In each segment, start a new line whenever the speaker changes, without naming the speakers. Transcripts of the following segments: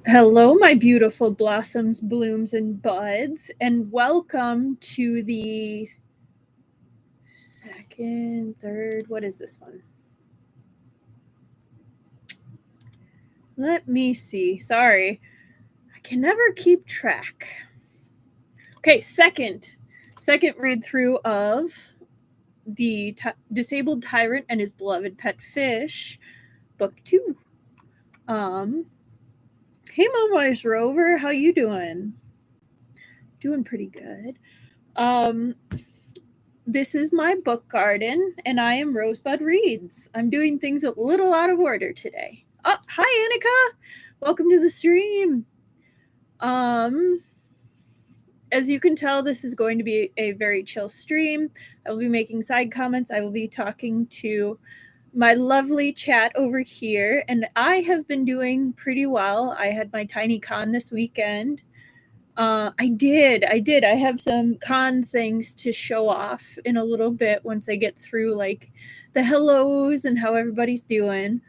Hello, my beautiful blossoms, blooms, and buds, and welcome to the second, third, what is this one? Let me see. Sorry, I can never keep track. Okay, second read through of the Disabled Tyrant and His Beloved Pet Fish, book 2. Hey, Mama's Rover, how you doing? Doing pretty good. This is my book garden, and I am Rosebud Reads. I'm doing things a little out of order today. Oh, hi, Annika. Welcome to the stream. As you can tell, this is going to be a very chill stream. I will be making side comments. I will be talking to my lovely chat over here, and I have been doing pretty well. I had my tiny con this weekend. I did. I have some con things to show off in a little bit once I get through like the hellos and how everybody's doing.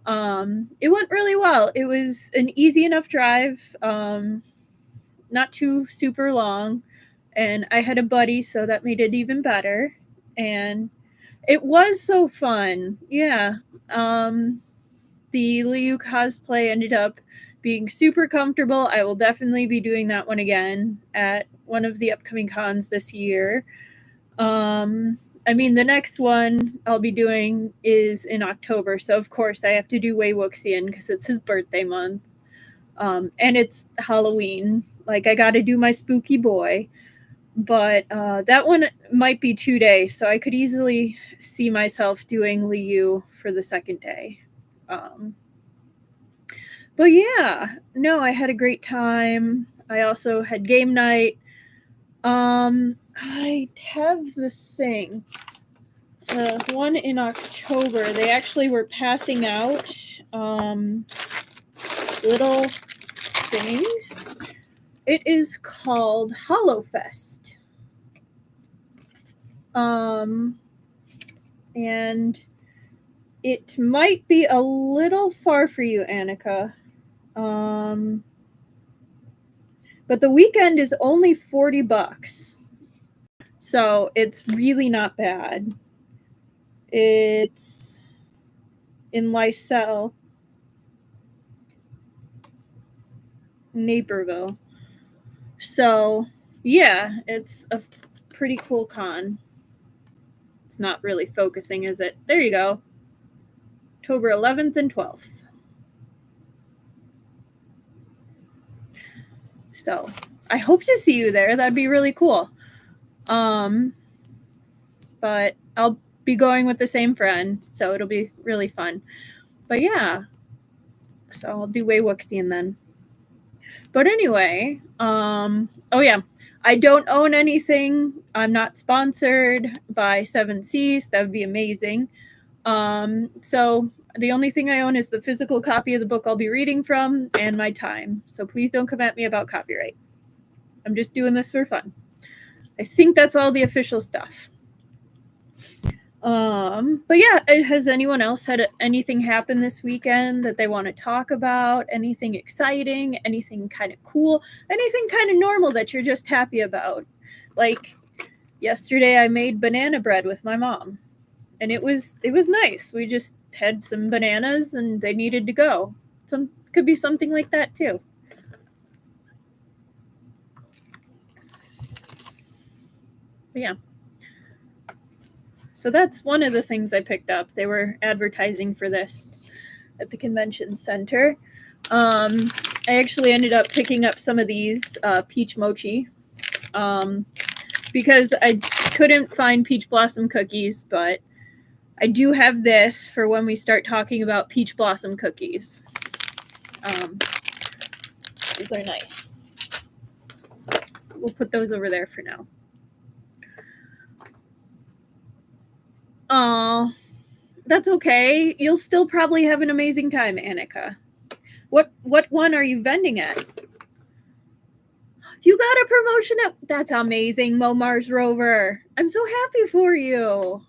It went really well. It was an easy enough drive, not too super long, and I had a buddy, so that made it even better. And it was so fun. Yeah. The Liu cosplay ended up being super comfortable. I will definitely be doing that one again at one of the upcoming cons this year. The next one I'll be doing is in October, so of course I have to do Wei Wuxian because it's his birthday month. And it's Halloween. Like, I gotta do my spooky boy. But that one might be 2 days, so I could easily see myself doing Liu for the second day. But yeah, no, I had a great time. I also had game night. I have the thing. The one in October, they actually were passing out little things. It is called HoloFest. And it might be a little far for you, Annika. But the weekend is only $40. So it's really not bad. It's in Lysell, Naperville. So yeah, it's a pretty cool con. It's not really focusing, is it? There you go. October 11th and 12th. So I hope to see you there. That'd be really cool. But I'll be going with the same friend, so it'll be really fun. But yeah, so I'll do Wei Wuxian then. But anyway, oh yeah, I don't own anything. I'm not sponsored by 7 Seas. That would be amazing. So the only thing I own is the physical copy of the book I'll be reading from and my time. So please don't come at me about copyright. I'm just doing this for fun. I think that's all the official stuff. But yeah, has anyone else had anything happen this weekend that they want to talk about? Anything exciting? Anything kind of cool? Anything kind of normal that you're just happy about? Like yesterday I made banana bread with my mom, and it was nice. We just had some bananas and they needed to go. Could be something like that too. But yeah. So that's one of the things I picked up. They were advertising for this at the convention center. I actually ended up picking up some of these peach mochi because I couldn't find peach blossom cookies, but I do have this for when we start talking about peach blossom cookies. These are nice. We'll put those over there for now. Oh, that's okay. You'll still probably have an amazing time, Annika. What one are you vending at? You got a promotion at... That's amazing, Mars Rover. I'm so happy for you.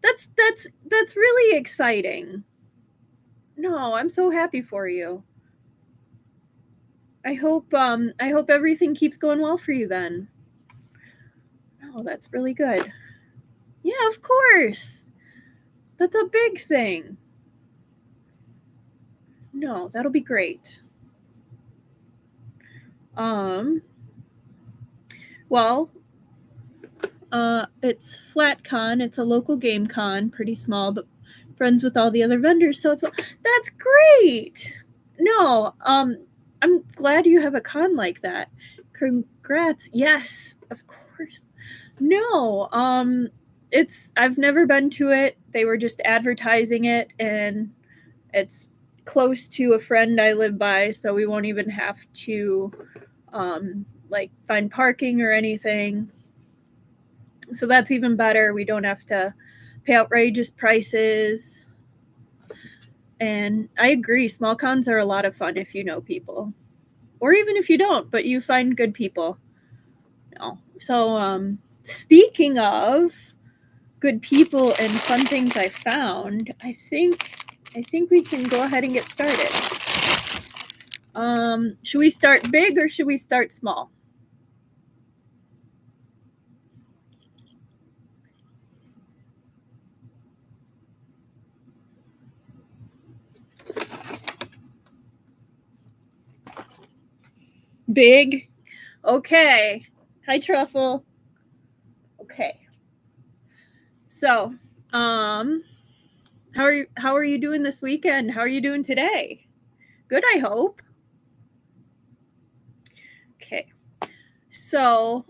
That's really exciting. No, I'm so happy for you. I hope everything keeps going well for you then. Oh, that's really good. Yeah, of course. That's a big thing. No, that'll be great. Well, it's FlatCon. It's a local game con, pretty small, but friends with all the other vendors. So that's great. No, I'm glad you have a con like that. Congrats. Yes, of course. No, I've never been to it. They were just advertising it, and it's close to a friend I live by, so we won't even have to like find parking or anything. So that's even better. We don't have to pay outrageous prices. And I agree, small cons are a lot of fun if you know people. Or even if you don't, but you find good people. No. So speaking of good people and fun things I found, I think we can go ahead and get started. Should we start big or should we start small? Big? Okay. Hi, Truffle. Okay. So, how are you doing this weekend? How are you doing today? Good, I hope. Okay. So,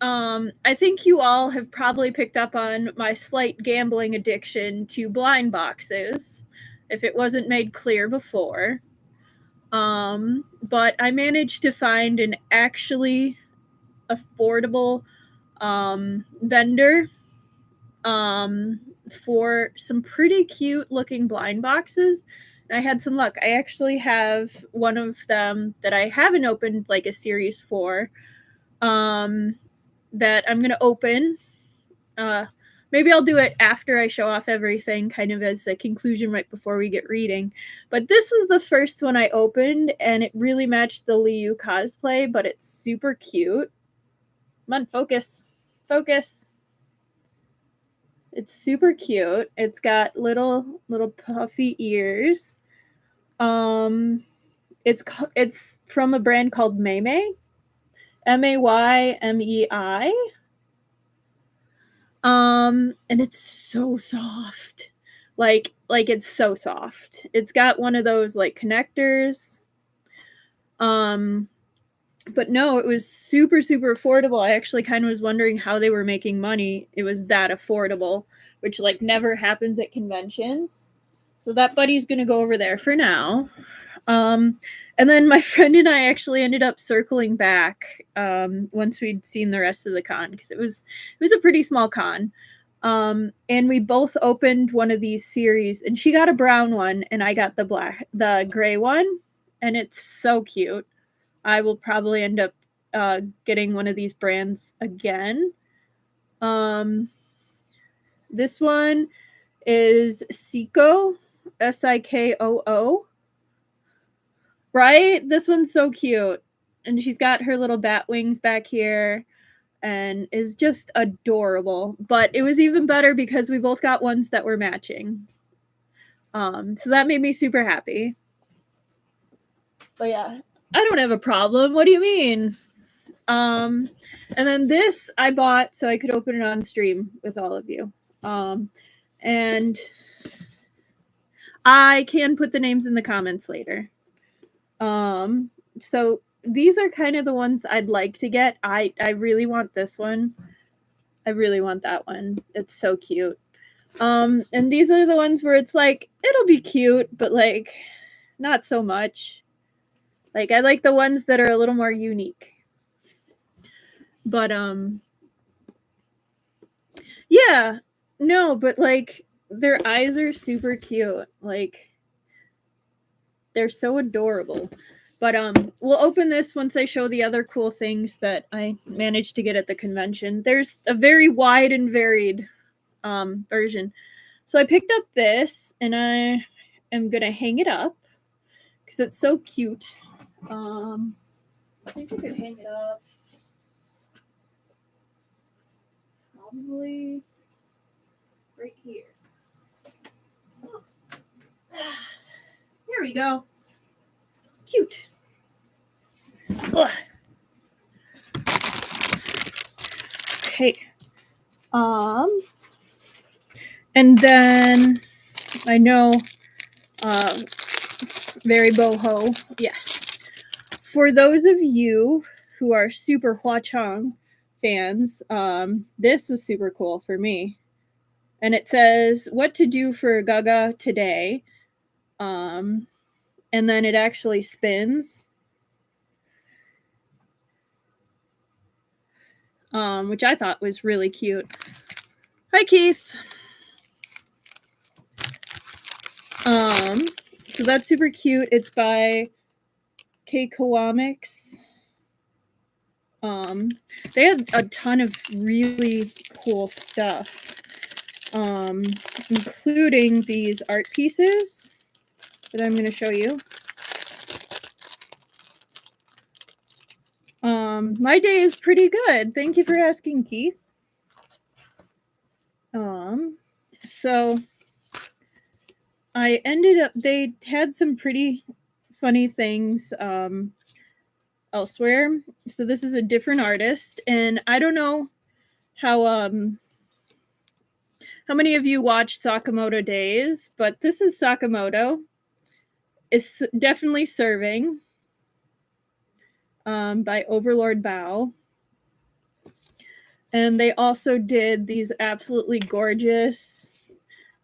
I think you all have probably picked up on my slight gambling addiction to blind boxes, if it wasn't made clear before. But I managed to find an actually affordable vendor for some pretty cute looking blind boxes. And I had some luck. I actually have one of them that I haven't opened like a series for that I'm going to open. Maybe I'll do it after I show off everything, kind of as a conclusion right before we get reading. But this was the first one I opened, and it really matched the Liu cosplay, but it's super cute. Come on, focus. Focus. It's super cute. It's got little puffy ears. It's from a brand called Maymei. Maymei. And it's so soft. Like it's so soft. It's got one of those like connectors. But no, it was super affordable. I actually kind of was wondering how they were making money. It was that affordable, which like never happens at conventions. So that buddy's going to go over there for now. And then my friend and I actually ended up circling back once we'd seen the rest of the con, because it was a pretty small con. And we both opened one of these series, and she got a brown one and I got the gray one, and it's so cute. I will probably end up getting one of these brands again. This one is Sikoo, Sikoo. Right? This one's so cute. And she's got her little bat wings back here and is just adorable. But it was even better because we both got ones that were matching. So that made me super happy. But yeah, I don't have a problem. What do you mean? And then this I bought so I could open it on stream with all of you. And I can put the names in the comments later. So these are kind of the ones I'd like to get. I really want this one. I really want that one. It's so cute. And these are the ones where it's like, it'll be cute, but like not so much. Like I like the ones that are a little more unique. But yeah, no, but like their eyes are super cute. Like they're so adorable. But we'll open this once I show the other cool things that I managed to get at the convention. There's a very wide and varied version. So I picked up this, and I am gonna hang it up because it's so cute. I think I could hang it up. Probably right here. Here we go. Cute. Ugh. Okay. And then I know, very boho. Yes. For those of you who are super Hua-Chang fans, this was super cool for me. And it says what to do for Gaga today. And then it actually spins. Which I thought was really cute. Hi, Keith. So that's super cute. It's by K Comics. They had a ton of really cool stuff, including these art pieces that I'm going to show you. My day is pretty good. Thank you for asking, Keith. So I ended up, they had some pretty funny things elsewhere. So this is a different artist, and I don't know how many of you watch Sakamoto Days, but this is Sakamoto. It's definitely Serving by Overlord Bao. And they also did these absolutely gorgeous,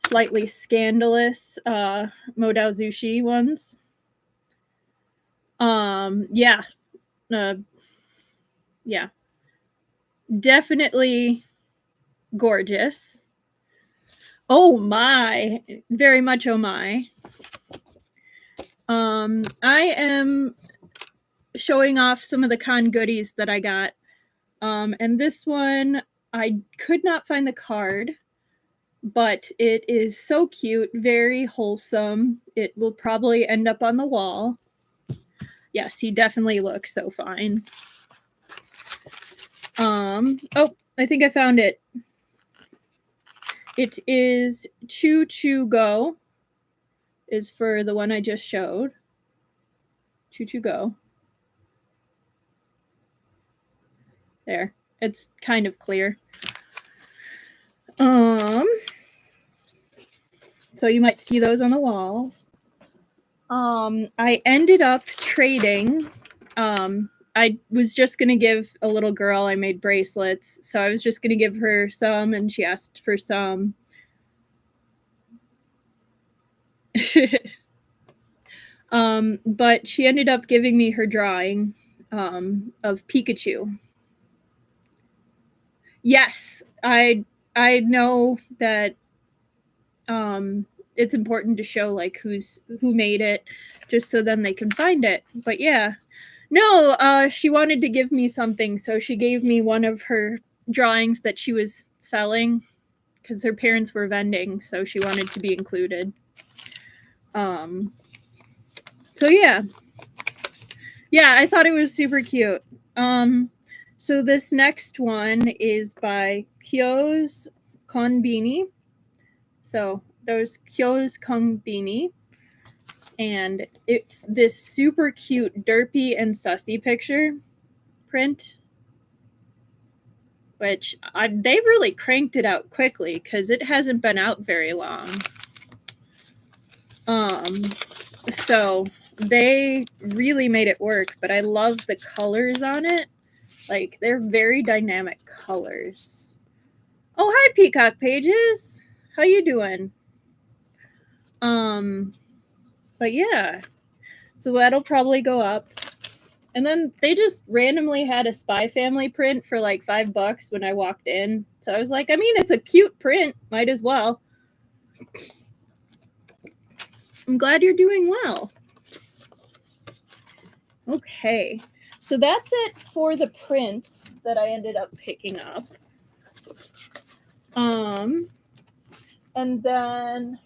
slightly scandalous Modao Zushi ones. Yeah. Yeah. Definitely gorgeous. Oh my. Very much oh my. I am showing off some of the con goodies that I got. And this one, I could not find the card, but it is so cute, very wholesome. It will probably end up on the wall. Yes, he definitely looks so fine. Oh, I think I found it. It is Choo Choo Go, is for the one I just showed. Choo Choo Go. There. It's kind of clear. So you might see those on the walls. I ended up trading. I was just going to give a little girl, I made bracelets, so I was just going to give her some, and she asked for some. But she ended up giving me her drawing of Pikachu. Yes, I know that it's important to show like who made it, just so then they can find it. But yeah. No, she wanted to give me something, so she gave me one of her drawings that she was selling because her parents were vending, so she wanted to be included. So yeah. Yeah, I thought it was super cute. So this next one is by Kyo's Konbini. So there's Kyo's Konbini. And it's this super cute Derpy and Sussy picture print, which they really cranked it out quickly because it hasn't been out very long. So they really made it work, but I love the colors on it. Like, they're very dynamic colors. Oh, hi, Peacock Pages. How you doing? But yeah. So that'll probably go up. And then they just randomly had a Spy Family print for like $5 when I walked in. So I was like, I mean, it's a cute print. Might as well. I'm glad you're doing well. Okay. So that's it for the prints that I ended up picking up. And then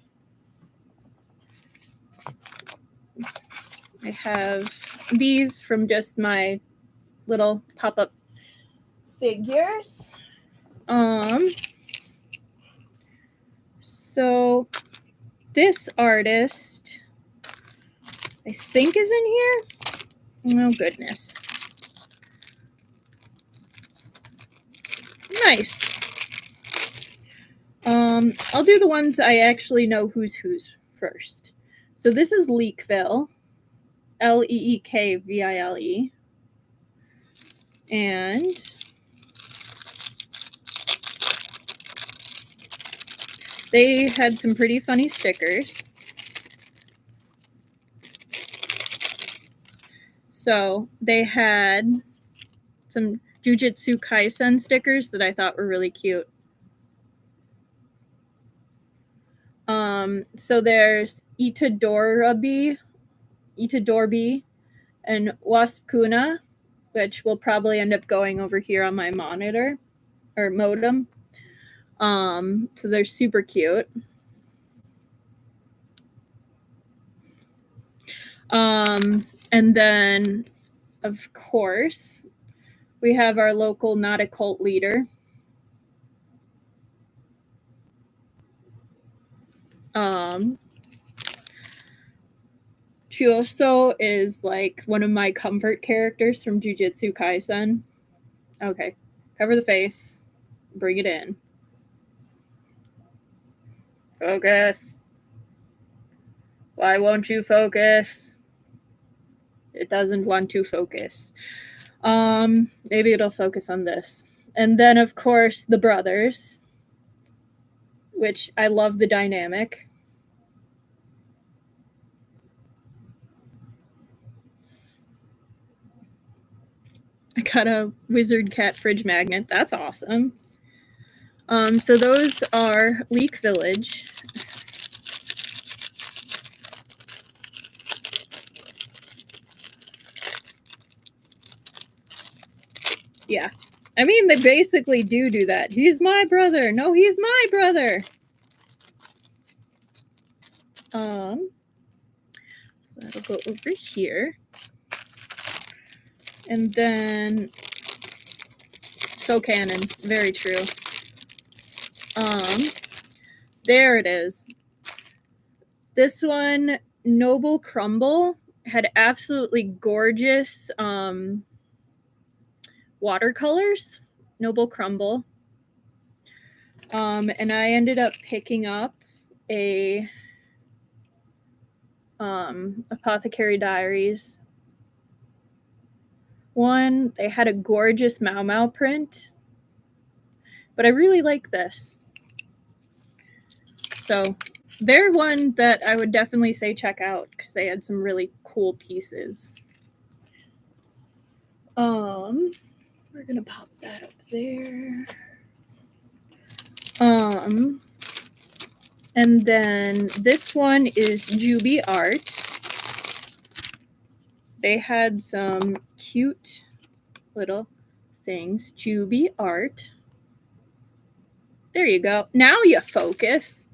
I have these from just my little pop-up figures. So this artist, I think, is in here. Oh, goodness. Nice. I'll do the ones I actually know who's first. So this is Leekville, Leekville. And they had some pretty funny stickers. So they had some Jujutsu Kaisen stickers that I thought were really cute. So there's Itadorbi and Waspuna, which will probably end up going over here on my monitor or modem. So they're super cute. And then, of course, we have our local not a cult leader. Chioso is like one of my comfort characters from Jujutsu Kaisen. Okay, cover the face, bring it in. Focus. Why won't you focus? It doesn't want to focus. Maybe it'll focus on this. And then, of course, the brothers, which I love the dynamic. I got a wizard cat fridge magnet. That's awesome. So those are Leek Village. Yeah. I mean, they basically do that. He's my brother. No, he's my brother. That'll go over here. And then so canon, very true. There it is. This one, Noble Crumble, had absolutely gorgeous watercolors. Noble Crumble. And I ended up picking up a Apothecary Diaries one. They had a gorgeous Mau Mau print, but I really like this. So they're one that I would definitely say check out because they had some really cool pieces. We're gonna pop that up there. And then this one is Jubi Art. They had some cute little things. Jubi Art. There you go. Now you focus.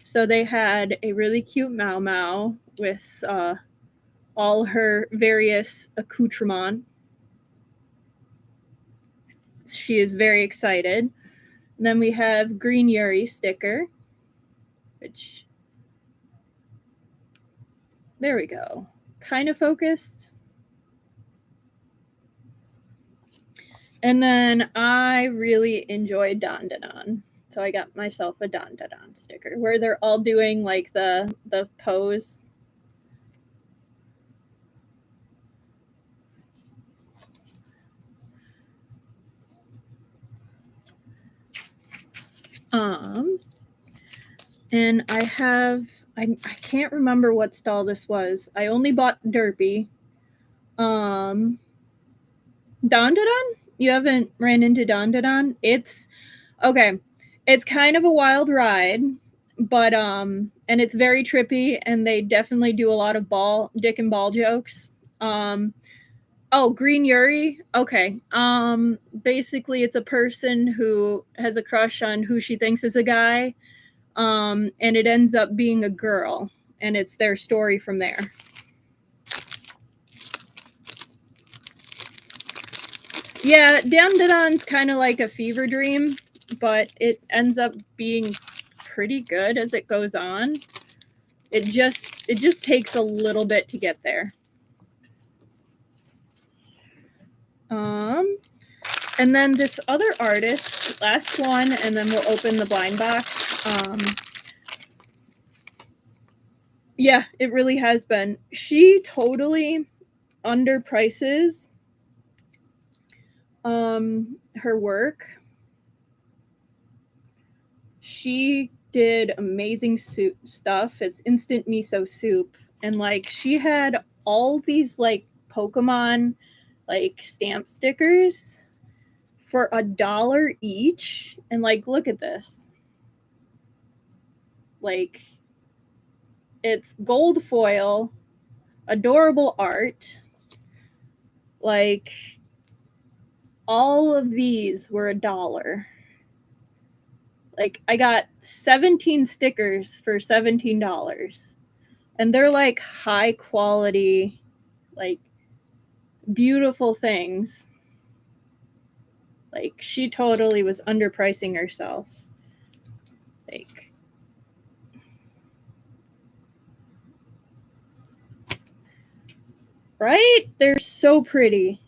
So they had a really cute Mau Mau with all her various accoutrements. She is very excited. And then we have Green Yuri sticker, which, there we go. Kind of focused. And then I really enjoyed Dandadan. So I got myself a Dandadan sticker where they're all doing like the pose. And I can't remember what stall this was. I only bought Derpy. Dandadan? You haven't ran into Dandadan? It's okay. It's kind of a wild ride, but and it's very trippy, and they definitely do a lot of dick and ball jokes. Oh, Green Yuri? Okay. Basically it's a person who has a crush on who she thinks is a guy. And it ends up being a girl, and it's their story from there. Yeah, Dan-da-dan's kind of like a fever dream, but it ends up being pretty good as it goes on. It just takes a little bit to get there. And then this other artist, last one, and then we'll open the blind box. Yeah, it really has been. She totally underprices her work. She did amazing stuff. It's instant miso soup, and like she had all these like Pokemon like stamp stickers for $1 each, and like look at this. Like it's gold foil, adorable art. Like all of these were $1. Like I got 17 stickers for $17. And they're like high quality, like beautiful things. Like she totally was underpricing herself. Like right? They're so pretty.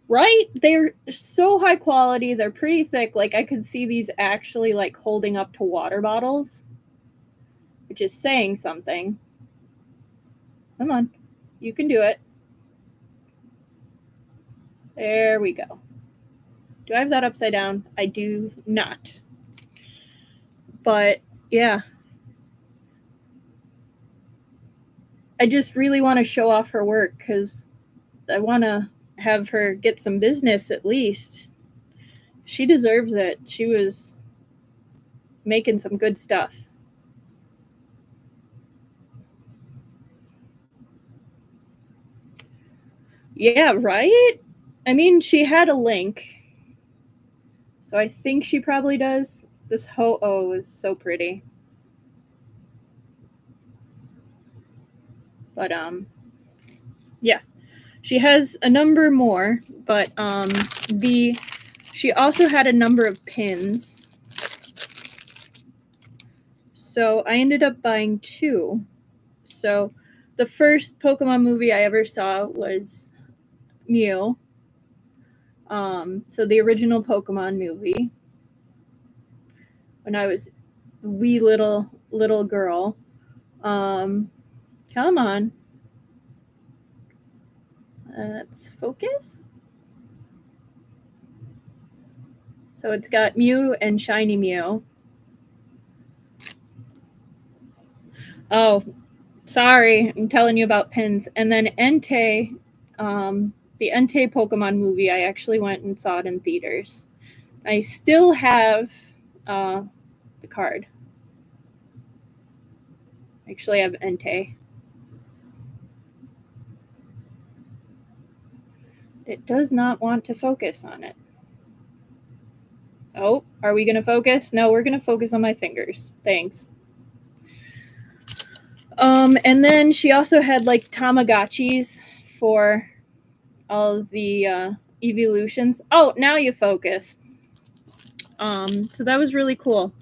Right? They're so high quality. They're pretty thick. Like I could see these actually like holding up to water bottles, which is saying something. Come on. You can do it. There we go. Do I have that upside down? I do not. But yeah. I just really want to show off her work because I want to have her get some business at least. She deserves it. She was making some good stuff. Yeah, right? I mean, she had a link. So I think she probably does. This Ho-Oh is so pretty. But yeah. She has a number more, but she also had a number of pins. So I ended up buying 2. So the first Pokemon movie I ever saw was Mew. So the original Pokemon movie. When I was a wee little girl. Come on. Let's focus. So it's got Mew and Shiny Mew. Oh, sorry, I'm telling you about pins. And then Entei, the Entei Pokemon movie, I actually went and saw it in theaters. I still have the card. Actually, I have Entei. It does not want to focus on it. Oh, are we going to focus? No, we're going to focus on my fingers. Thanks. And then she also had like Tamagotchis for all of the evolutions. Oh, now you focused. So that was really cool.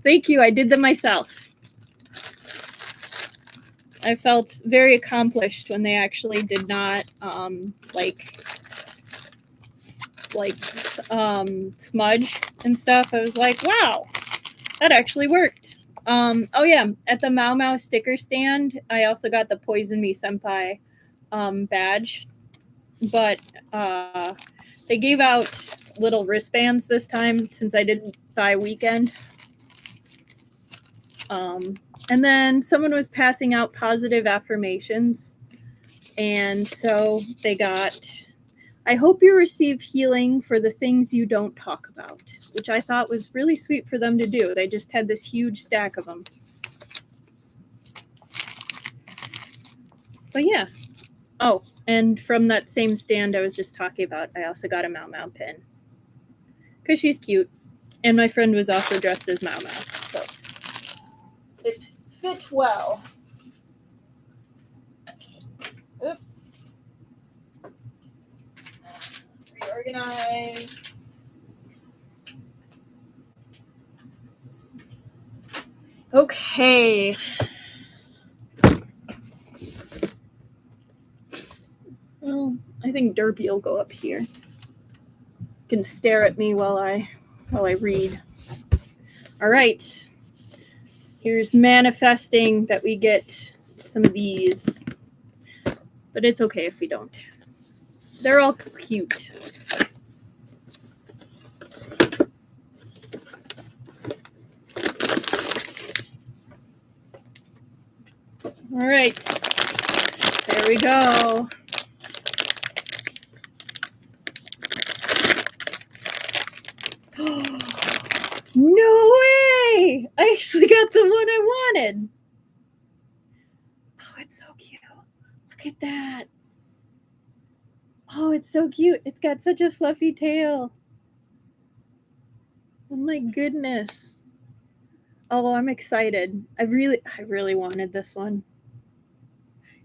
Thank you. I did them myself. I felt very accomplished when they actually did not smudge and stuff. I was like, wow, that actually worked. Oh yeah, at the Mau Mau sticker stand, I also got the Poison Me Senpai badge, but they gave out little wristbands this time since I didn't buy weekend. And then someone was passing out positive affirmations, and so they got, I hope you receive healing for the things you don't talk about, which I thought was really sweet for them to do. They just had this huge stack of them. But yeah. Oh, and from that same stand I was just talking about, I also got a Mau Mau pin. Because she's cute. And my friend was also dressed as Mau Mau. fit well. Oops. Reorganize. Okay. Well, I think Derpy will go up here. You can stare at me while I read. All right. Here's manifesting that we get some of these. But it's okay if we don't. They're all cute. All right. There we go. No way! I actually got the one I wanted. Oh, it's so cute. Look at that. Oh, it's so cute. It's got such a fluffy tail. Oh my goodness. Oh, I'm excited. I really wanted this one.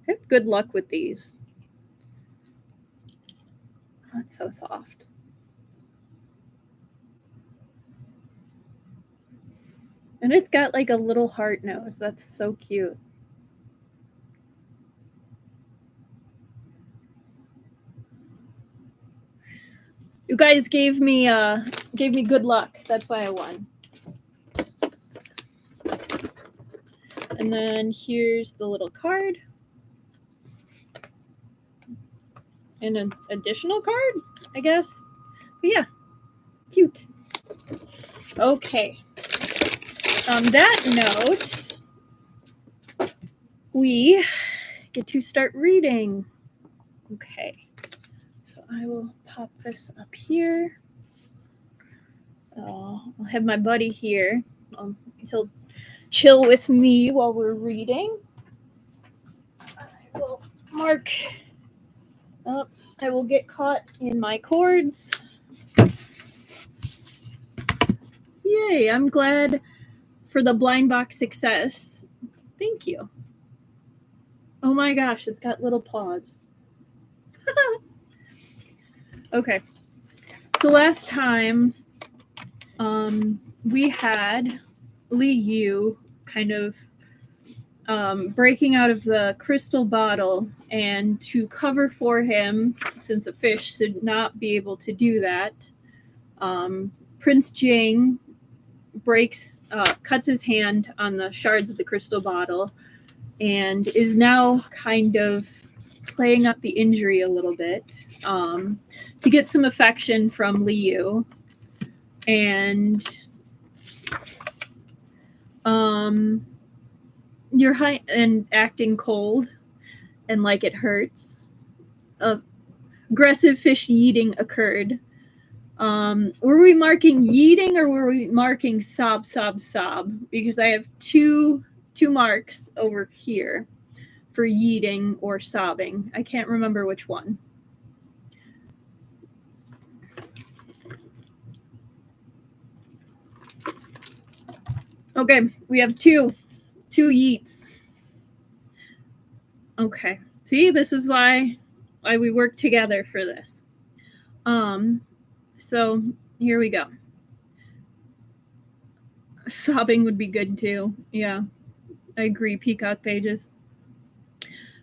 I have good luck with these. Oh, it's so soft. And it's got like a little heart nose. That's so cute. You guys gave me good luck. That's why I won. And then here's the little card. And an additional card, I guess. But yeah, cute. Okay. On that note, we get to start reading. Okay. So I will pop this up here. I'll have my buddy here. He'll chill with me while we're reading. I will mark up. I will get caught in my cords. Yay, I'm glad for the blind box success. Thank you. Oh my gosh, it's got little paws. Okay. So last time we had Liu kind of breaking out of the crystal bottle, and to cover for him, since a fish should not be able to do that, Prince Jing cuts his hand on the shards of the crystal bottle and is now kind of playing up the injury a little bit to get some affection from Liu. And you're high and acting cold and like it hurts. Aggressive fish yeeting occurred. Were we marking yeeting or were we marking sob? Because I have two marks over here for yeeting or sobbing. I can't remember which one. Okay, we have two yeets. Okay, see, this is why we work together for this. So here we go. Sobbing would be good too. Yeah, I agree. Peacock pages.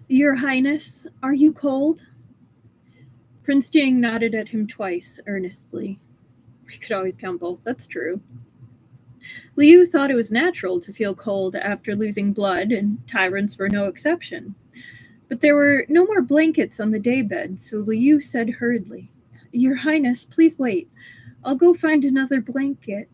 Your Highness, are you cold? Prince Jing nodded at him twice, earnestly. We could always count both. That's true. Liu thought it was natural to feel cold after losing blood, and tyrants were no exception. But there were no more blankets on the daybed, so Liu said hurriedly, Your Highness, please wait. I'll go find another blanket.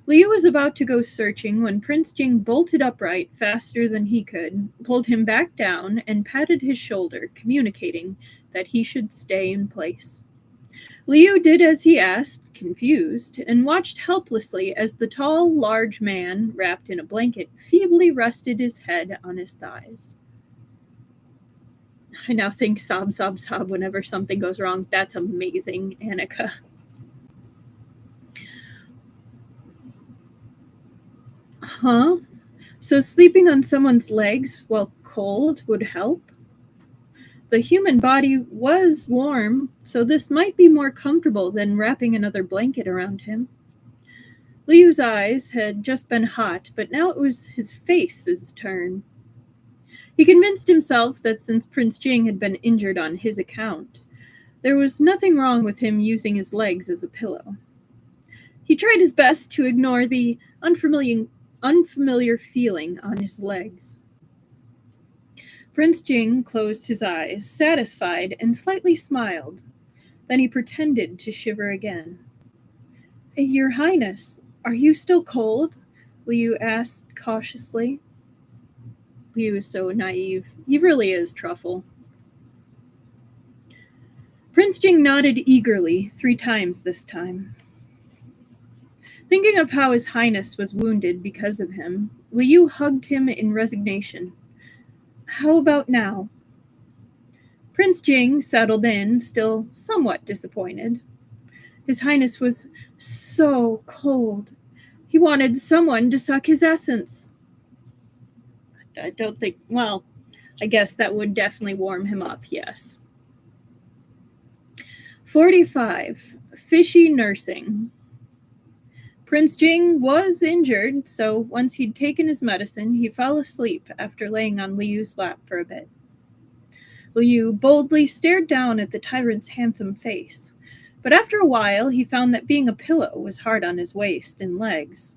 Liu was about to go searching when Prince Jing bolted upright faster than he could, pulled him back down, and patted his shoulder, communicating that he should stay in place. Liu did as he asked, confused, and watched helplessly as the tall, large man, wrapped in a blanket, feebly rested his head on his thighs. I now think sob whenever something goes wrong. That's amazing, Annika. Huh? So sleeping on someone's legs while cold would help? The human body was warm, so this might be more comfortable than wrapping another blanket around him. Liu's eyes had just been hot, but now it was his face's turn. He convinced himself that since Prince Jing had been injured on his account, there was nothing wrong with him using his legs as a pillow. He tried his best to ignore the unfamiliar feeling on his legs. Prince Jing closed his eyes, satisfied, and slightly smiled. Then he pretended to shiver again. "Your Highness, are you still cold?" Liu asked cautiously. Liu is so naive. He really is Truffle. Prince Jing nodded eagerly 3 times this time. Thinking of how his Highness was wounded because of him, Liu hugged him in resignation. "How about now?" Prince Jing settled in, still somewhat disappointed. His Highness was so cold. He wanted someone to suck his essence. I don't think, well, I guess that would definitely warm him up, yes. 45. Fishy nursing. Prince Jing was injured, so once he'd taken his medicine, he fell asleep after laying on Liu's lap for a bit. Liu boldly stared down at the tyrant's handsome face, but after a while he found that being a pillow was hard on his waist and legs.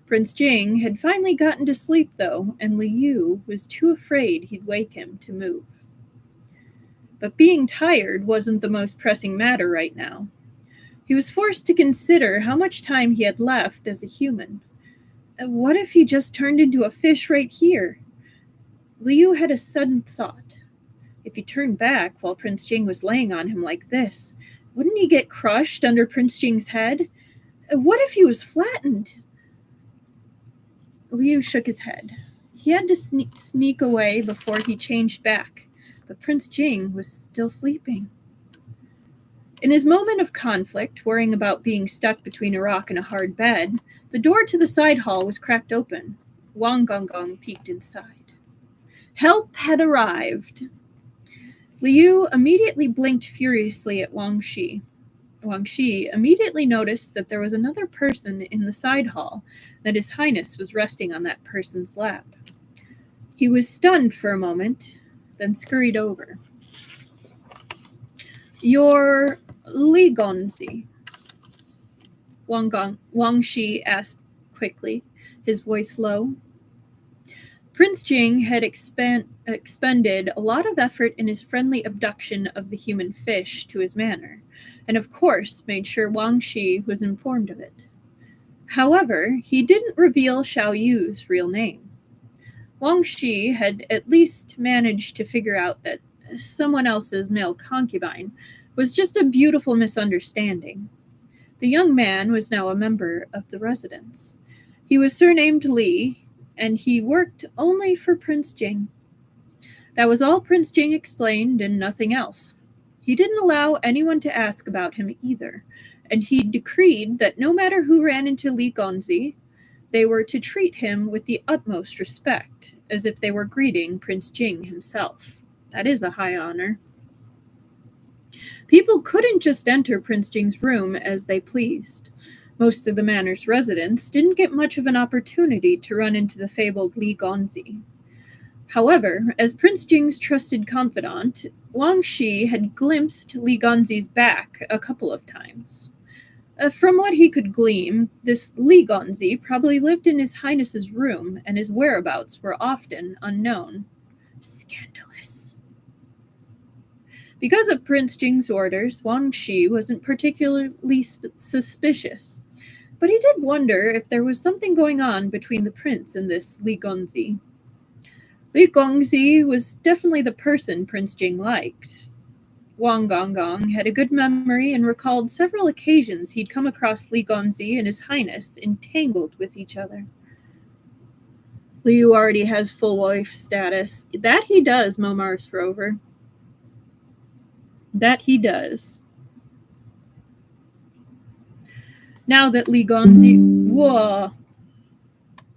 Prince Jing had finally gotten to sleep, though, and Liu was too afraid he'd wake him to move. But being tired wasn't the most pressing matter right now. He was forced to consider how much time he had left as a human. What if he just turned into a fish right here? Liu had a sudden thought. If he turned back while Prince Jing was laying on him like this, wouldn't he get crushed under Prince Jing's head? What if he was flattened? Liu shook his head. He had to sneak away before he changed back, but Prince Jing was still sleeping. In his moment of conflict, worrying about being stuck between a rock and a hard bed, the door to the side hall was cracked open. Wang Gong peeked inside. Help had arrived. Liu immediately blinked furiously at Wang Shi. Wang Shi immediately noticed that there was another person in the side hall, that His Highness was resting on that person's lap. He was stunned for a moment, then scurried over. "You're Li Gonzi?" Wang Shi asked quickly, his voice low. Prince Jing had expended a lot of effort in his friendly abduction of the human fish to his manor, and of course made sure Wang Shi was informed of it. However, he didn't reveal Xiao Yu's real name. Wang Shi had at least managed to figure out that someone else's male concubine was just a beautiful misunderstanding. The young man was now a member of the residence. He was surnamed Li, and he worked only for Prince Jing. That was all Prince Jing explained and nothing else. He didn't allow anyone to ask about him either, and he decreed that no matter who ran into Li Gonzi, they were to treat him with the utmost respect, as if they were greeting Prince Jing himself. That is a high honor. People couldn't just enter Prince Jing's room as they pleased. Most of the manor's residents didn't get much of an opportunity to run into the fabled Li Gonzi. However, as Prince Jing's trusted confidant, Wang Shi had glimpsed Li Gonzi's back a couple of times. From what he could glean, this Li Gonzi probably lived in His Highness's room, and his whereabouts were often unknown. Scandalous. Because of Prince Jing's orders, Wang Shi wasn't particularly suspicious, but he did wonder if there was something going on between the prince and this Li Gonzi. Li Gonzi was definitely the person Prince Jing liked. Wang Gong had a good memory and recalled several occasions he'd come across Li Gonzi and His Highness entangled with each other. Liu already has full wife status. That he does, Momar's Rover. That he does. Now that Li Gonzi... Whoa!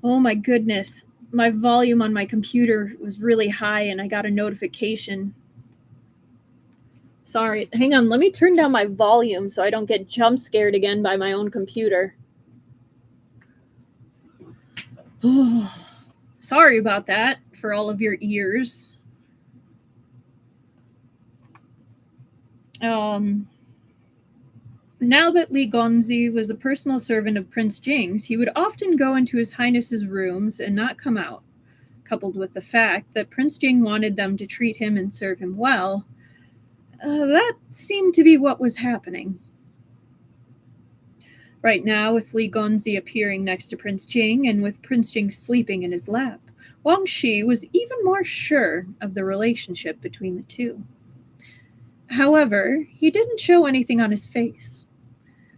Oh my goodness. my volume on my computer was really high and I got a notification. Sorry, hang on, let me turn down my volume so I don't get jump scared again by my own computer. Sorry about that for all of your ears. Now that Li Gonzi was a personal servant of Prince Jing's, he would often go into His Highness's rooms and not come out. Coupled with the fact that Prince Jing wanted them to treat him and serve him well, that seemed to be what was happening. Right now, with Li Gonzi appearing next to Prince Jing and with Prince Jing sleeping in his lap, Wang Shi was even more sure of the relationship between the two. However, he didn't show anything on his face.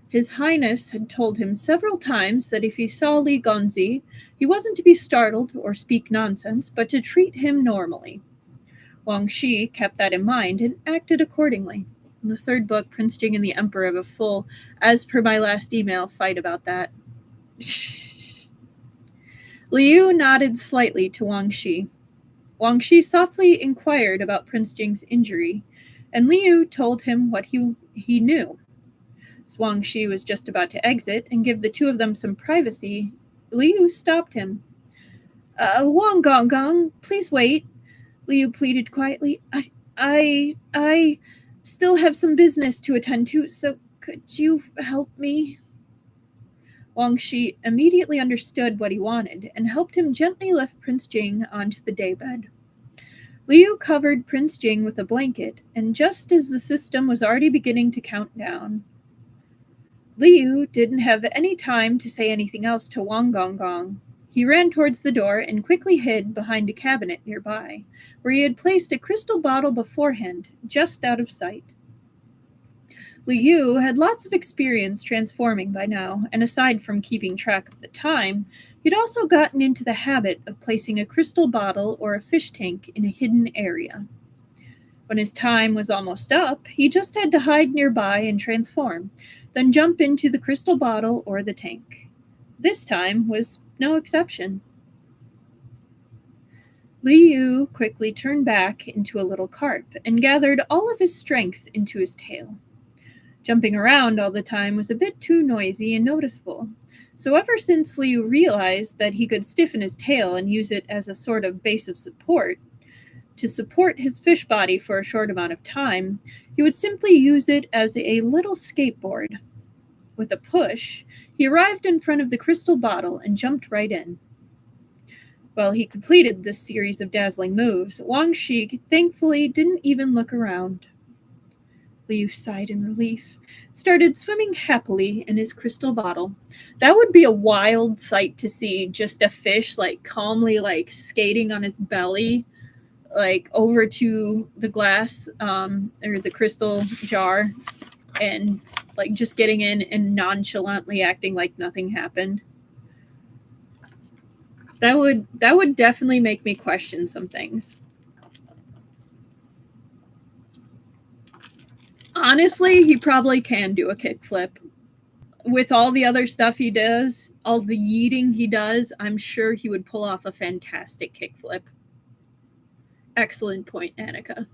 His Highness had told him several times that if he saw Li Gonzi, he wasn't to be startled or speak nonsense, but to treat him normally. Wang Shi kept that in mind and acted accordingly. In the third book, Prince Jing and the Emperor have a full, as per my last email, fight about that. Liu nodded slightly to Wang Shi. Wang Shi softly inquired about Prince Jing's injury, and Liu told him what he knew. As Wang Shi was just about to exit and give the two of them some privacy, Liu stopped him. Wang Gong, please wait, Liu pleaded quietly. I still have some business to attend to, so could you help me? Wang Shi immediately understood what he wanted and helped him gently lift Prince Jing onto the daybed. Liu covered Prince Jing with a blanket, and just as the system was already beginning to count down, Liu didn't have any time to say anything else to Wang Gong. He ran towards the door and quickly hid behind a cabinet nearby, where he had placed a crystal bottle beforehand, just out of sight. Liu had lots of experience transforming by now, and aside from keeping track of the time, he'd also gotten into the habit of placing a crystal bottle or a fish tank in a hidden area. When his time was almost up, he just had to hide nearby and transform, then jump into the crystal bottle or the tank. This time was no exception. Liu quickly turned back into a little carp and gathered all of his strength into his tail. Jumping around all the time was a bit too noisy and noticeable, so ever since Liu realized that he could stiffen his tail and use it as a sort of base of support, to support his fish body for a short amount of time, he would simply use it as a little skateboard. With a push, he arrived in front of the crystal bottle and jumped right in. While he completed this series of dazzling moves, Wang Shi thankfully didn't even look around. Liu sighed in relief, started swimming happily in his crystal bottle. That would be a wild sight to see, just a fish calmly skating on his belly, over to the glass or the crystal jar, and just getting in and nonchalantly acting like nothing happened. That would definitely make me question some things. Honestly, he probably can do a kickflip. With all the other stuff he does, all the yeeting he does, I'm sure he would pull off a fantastic kickflip. Excellent point, Annika.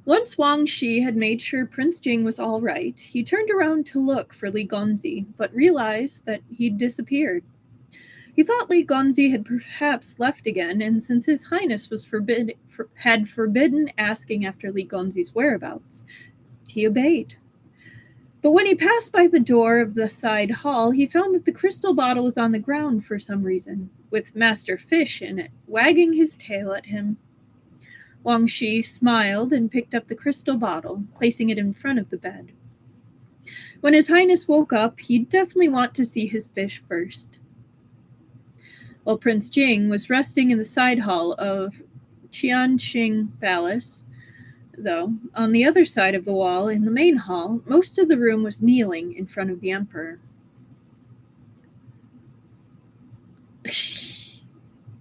Once Wang Shi had made sure Prince Jing was all right, he turned around to look for Li Gonzi, but realized that he'd disappeared. He thought Li Gonzi had perhaps left again, and since His Highness had forbidden asking after Li Gonzi's whereabouts, he obeyed. But when he passed by the door of the side hall, he found that the crystal bottle was on the ground for some reason, with Master Fish in it, wagging his tail at him. Wang Shi smiled and picked up the crystal bottle, placing it in front of the bed. When His Highness woke up, he'd definitely want to see his fish first. While Prince Jing was resting in the side hall of Qianqing Palace, though, on the other side of the wall in the main hall, most of the room was kneeling in front of the Emperor.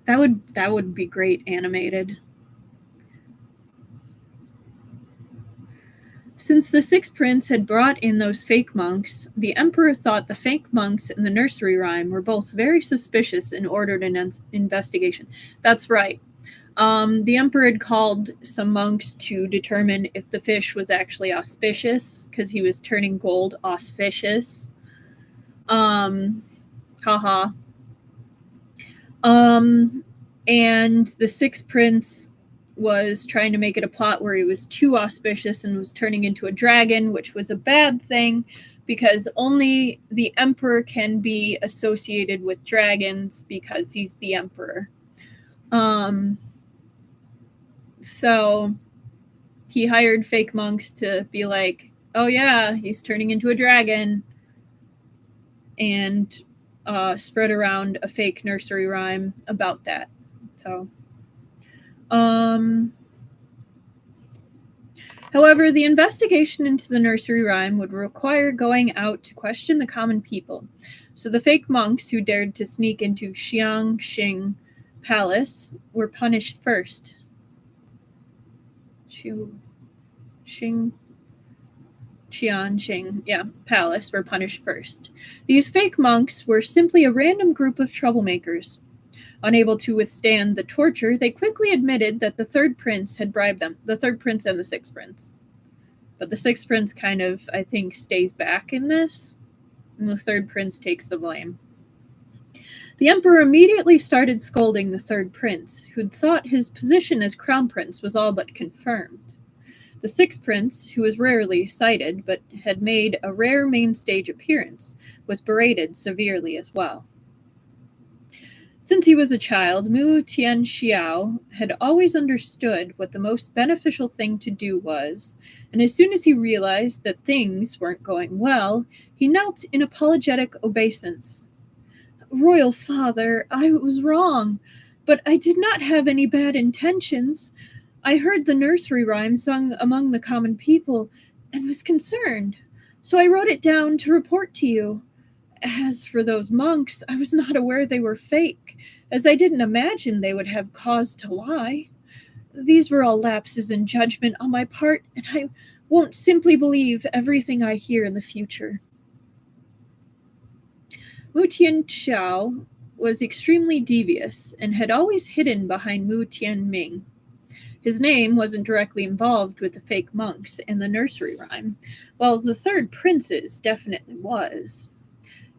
That would be great animated. Since the sixth prince had brought in those fake monks, the emperor thought the fake monks and the nursery rhyme were both very suspicious and ordered an investigation. That's right. The emperor had called some monks to determine if the fish was actually auspicious, because he was turning gold auspicious. Haha. And the sixth prince was trying to make it a plot where he was too auspicious and was turning into a dragon, which was a bad thing because only the emperor can be associated with dragons because he's the emperor. So he hired fake monks to be like, oh yeah, he's turning into a dragon, and spread around a fake nursery rhyme about that. So, however, the investigation into the nursery rhyme would require going out to question the common people. So the fake monks who dared to sneak into Xiangxing Palace were punished first. Qianqing, palace were punished first. These fake monks were simply a random group of troublemakers. Unable to withstand the torture, they quickly admitted that the third prince had bribed them. The third prince and the sixth prince. But the sixth prince kind of, I think, stays back in this, and the third prince takes the blame. The emperor immediately started scolding the third prince, who'd thought his position as crown prince was all but confirmed. The sixth prince, who was rarely cited but had made a rare main stage appearance, was berated severely as well. Since he was a child, Mu Tianxiao had always understood what the most beneficial thing to do was, and as soon as he realized that things weren't going well, he knelt in apologetic obeisance. Royal Father, I was wrong, but I did not have any bad intentions. I heard the nursery rhyme sung among the common people and was concerned, so I wrote it down to report to you. As for those monks, I was not aware they were fake, as I didn't imagine they would have cause to lie. These were all lapses in judgment on my part, and I won't simply believe everything I hear in the future. Mu Tianxiao was extremely devious and had always hidden behind Mu Tianming. His name wasn't directly involved with the fake monks and the nursery rhyme, while the third prince's definitely was.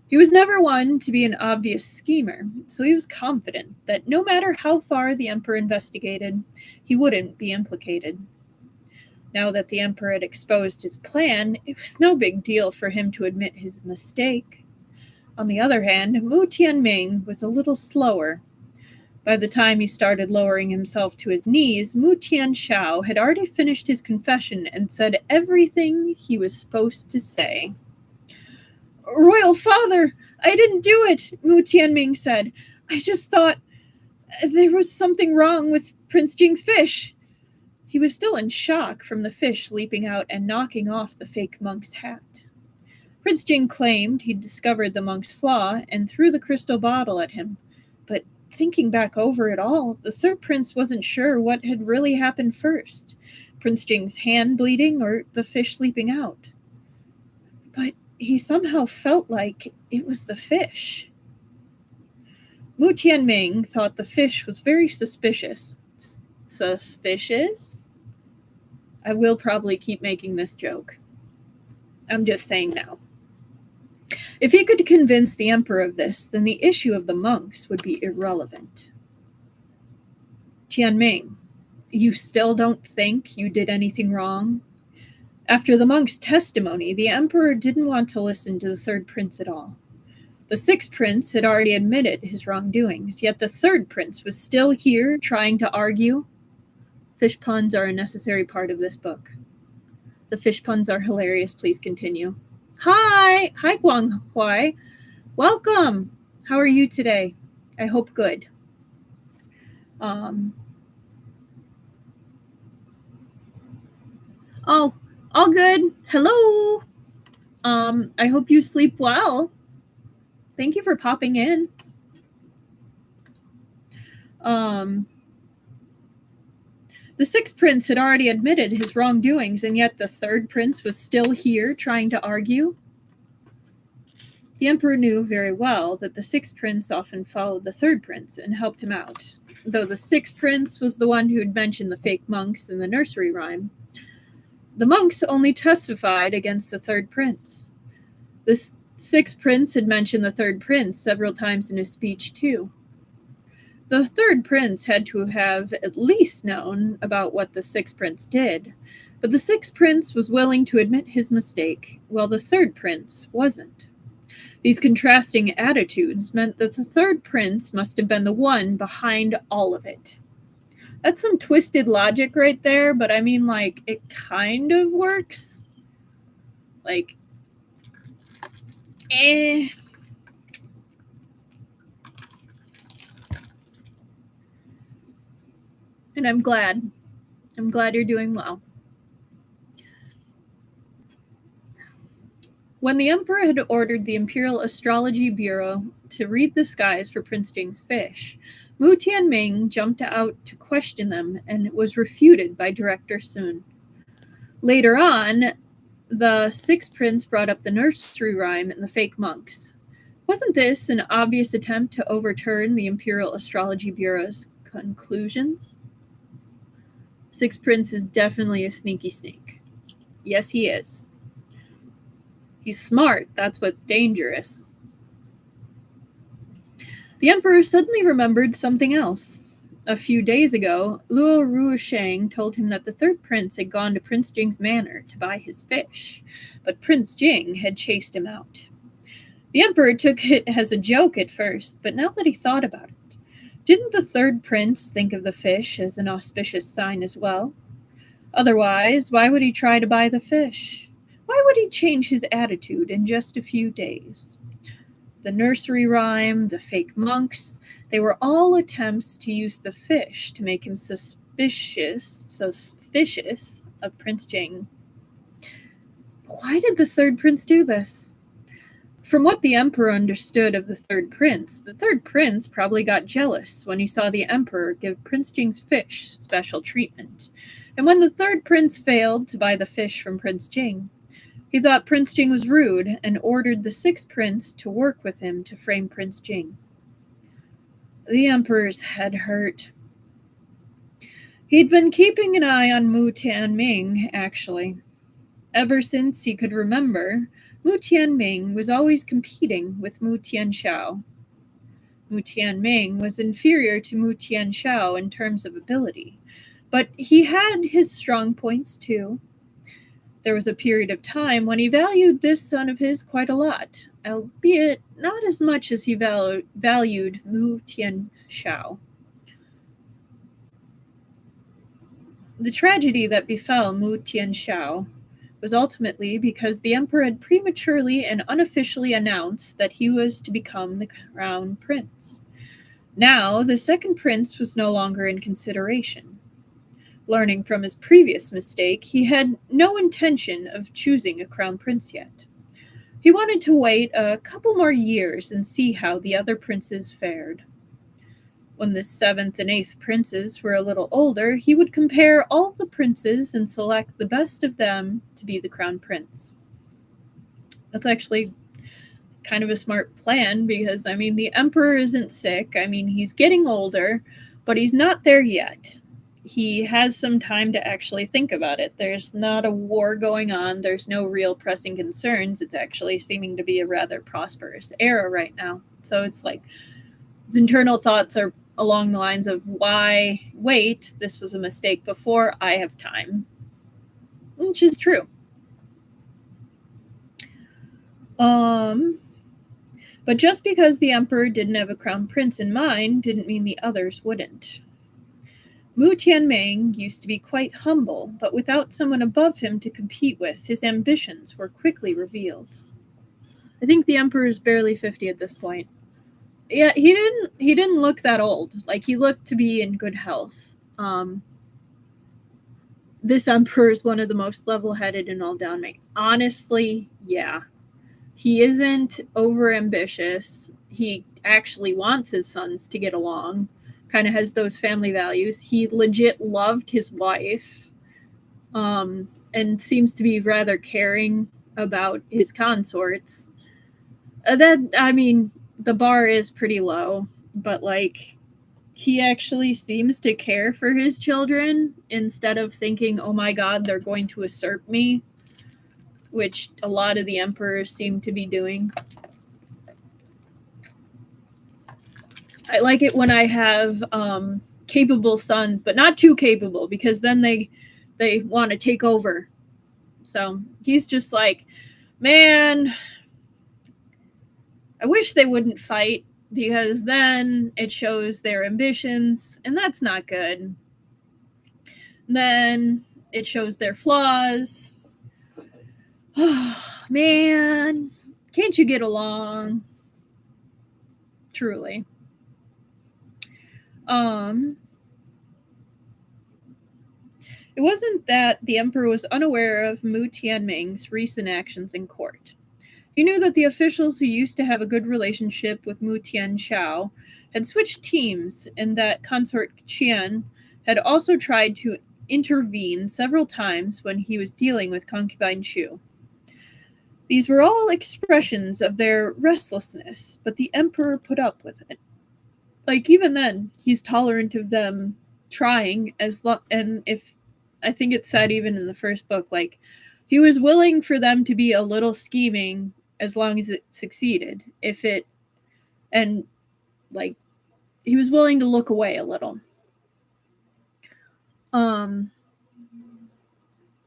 He was never one to be an obvious schemer, so he was confident that no matter how far the emperor investigated, he wouldn't be implicated. Now that the emperor had exposed his plan, it was no big deal for him to admit his mistake. On the other hand, Mu Tianming was a little slower. By the time he started lowering himself to his knees, Mu Tianxiao had already finished his confession and said everything he was supposed to say. Royal Father, I didn't do it, Mu Tianming said. I just thought there was something wrong with Prince Jing's fish. He was still in shock from the fish leaping out and knocking off the fake monk's hat. Prince Jing claimed he'd discovered the monk's flaw and threw the crystal bottle at him, but thinking back over it all, the third prince wasn't sure what had really happened first, Prince Jing's hand bleeding or the fish leaping out. But he somehow felt like it was the fish. Mu Tianming thought the fish was very suspicious. Suspicious? I will probably keep making this joke. I'm just saying now. If he could convince the emperor of this, then the issue of the monks would be irrelevant. Tianming, you still don't think you did anything wrong? After the monk's testimony, the emperor didn't want to listen to the third prince at all. The sixth prince had already admitted his wrongdoings, yet the third prince was still here trying to argue. Fish puns are a necessary part of this book. The fish puns are hilarious. Please continue. Hi Guang Huai. Welcome. How are you today? I hope good. Oh, all good. Hello. I hope you sleep well. Thank you for popping in. The sixth prince had already admitted his wrongdoings, and yet the third prince was still here trying to argue. The emperor knew very well that the sixth prince often followed the third prince and helped him out, though the sixth prince was the one who'd mentioned the fake monks in the nursery rhyme. The monks only testified against the third prince. The sixth prince had mentioned the third prince several times in his speech, too. The third prince had to have at least known about what the sixth prince did, but the sixth prince was willing to admit his mistake, while the third prince wasn't. These contrasting attitudes meant that the third prince must have been the one behind all of it. That's some twisted logic right there, but I mean, like, it kind of works. Like, And I'm glad. I'm glad you're doing well. When the emperor had ordered the Imperial Astrology Bureau to read the skies for Prince Jing's fish, Mu Tianming jumped out to question them and was refuted by Director Sun. Later on, the sixth prince brought up the nursery rhyme and the fake monks. Wasn't this an obvious attempt to overturn the Imperial Astrology Bureau's conclusions? Sixth prince is definitely a sneaky snake. Yes, he is. He's smart, that's what's dangerous. The emperor suddenly remembered something else. A few days ago, Luo Ruosheng told him that the third prince had gone to Prince Jing's manor to buy his fish, but Prince Jing had chased him out. The emperor took it as a joke at first, but now that he thought about it, didn't the third prince think of the fish as an auspicious sign as well? Otherwise, why would he try to buy the fish? Why would he change his attitude in just a few days? The nursery rhyme, the fake monks, they were all attempts to use the fish to make him suspicious of Prince Jing. Why did the third prince do this? From what the emperor understood of the third prince probably got jealous when he saw the emperor give Prince Jing's fish special treatment. And when the third prince failed to buy the fish from Prince Jing, he thought Prince Jing was rude and ordered the sixth prince to work with him to frame Prince Jing. The emperor's head hurt. He'd been keeping an eye on Mu Tianming, actually. Ever since he could remember, Mu Tianming was always competing with Mu Tianxiao. Mu Tianming was inferior to Mu Tianxiao in terms of ability, but he had his strong points too. There was a period of time when he valued this son of his quite a lot, albeit not as much as he valued Mu Tianxiao. The tragedy that befell Mu Tianxiao was ultimately because the emperor had prematurely and unofficially announced that he was to become the crown prince. Now, the second prince was no longer in consideration. Learning from his previous mistake, he had no intention of choosing a crown prince yet. He wanted to wait a couple more years and see how the other princes fared. When the seventh and eighth princes were a little older, he would compare all the princes and select the best of them to be the crown prince. That's actually kind of a smart plan because, the emperor isn't sick. He's getting older, but he's not there yet. He has some time to actually think about it. There's not a war going on. There's no real pressing concerns. It's actually seeming to be a rather prosperous era right now. So it's like his internal thoughts are along the lines of, why wait? This was a mistake before. I have time. Which is true. But just because the emperor didn't have a crown prince in mind didn't mean the others wouldn't. Mu Tianming used to be quite humble, but without someone above him to compete with, his ambitions were quickly revealed. I think the emperor is barely 50 at this point. Yeah, he didn't look that old. Like, he looked to be in good health. This emperor is one of the most level-headed in all Downmate. Honestly, yeah. He isn't over-ambitious. He actually wants his sons to get along, kind of has those family values. He legit loved his wife, and seems to be rather caring about his consorts. The bar is pretty low, but like, he actually seems to care for his children instead of thinking, oh my god, they're going to usurp me, which a lot of the emperors seem to be doing. I like it when I have capable sons, but not too capable, because then they want to take over. So he's just like, man, I wish they wouldn't fight, because then it shows their ambitions, and that's not good. Then it shows their flaws. Man, can't you get along? Truly. It wasn't that the emperor was unaware of Mu Tianming's recent actions in court. He knew that the officials who used to have a good relationship with Mu Tianxiao had switched teams, and that consort Qian had also tried to intervene several times when he was dealing with concubine Xu. These were all expressions of their restlessness, but the emperor put up with it. Like, even then, he's tolerant of them trying, and if I think it's said even in the first book, like, he was willing for them to be a little scheming as long as it succeeded. And like, he was willing to look away a little.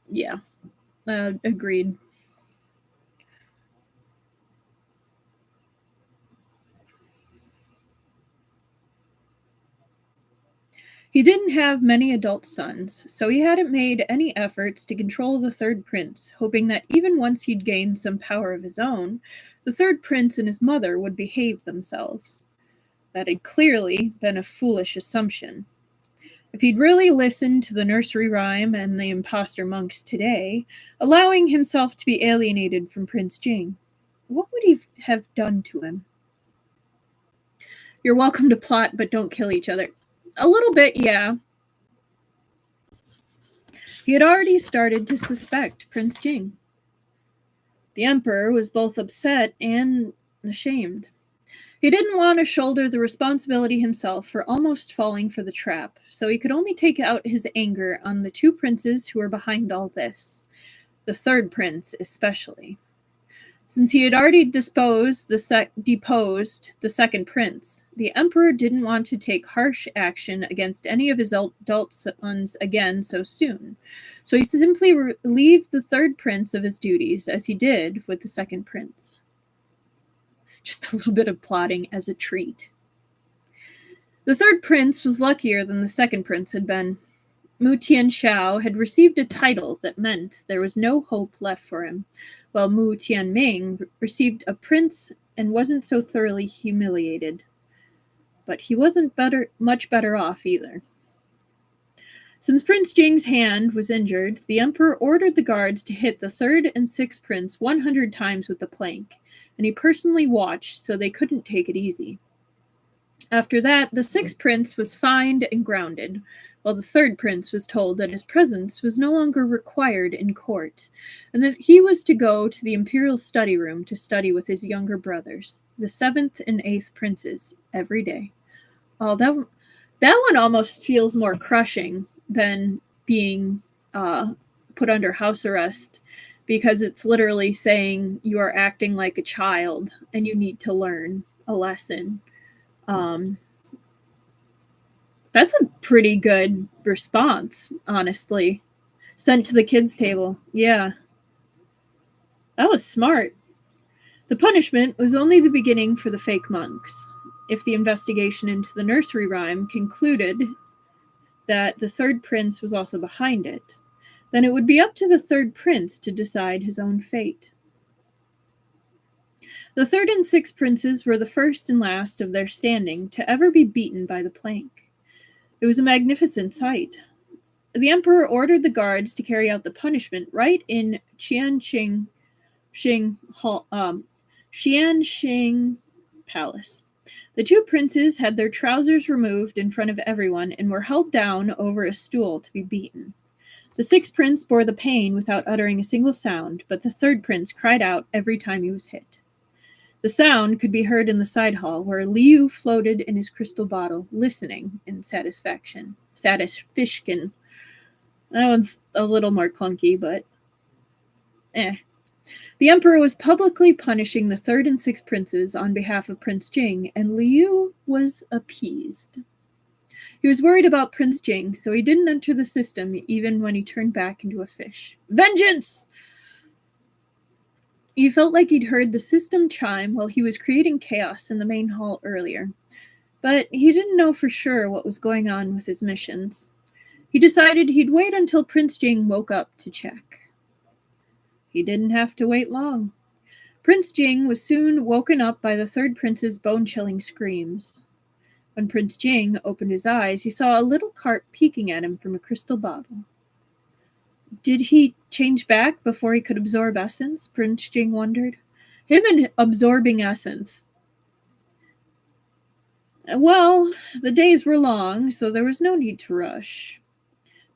Yeah, agreed. He didn't have many adult sons, so he hadn't made any efforts to control the third prince, hoping that even once he'd gained some power of his own, the third prince and his mother would behave themselves. That had clearly been a foolish assumption. If he'd really listened to the nursery rhyme and the impostor monks today, allowing himself to be alienated from Prince Jing, what would he have done to him? You're welcome to plot, but don't kill each other. A little bit, yeah. He had already started to suspect Prince Jing. The emperor was both upset and ashamed. He didn't want to shoulder the responsibility himself for almost falling for the trap, so he could only take out his anger on the two princes who were behind all this, the third prince especially. Since he had already deposed the second prince, the emperor didn't want to take harsh action against any of his adult sons again so soon, so he simply relieved the third prince of his duties, as he did with the second prince. Just a little bit of plotting as a treat. The third prince was luckier than the second prince had been. Mu Tianxiao had received a title that meant there was no hope left for him, while Mu Tianming received a prince and wasn't so thoroughly humiliated. But he wasn't much better off either. Since Prince Jing's hand was injured, the emperor ordered the guards to hit the third and sixth prince 100 times with the plank, and he personally watched so they couldn't take it easy. After that, the sixth prince was fined and grounded, while the third prince was told that his presence was no longer required in court, and that he was to go to the imperial study room to study with his younger brothers, the seventh and eighth princes, every day. Oh, that one almost feels more crushing than being put under house arrest, because it's literally saying you are acting like a child and you need to learn a lesson. That's a pretty good response, honestly. Sent to the kids' table. Yeah. That was smart. The punishment was only the beginning for the fake monks. If the investigation into the nursery rhyme concluded that the third prince was also behind it, then it would be up to the third prince to decide his own fate. The third and sixth princes were the first and last of their standing to ever be beaten by the plank. It was a magnificent sight. The emperor ordered the guards to carry out the punishment right in Qianxing Palace. The two princes had their trousers removed in front of everyone and were held down over a stool to be beaten. The sixth prince bore the pain without uttering a single sound, but the third prince cried out every time he was hit. The sound could be heard in the side hall, where Liu floated in his crystal bottle, listening in satisfaction. Satisfishkin. That one's a little more clunky, but The emperor was publicly punishing the third and sixth princes on behalf of Prince Jing, and Liu was appeased. He was worried about Prince Jing, so he didn't enter the system even when he turned back into a fish. Vengeance! He felt like he'd heard the system chime while he was creating chaos in the main hall earlier, but he didn't know for sure what was going on with his missions. He decided he'd wait until Prince Jing woke up to check. He didn't have to wait long. Prince Jing was soon woken up by the third prince's bone-chilling screams. When Prince Jing opened his eyes, he saw a little carp peeking at him from a crystal bottle. Did he change back before he could absorb essence? Prince Jing wondered. Him and absorbing essence. Well, the days were long, so there was no need to rush.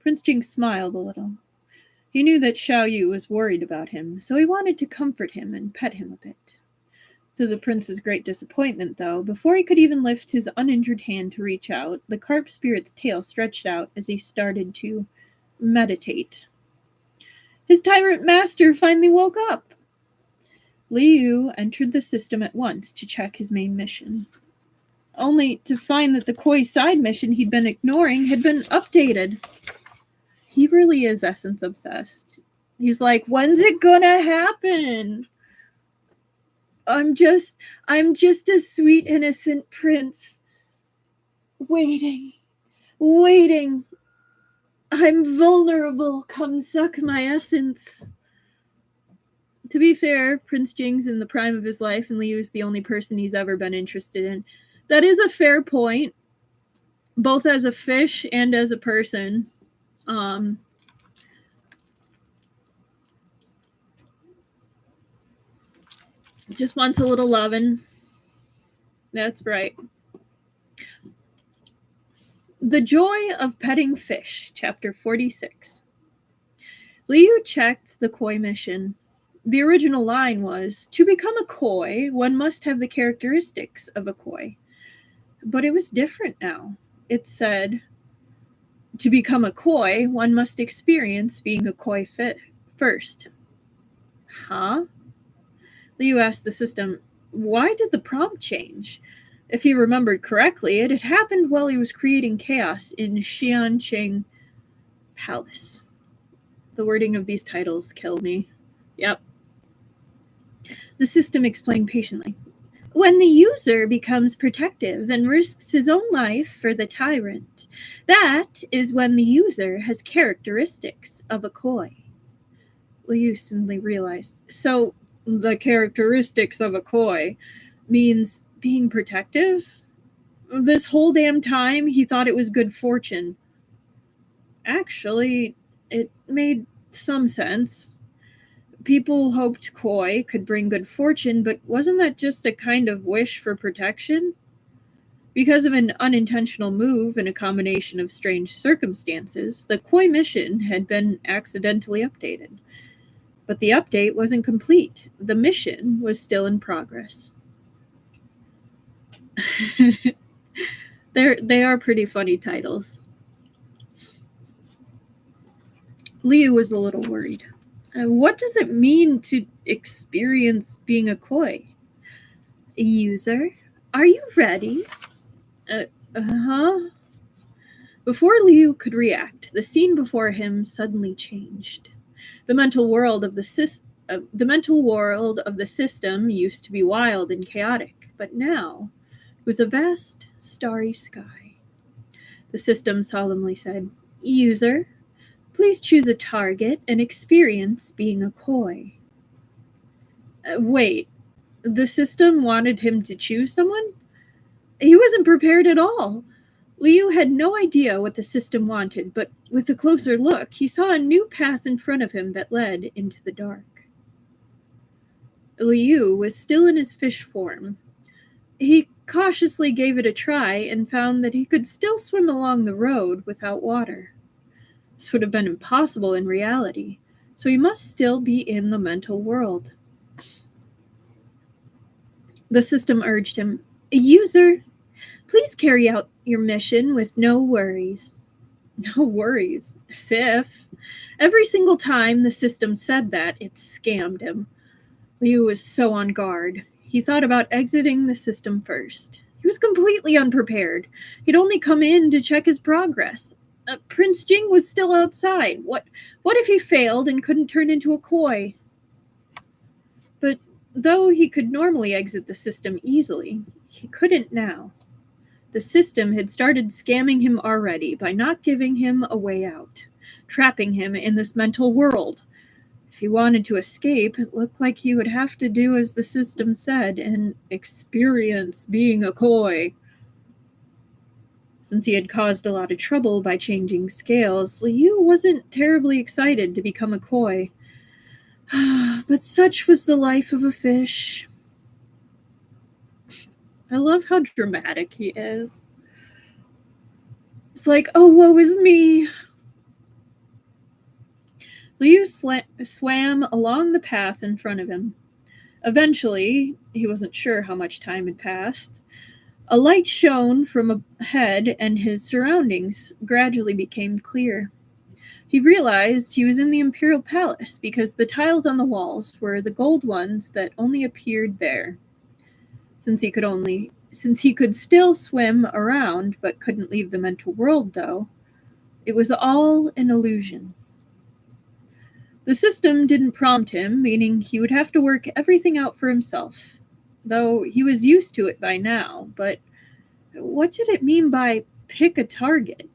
Prince Jing smiled a little. He knew that Xiao Yu was worried about him, so he wanted to comfort him and pet him a bit. To the prince's great disappointment, though, before he could even lift his uninjured hand to reach out, the carp spirit's tail stretched out as he started to meditate. His tyrant master finally woke up. Liu entered the system at once to check his main mission, only to find that the koi side mission he'd been ignoring had been updated. He really is essence obsessed. He's like, when's it gonna happen? I'm just a sweet, innocent prince. Waiting. I'm vulnerable. Come suck my essence. To be fair, Prince Jing's in the prime of his life, and Liu is the only person he's ever been interested in. That is a fair point, both as a fish and as a person. Just wants a little lovin'. That's right. The Joy of Petting Fish, Chapter 46. Liu checked the koi mission. The original line was, to become a koi, one must have the characteristics of a koi. But it was different now. It said, to become a koi, one must experience being a koi first. Huh? Liu asked the system, why did the prompt change? If he remembered correctly, it had happened while he was creating chaos in Xianqing Palace. The wording of these titles kill me. Yep. The system explained patiently. When the user becomes protective and risks his own life for the tyrant, that is when the user has characteristics of a koi. Liu suddenly realized. So, the characteristics of a koi means being protective? This whole damn time, he thought it was good fortune. Actually, it made some sense. People hoped koi could bring good fortune, but wasn't that just a kind of wish for protection? Because of an unintentional move and a combination of strange circumstances, the koi mission had been accidentally updated. But the update wasn't complete. The mission was still in progress. They are pretty funny titles. Liu was a little worried. What does it mean to experience being a koi? User, are you ready? Uh-huh. Before Liu could react, the scene before him suddenly changed. The mental world of the system used to be wild and chaotic, but now it was a vast, starry sky. The system solemnly said, User, please choose a target and experience being a koi. Wait, the system wanted him to choose someone? He wasn't prepared at all. Liu had no idea what the system wanted, but with a closer look, he saw a new path in front of him that led into the dark. Liu was still in his fish form. He cautiously gave it a try and found that he could still swim along the road without water. This would have been impossible in reality, so he must still be in the mental world. The system urged him, "User, please carry out your mission with no worries." No worries, as if. Every single time the system said that, it scammed him. Liu was so on guard. He thought about exiting the system first. He was completely unprepared. He'd only come in to check his progress. Prince Jing was still outside. What if he failed and couldn't turn into a koi? But though he could normally exit the system easily, he couldn't now. The system had started scamming him already by not giving him a way out, trapping him in this mental world. If he wanted to escape, it looked like he would have to do as the system said and experience being a koi. Since he had caused a lot of trouble by changing scales, Liu wasn't terribly excited to become a koi. But such was the life of a fish. I love how dramatic he is. It's like, oh, woe is me. Liu swam along the path in front of him. Eventually, he wasn't sure how much time had passed, a light shone from ahead and his surroundings gradually became clear. He realized he was in the Imperial Palace because the tiles on the walls were the gold ones that only appeared there. Since he could still swim around but couldn't leave the mental world, though, it was all an illusion. The system didn't prompt him, meaning he would have to work everything out for himself, though he was used to it by now. But what did it mean by pick a target?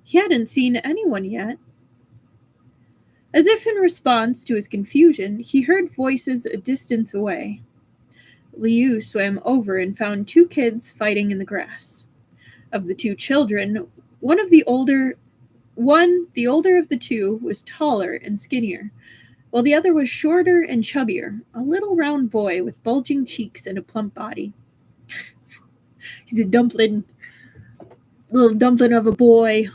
He hadn't seen anyone yet. As if in response to his confusion, he heard voices a distance away. Liu swam over and found two kids fighting in the grass. Of the two children, the older of the two was taller and skinnier, while the other was shorter and chubbier, a little round boy with bulging cheeks and a plump body. He's a little dumpling of a boy.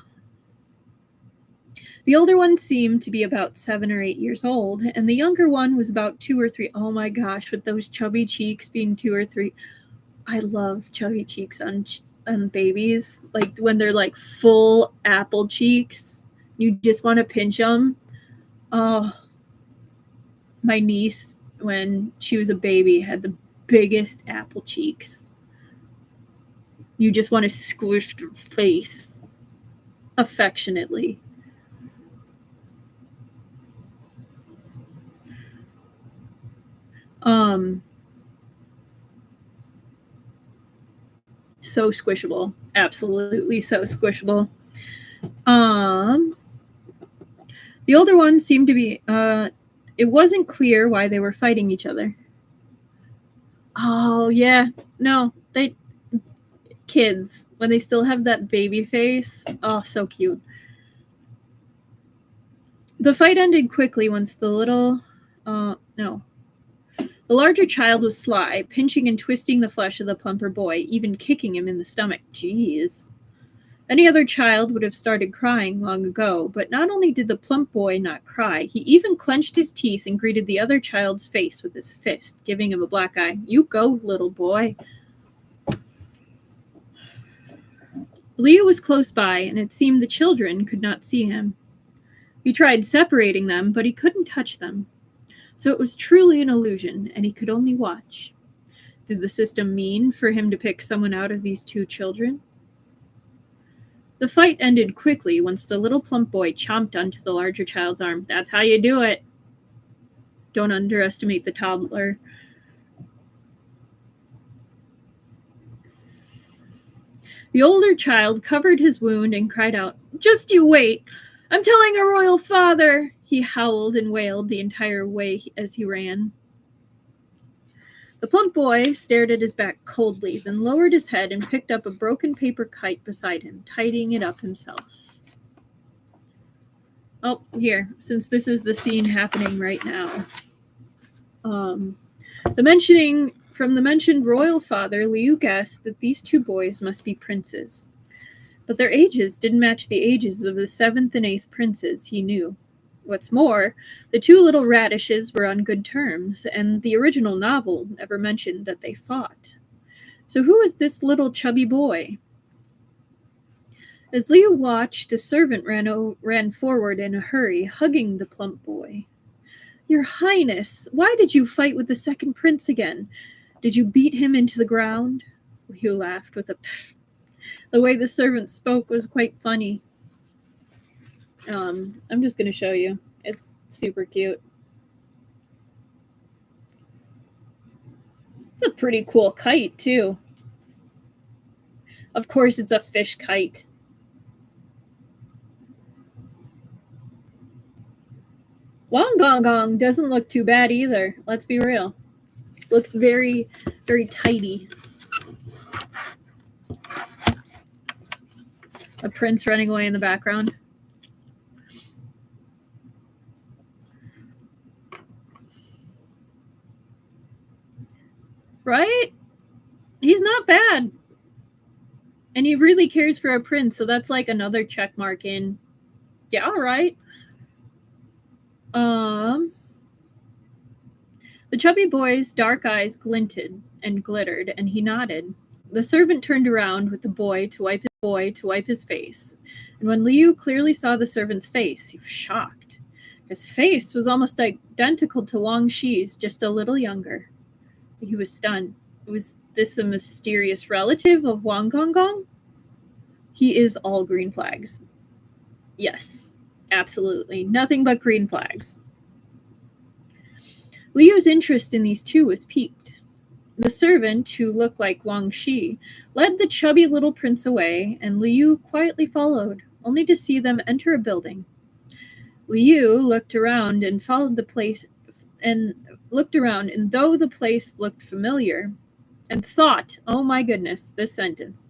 The older one seemed to be about 7 or 8 years old, and the younger one was about 2 or 3. Oh my gosh, with those chubby cheeks being 2 or 3. I love chubby cheeks on babies. Like when they're like full apple cheeks, you just want to pinch them. Oh, my niece, when she was a baby, had the biggest apple cheeks. You just want to squish her face affectionately. So squishable. Absolutely so squishable. The older one seemed to be, it wasn't clear why they were fighting each other. Oh, yeah. No, kids, when they still have that baby face. Oh, so cute. The fight ended quickly once the larger child was sly, pinching and twisting the flesh of the plumper boy, even kicking him in the stomach. Jeez. Any other child would have started crying long ago, but not only did the plump boy not cry, he even clenched his teeth and greeted the other child's face with his fist, giving him a black eye. You go, little boy. Liu was close by, and it seemed the children could not see him. He tried separating them, but he couldn't touch them. So it was truly an illusion, and he could only watch. Did the system mean for him to pick someone out of these two children? The fight ended quickly once the little plump boy chomped onto the larger child's arm. That's how you do it. Don't underestimate the toddler. The older child covered his wound and cried out, "Just you wait! I'm telling a royal father!" He howled and wailed the entire way as he ran. The plump boy stared at his back coldly, then lowered his head and picked up a broken paper kite beside him, tidying it up himself. Oh, here, since this is the scene happening right now. The mentioning From the mentioned royal father, Liu guessed that these two boys must be princes. But their ages didn't match the ages of the 7th and 8th princes he knew. What's more, the two little radishes were on good terms, and the original novel never mentioned that they fought. So who was this little chubby boy? As Liu watched, a servant ran forward in a hurry, hugging the plump boy. Your Highness, why did you fight with the second prince again? Did you beat him into the ground? Liu laughed with a pfft. The way the servant spoke was quite funny. I'm just going to show you. It's super cute. It's a pretty cool kite, too. Of course, it's a fish kite. Wong Gong Gong doesn't look too bad either. Let's be real. Looks very, very tidy. A prince running away in the background. Right? He's not bad. And he really cares for a prince, so that's like another check mark in. Yeah, all right. The chubby boy's dark eyes glinted and glittered, and he nodded. The servant turned around with the boy to wipe his face. And when Liu clearly saw the servant's face, he was shocked. His face was almost identical to Wang Shi's, just a little younger. He was stunned. Was this a mysterious relative of Wang Gong? He is all green flags. Yes, absolutely. Nothing but green flags. Liu's interest in these two was piqued. The servant, who looked like Wang Shi, led the chubby little prince away, and Liu quietly followed, only to see them enter a building. Liu looked around and followed the place, and though the place looked familiar, and thought, oh my goodness, this sentence.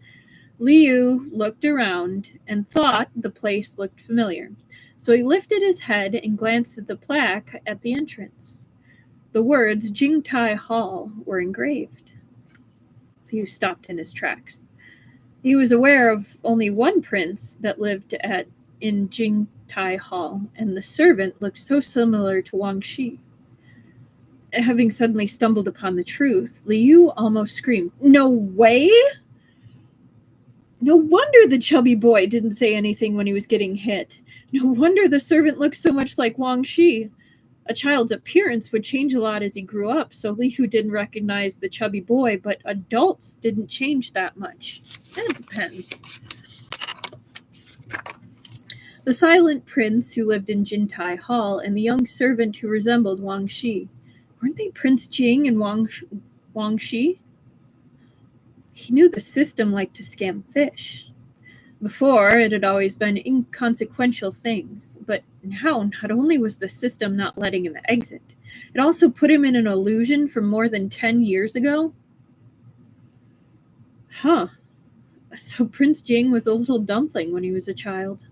Liu looked around and thought the place looked familiar. So he lifted his head and glanced at the plaque at the entrance. The words Jingtai Hall were engraved. Liu stopped in his tracks. He was aware of only one prince that lived in Jingtai Hall, and the servant looked so similar to Wang Shi. Having suddenly stumbled upon the truth, Liu almost screamed, "No way!" No wonder the chubby boy didn't say anything when he was getting hit. No wonder the servant looked so much like Wang Shi. A child's appearance would change a lot as he grew up, so Liu didn't recognize the chubby boy, but adults didn't change that much. It depends. The silent prince who lived in Jintai Hall and the young servant who resembled Wang Shi. Weren't they Prince Jing and Wang Shi? He knew the system liked to scam fish. Before, it had always been inconsequential things, but now not only was the system not letting him exit, it also put him in an illusion from more than 10 years ago. Huh. So Prince Jing was a little dumpling when he was a child.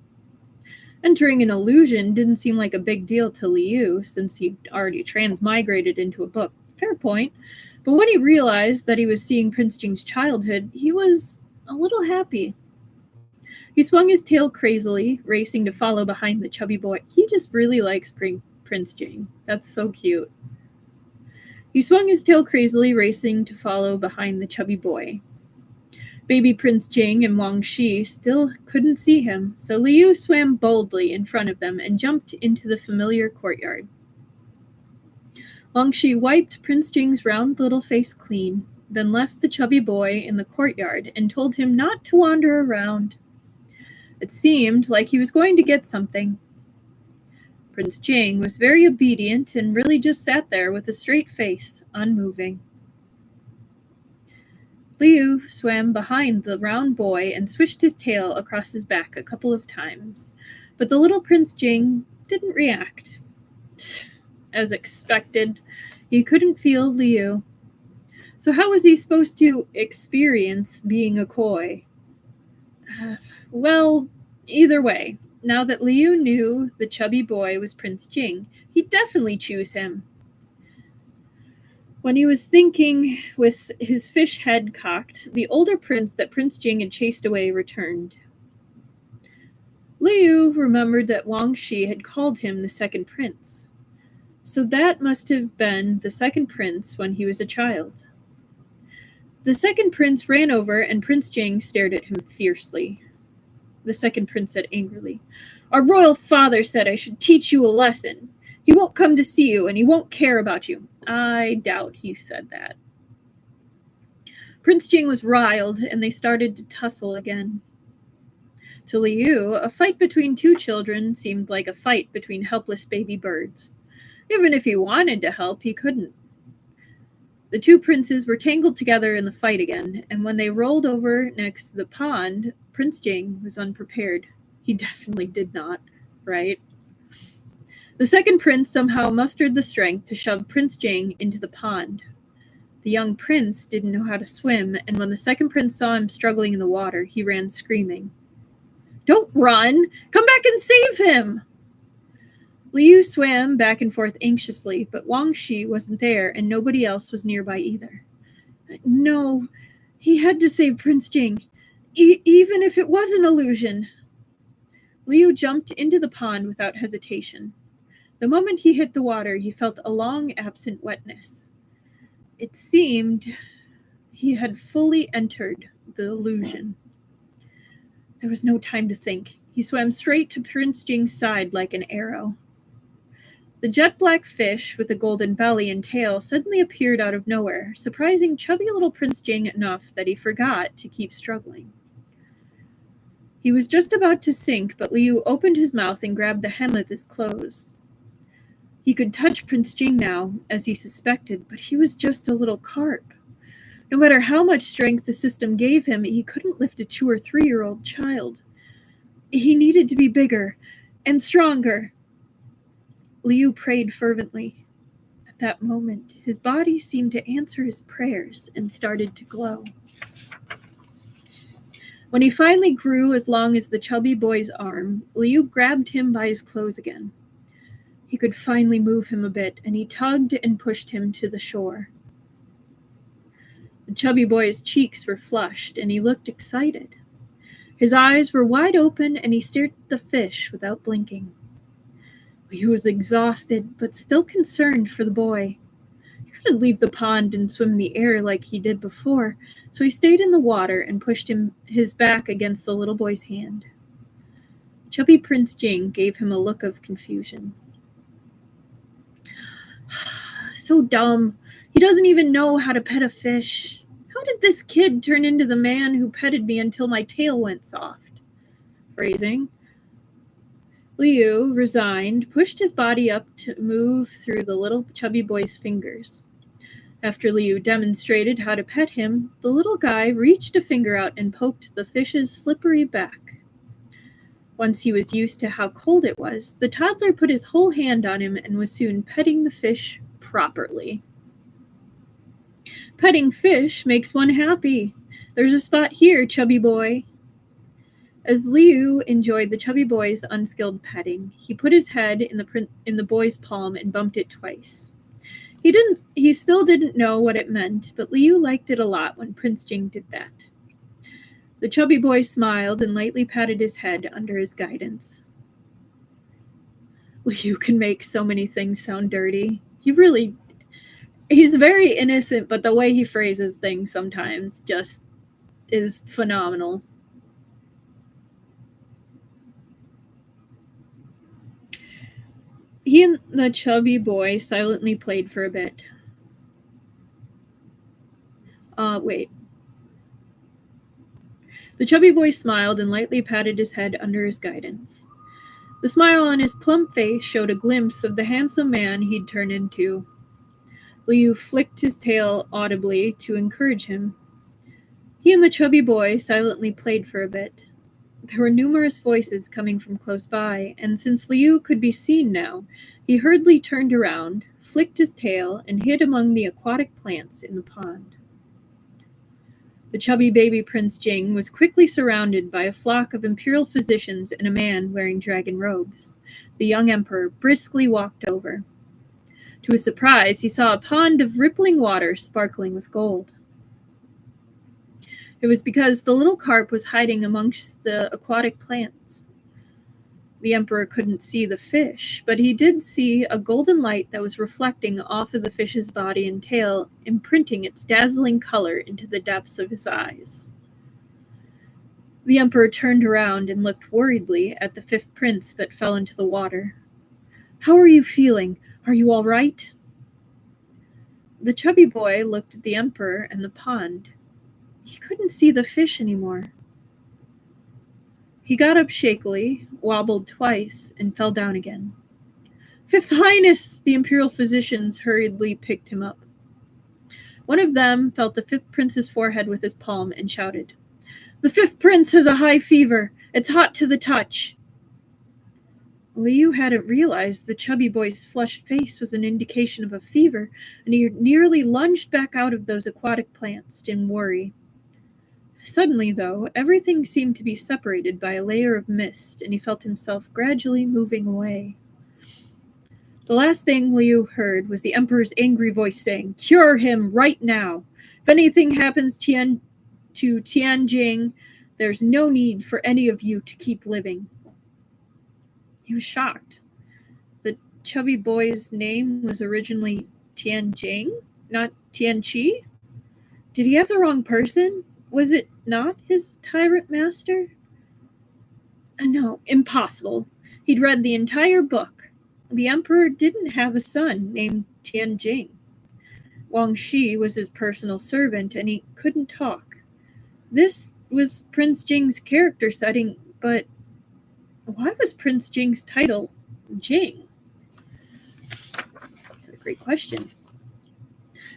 Entering an illusion didn't seem like a big deal to Liu, since he'd already transmigrated into a book. Fair point. But when he realized that he was seeing Prince Jing's childhood, he was a little happy. He swung his tail crazily, racing to follow behind the chubby boy. He just really likes Prince Jing. That's so cute. He swung his tail crazily, racing to follow behind the chubby boy. Baby Prince Jing and Wang Shi still couldn't see him, so Liu swam boldly in front of them and jumped into the familiar courtyard. Wang Shi wiped Prince Jing's round little face clean, then left the chubby boy in the courtyard and told him not to wander around. It seemed like he was going to get something. Prince Jing was very obedient and really just sat there with a straight face, unmoving. Liu swam behind the round boy and swished his tail across his back a couple of times, but the little Prince Jing didn't react. As expected, he couldn't feel Liu. So how was he supposed to experience being a koi? Well, either way, now that Liu knew the chubby boy was Prince Jing, he'd definitely choose him. When he was thinking, with his fish head cocked, the older prince that Prince Jing had chased away returned. Liu remembered that Wang Shi had called him the second prince. So that must have been the second prince when he was a child. The second prince ran over and Prince Jing stared at him fiercely. The second prince said angrily, "Our royal father said I should teach you a lesson. He won't come to see you and he won't care about you." I doubt he said that. Prince Jing was riled and they started to tussle again. To Liu, a fight between two children seemed like a fight between helpless baby birds. Even if he wanted to help, he couldn't. The two princes were tangled together in the fight again, and when they rolled over next to the pond, Prince Jing was unprepared. He definitely did not, right? The second prince somehow mustered the strength to shove Prince Jing into the pond. The young prince didn't know how to swim, and when the second prince saw him struggling in the water, he ran screaming. "Don't run! Come back and save him!" Liu swam back and forth anxiously, but Wang Shi wasn't there, and nobody else was nearby either. No, he had to save Prince Jing, even if it was an illusion. Liu jumped into the pond without hesitation. The moment he hit the water, he felt a long absent wetness. It seemed he had fully entered the illusion. There was no time to think. He swam straight to Prince Jing's side like an arrow. The jet-black fish with the golden belly and tail suddenly appeared out of nowhere, surprising chubby little Prince Jing enough that he forgot to keep struggling. He was just about to sink, but Liu opened his mouth and grabbed the hem of his clothes. He could touch Prince Jing now, as he suspected, but he was just a little carp. No matter how much strength the system gave him, he couldn't lift a 2- or 3-year-old child. He needed to be bigger and stronger. Liu prayed fervently. At that moment, his body seemed to answer his prayers and started to glow. When he finally grew as long as the chubby boy's arm, Liu grabbed him by his clothes again. He could finally move him a bit, and he tugged and pushed him to the shore. The chubby boy's cheeks were flushed, and he looked excited. His eyes were wide open, and he stared at the fish without blinking. He was exhausted, but still concerned for the boy. He couldn't leave the pond and swim in the air like he did before, so he stayed in the water and pushed his back against the little boy's hand. Chubby Prince Jing gave him a look of confusion. So dumb. He doesn't even know how to pet a fish. How did this kid turn into the man who petted me until my tail went soft? Phrasing. Liu, resigned, pushed his body up to move through the little chubby boy's fingers. After Liu demonstrated how to pet him, the little guy reached a finger out and poked the fish's slippery back. Once he was used to how cold it was, the toddler put his whole hand on him and was soon petting the fish properly. Petting fish makes one happy. There's a spot here, chubby boy. As Liu enjoyed the chubby boy's unskilled petting, he put his head in the boy's palm and bumped it twice. He still didn't know what it meant, but Liu liked it a lot when Prince Jing did that. The chubby boy smiled and lightly patted his head under his guidance. Liu can make so many things sound dirty. He's very innocent, but the way he phrases things sometimes just is phenomenal. He and the chubby boy silently played for a bit. Wait. The chubby boy smiled and lightly patted his head under his guidance. The smile on his plump face showed a glimpse of the handsome man he'd turned into. Liu flicked his tail audibly to encourage him. He and the chubby boy silently played for a bit. There were numerous voices coming from close by, and since Liu could be seen now, he hurriedly turned around, flicked his tail, and hid among the aquatic plants in the pond. The chubby baby Prince Jing was quickly surrounded by a flock of imperial physicians and a man wearing dragon robes. The young emperor briskly walked over. To his surprise, he saw a pond of rippling water sparkling with gold. It was because the little carp was hiding amongst the aquatic plants. The emperor couldn't see the fish, but he did see a golden light that was reflecting off of the fish's body and tail, imprinting its dazzling color into the depths of his eyes. The emperor turned around and looked worriedly at the fifth prince that fell into the water. "How are you feeling? Are you all right?" The chubby boy looked at the emperor and the pond. He couldn't see the fish anymore. He got up shakily, wobbled twice, and fell down again. "Fifth Highness!" The imperial physicians hurriedly picked him up. One of them felt the fifth prince's forehead with his palm and shouted, "The fifth prince has a high fever. It's hot to the touch." Liu hadn't realized the chubby boy's flushed face was an indication of a fever, and he nearly lunged back out of those aquatic plants in worry. Suddenly, though, everything seemed to be separated by a layer of mist, and he felt himself gradually moving away. The last thing Liu heard was the emperor's angry voice saying, "Cure him right now! If anything happens to Tianjing, there's no need for any of you to keep living." He was shocked. The chubby boy's name was originally Tianjing, not Tianqi? Did he have the wrong person? Was it not his tyrant master? No, impossible. He'd read the entire book. The emperor didn't have a son named Tianjing. Wang Shi was his personal servant, and he couldn't talk. This was Prince Jing's character setting, but why was Prince Jing's title Jing? That's a great question.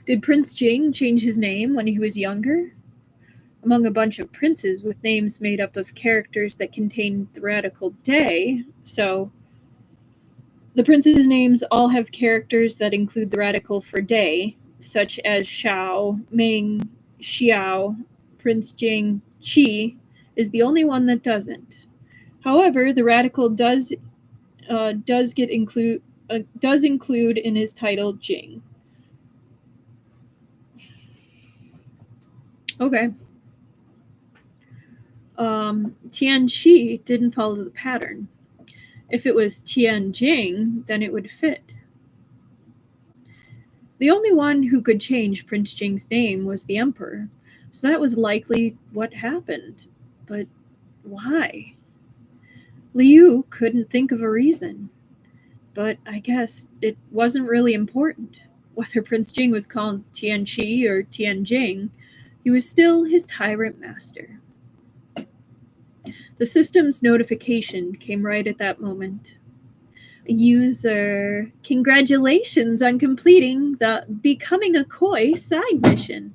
Did Prince Jing change his name when he was younger? Among a bunch of princes with names made up of characters that contain the radical day, so the princes' names all have characters that include the radical for day, such as Shao, Ming, Xiao. Prince Jing Qi is the only one that doesn't. However, the radical does include in his title Jing. Okay. Tianqi didn't follow the pattern. If it was Tianjing, then it would fit. The only one who could change Prince Jing's name was the emperor, so that was likely what happened. But why? Liu couldn't think of a reason. But I guess it wasn't really important. Whether Prince Jing was called Tianqi or Tianjing, he was still his tyrant master. The system's notification came right at that moment. User, congratulations on completing the Becoming a Koi side mission.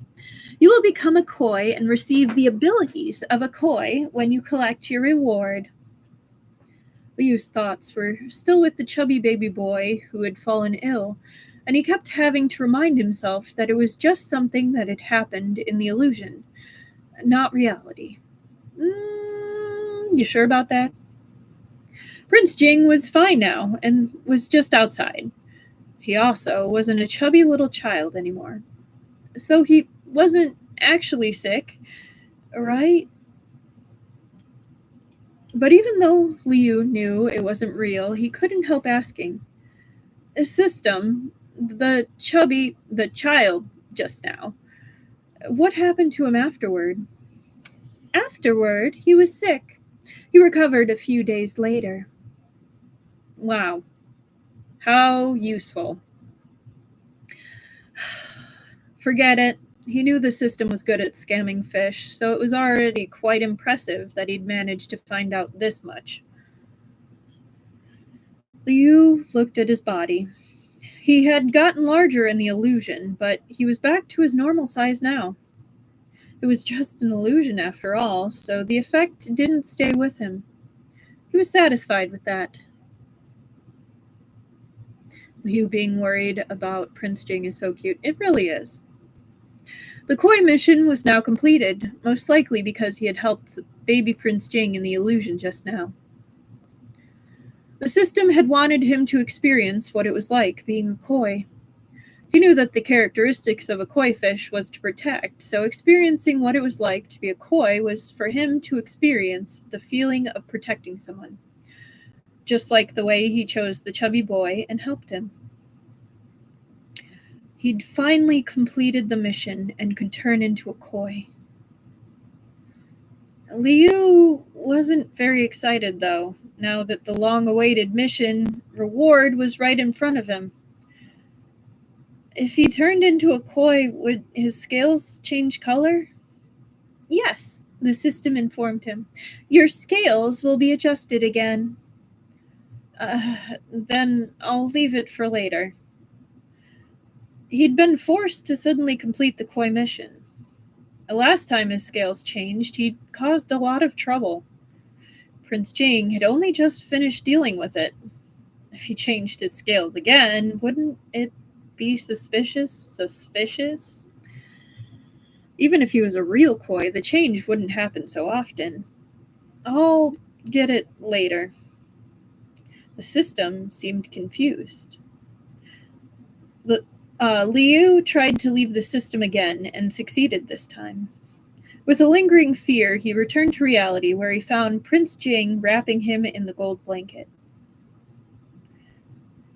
You will become a koi and receive the abilities of a koi when you collect your reward. Liu's thoughts were still with the chubby baby boy who had fallen ill, and he kept having to remind himself that it was just something that had happened in the illusion, not reality. You sure about that? Prince Jing was fine now and was just outside. He also wasn't a chubby little child anymore. So he wasn't actually sick, right? But even though Liu knew it wasn't real, he couldn't help asking. The system, the child just now, what happened to him afterward? Afterward, he was sick. He recovered a few days later. Wow. How useful. Forget it. He knew the system was good at scamming fish, so it was already quite impressive that he'd managed to find out this much. Liu looked at his body. He had gotten larger in the illusion, but he was back to his normal size now. It was just an illusion after all, so the effect didn't stay with him. He was satisfied with that. Liu being worried about Prince Jing is so cute. It really is. The koi mission was now completed, most likely because he had helped baby Prince Jing in the illusion just now. The system had wanted him to experience what it was like being a koi. He knew that the characteristics of a koi fish was to protect, so experiencing what it was like to be a koi was for him to experience the feeling of protecting someone, just like the way he chose the chubby boy and helped him. He'd finally completed the mission and could turn into a koi. Liu wasn't very excited, though, now that the long-awaited mission reward was right in front of him. If he turned into a koi, would his scales change color? Yes, the system informed him. Your scales will be adjusted again. Then I'll leave it for later. He'd been forced to suddenly complete the koi mission. The last time his scales changed, he'd caused a lot of trouble. Prince Jing had only just finished dealing with it. If he changed his scales again, wouldn't it be suspicious? Suspicious? Even if he was a real koi, the change wouldn't happen so often. I'll get it later. The system seemed confused. Liu tried to leave the system again and succeeded this time. With a lingering fear, he returned to reality where he found Prince Jing wrapping him in the gold blanket.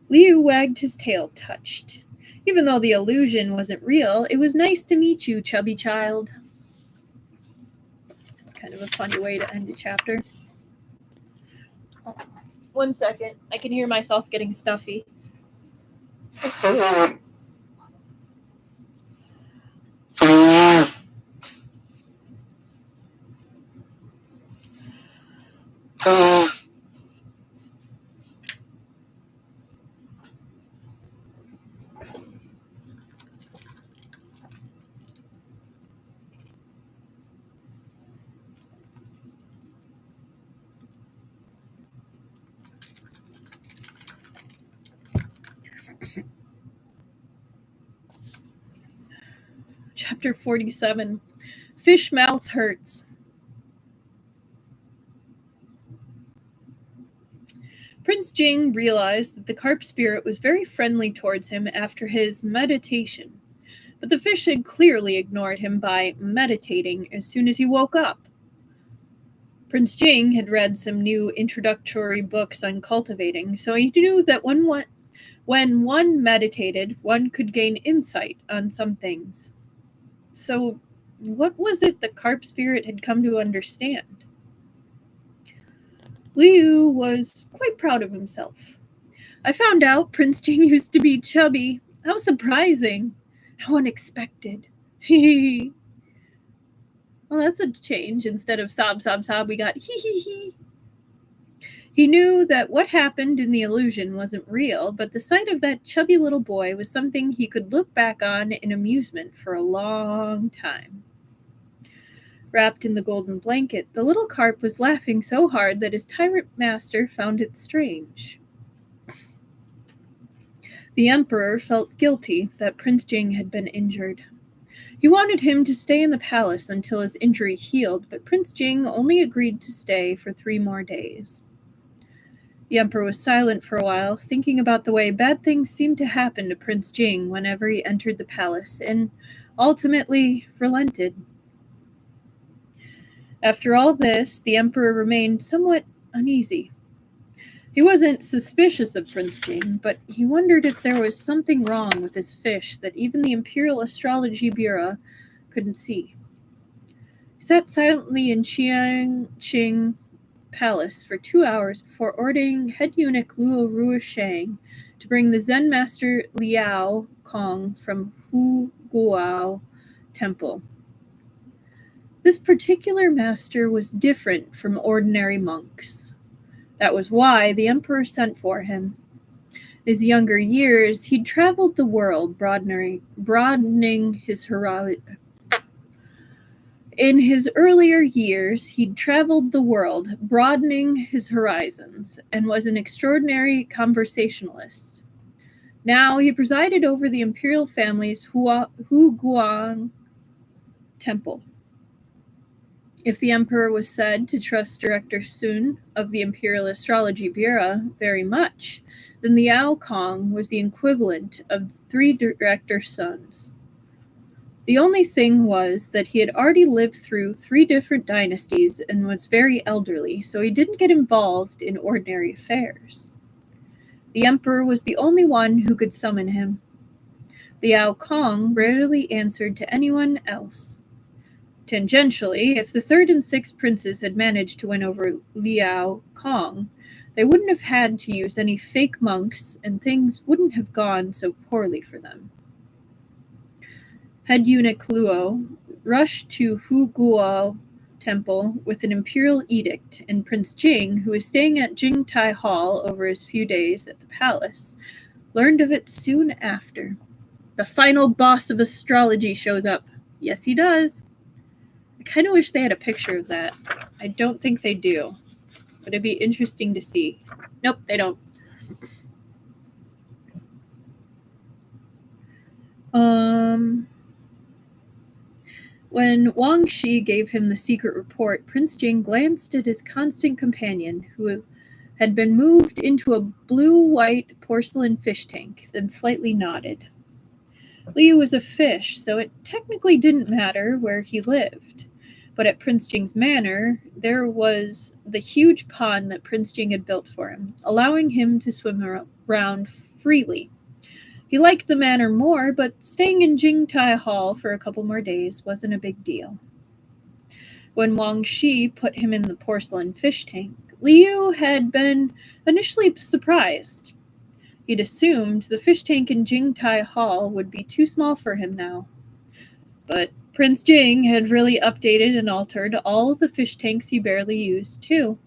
Liu wagged his tail, touched. Even though the illusion wasn't real, it was nice to meet you, chubby child. It's kind of a funny way to end a chapter. Oh, 1 second. I can hear myself getting stuffy. Chapter 47. Fish Mouth Hurts. Prince Jing realized that the carp spirit was very friendly towards him after his meditation, but the fish had clearly ignored him by meditating as soon as he woke up. Prince Jing had read some new introductory books on cultivating, so he knew that when one meditated, one could gain insight on some things. So, what was it the carp spirit had come to understand? Liu was quite proud of himself. I found out Prince Jing used to be chubby. How surprising. How unexpected. Hee. Well, that's a change. Instead of sob, sob, sob, we got hee hee hee. He knew that what happened in the illusion wasn't real, but the sight of that chubby little boy was something he could look back on in amusement for a long time. Wrapped in the golden blanket, the little carp was laughing so hard that his tyrant master found it strange. The emperor felt guilty that Prince Jing had been injured. He wanted him to stay in the palace until his injury healed, but Prince Jing only agreed to stay for 3 more days. The emperor was silent for a while, thinking about the way bad things seemed to happen to Prince Jing whenever he entered the palace, and ultimately relented. After all this, the emperor remained somewhat uneasy. He wasn't suspicious of Prince Jing, but he wondered if there was something wrong with his fish that even the Imperial Astrology Bureau couldn't see. He sat silently in Qiangqing Palace for 2 hours before ordering head eunuch Luo Ruoshang to bring the Zen master Liao Kong from Hu Guao Temple. This particular master was different from ordinary monks. That was why the emperor sent for him. In his younger years, he'd traveled the world, broadening his horizons. In his earlier years, he'd traveled the world, broadening his horizons, and was an extraordinary conversationalist. Now he presided over the imperial family's Hu Guang temple. If the emperor was said to trust Director Sun of the Imperial Astrology Bureau very much, then Liao Kong was the equivalent of 3 Director Suns. The only thing was that he had already lived through 3 different dynasties and was very elderly, so he didn't get involved in ordinary affairs. The emperor was the only one who could summon him. Liao Kong rarely answered to anyone else. Tangentially, if the 3rd and 6th princes had managed to win over Liao Kong, they wouldn't have had to use any fake monks and things wouldn't have gone so poorly for them. Head eunuch Luo rushed to Huguo Temple with an imperial edict, and Prince Jing, who was staying at Jingtai Hall over his few days at the palace, learned of it soon after. The final boss of astrology shows up. Yes, he does. I kind of wish they had a picture of that. I don't think they do, but it'd be interesting to see. Nope, they don't. When Wang Shi gave him the secret report, Prince Jing glanced at his constant companion, who had been moved into a blue-white porcelain fish tank, then slightly nodded. Liu was a fish, so it technically didn't matter where he lived. But at Prince Jing's manor, there was the huge pond that Prince Jing had built for him, allowing him to swim around freely. He liked the manor more, but staying in Jingtai Hall for a couple more days wasn't a big deal. When Wang Shi put him in the porcelain fish tank, Liu had been initially surprised. He'd assumed the fish tank in Jingtai Hall would be too small for him now. But Prince Jing had really updated and altered all of the fish tanks he barely used, too.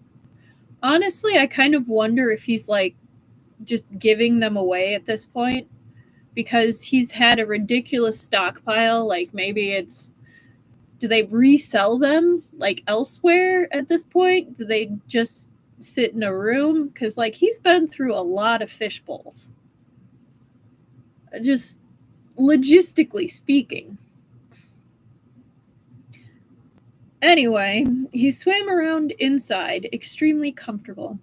Honestly, I kind of wonder if he's, just giving them away at this point, because he's had a ridiculous stockpile. Maybe do they resell them, elsewhere at this point? Do they just sit in a room? Because, he's been through a lot of fish bowls. Just logistically speaking. Anyway, he swam around inside, extremely comfortable.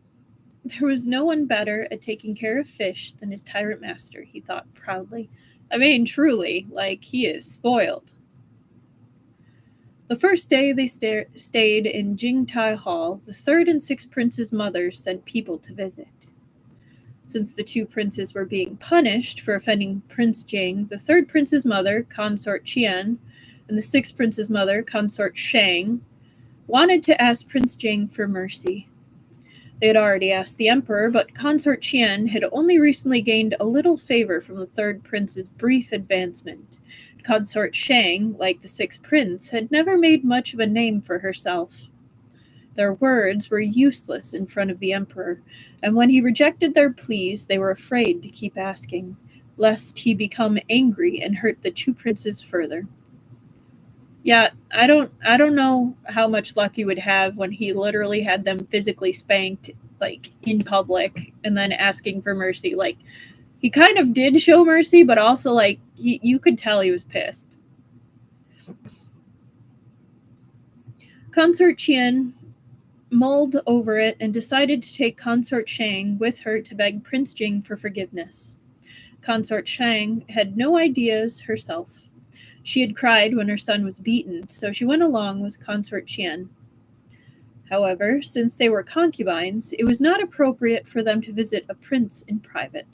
There was no one better at taking care of fish than his tyrant master, he thought proudly. I mean, truly, he is spoiled. The first day they stayed in Jingtai Hall, the 3rd and 6th prince's mother sent people to visit. Since the 2 princes were being punished for offending Prince Jing, the 3rd prince's mother, Consort Qian, and the 6th prince's mother, Consort Shang, wanted to ask Prince Jing for mercy. They had already asked the emperor, but Consort Qian had only recently gained a little favor from the 3rd prince's brief advancement. Consort Shang, like the 6th prince, had never made much of a name for herself. Their words were useless in front of the emperor, and when he rejected their pleas, they were afraid to keep asking, lest he become angry and hurt the 2 princes further. Yeah, I don't know how much luck he would have when he literally had them physically spanked, in public, and then asking for mercy. He kind of did show mercy, but also, you could tell he was pissed. Consort Qian mulled over it and decided to take Consort Shang with her to beg Prince Jing for forgiveness. Consort Shang had no ideas herself. She had cried when her son was beaten, so she went along with Consort Qian. However, since they were concubines, it was not appropriate for them to visit a prince in private.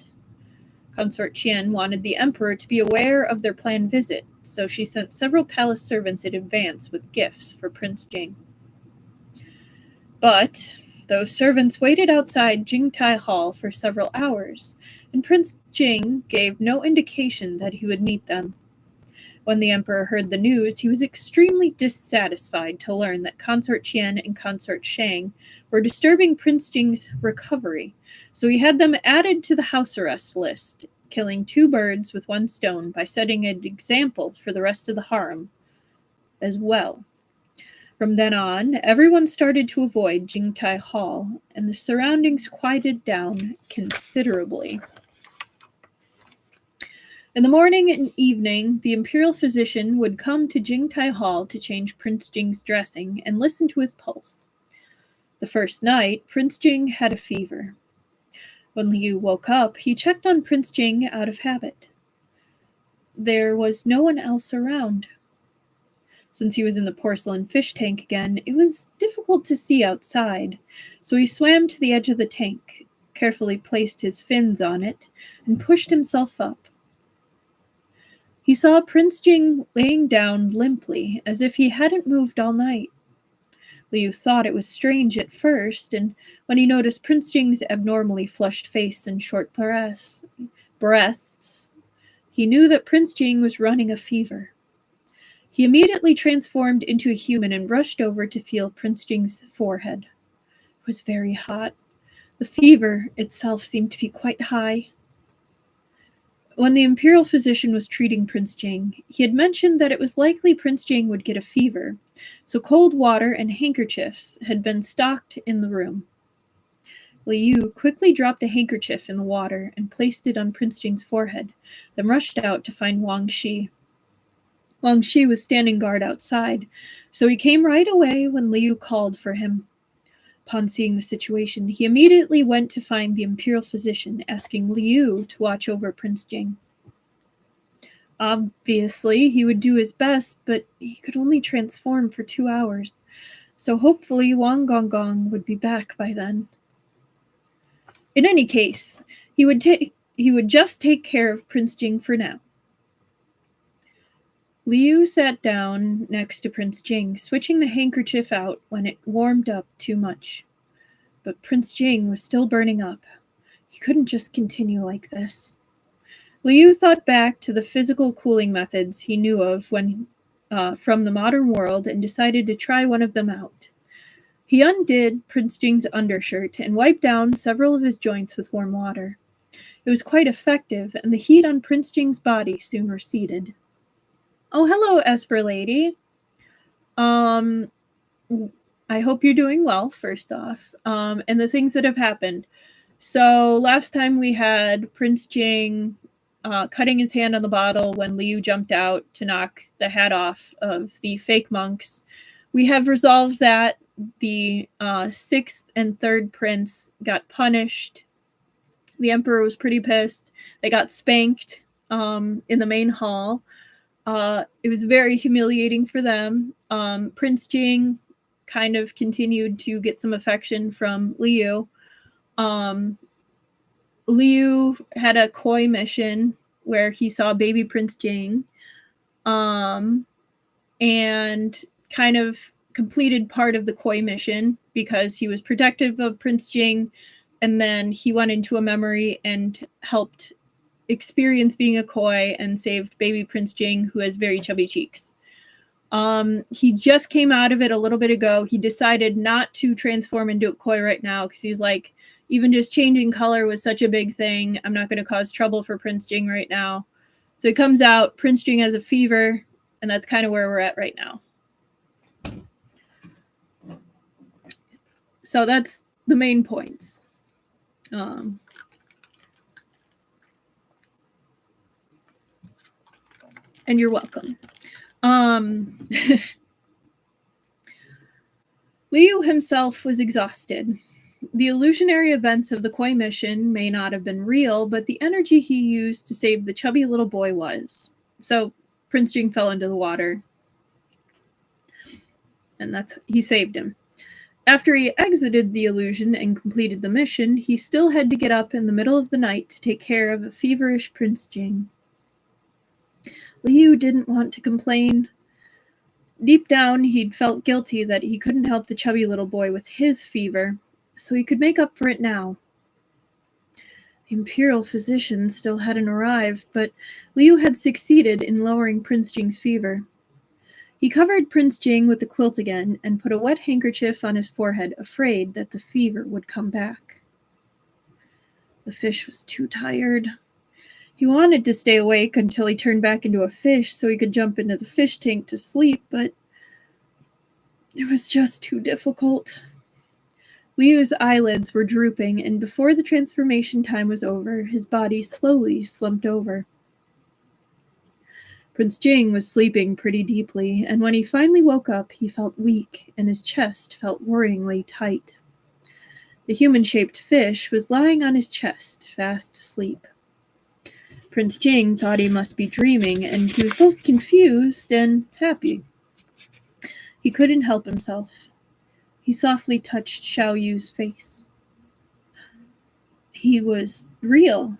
Consort Qian wanted the emperor to be aware of their planned visit, so she sent several palace servants in advance with gifts for Prince Jing. But those servants waited outside Jingtai Hall for several hours, and Prince Jing gave no indication that he would meet them. When the emperor heard the news, he was extremely dissatisfied to learn that Consort Qian and Consort Shang were disturbing Prince Jing's recovery, so he had them added to the house arrest list, killing 2 birds with 1 stone by setting an example for the rest of the harem as well. From then on, everyone started to avoid Jingtai Hall, and the surroundings quieted down considerably. In the morning and evening, the imperial physician would come to Jingtai Hall to change Prince Jing's dressing and listen to his pulse. The first night, Prince Jing had a fever. When Liu woke up, he checked on Prince Jing out of habit. There was no one else around. Since he was in the porcelain fish tank again, it was difficult to see outside, so he swam to the edge of the tank, carefully placed his fins on it, and pushed himself up. He saw Prince Jing laying down limply, as if he hadn't moved all night. Liu thought it was strange at first, and when he noticed Prince Jing's abnormally flushed face and short breaths, he knew that Prince Jing was running a fever. He immediately transformed into a human and rushed over to feel Prince Jing's forehead. It was very hot. The fever itself seemed to be quite high. When the imperial physician was treating Prince Jing, he had mentioned that it was likely Prince Jing would get a fever, so cold water and handkerchiefs had been stocked in the room. Liu quickly dropped a handkerchief in the water and placed it on Prince Jing's forehead, then rushed out to find Wang Shi. Wang Shi was standing guard outside, so he came right away when Liu called for him. Upon seeing the situation, he immediately went to find the imperial physician, asking Liu to watch over Prince Jing. Obviously, he would do his best, but he could only transform for 2 hours, so hopefully Wang Gonggong would be back by then. In any case, he would just take care of Prince Jing for now. Liu sat down next to Prince Jing, switching the handkerchief out when it warmed up too much. But Prince Jing was still burning up. He couldn't just continue like this. Liu thought back to the physical cooling methods he knew of from the modern world and decided to try one of them out. He undid Prince Jing's undershirt and wiped down several of his joints with warm water. It was quite effective, and the heat on Prince Jing's body soon receded. Oh, hello, Esper Lady. I hope you're doing well, first off. And the things that have happened. So last time we had Prince Jing cutting his hand on the bottle when Liu jumped out to knock the hat off of the fake monks. We have resolved that. The 6th and 3rd prince got punished. The emperor was pretty pissed. They got spanked in the main hall. It was very humiliating for them. Prince Jing kind of continued to get some affection from Liu. Liu had a koi mission where he saw baby Prince Jing and kind of completed part of the koi mission because he was protective of Prince Jing, and then he went into a memory and helped experience being a koi and saved baby Prince Jing, who has very chubby cheeks. He just came out of it a little bit ago. He decided not to transform into a koi right now because he's like, even just changing color was such a big thing. I'm not going to cause trouble for Prince Jing right now. So it comes out, Prince Jing has a fever, and that's kind of where we're at right now. So that's the main points. And you're welcome. Liu himself was exhausted. The illusionary events of the koi mission may not have been real, but the energy he used to save the chubby little boy was. So Prince Jing fell into the water, and he saved him. After he exited the illusion and completed the mission, he still had to get up in the middle of the night to take care of a feverish Prince Jing. Liu didn't want to complain. Deep down, he'd felt guilty that he couldn't help the chubby little boy with his fever, so he could make up for it now. The imperial physician still hadn't arrived, but Liu had succeeded in lowering Prince Jing's fever. He covered Prince Jing with the quilt again and put a wet handkerchief on his forehead, afraid that the fever would come back. The fish was too tired. He wanted to stay awake until he turned back into a fish so he could jump into the fish tank to sleep, but it was just too difficult. Liu's eyelids were drooping, and before the transformation time was over, his body slowly slumped over. Prince Jing was sleeping pretty deeply, and when he finally woke up, he felt weak, and his chest felt worryingly tight. The human-shaped fish was lying on his chest, fast asleep. Prince Jing thought he must be dreaming, and he was both confused and happy. He couldn't help himself. He softly touched Xiao Yu's face. He was real.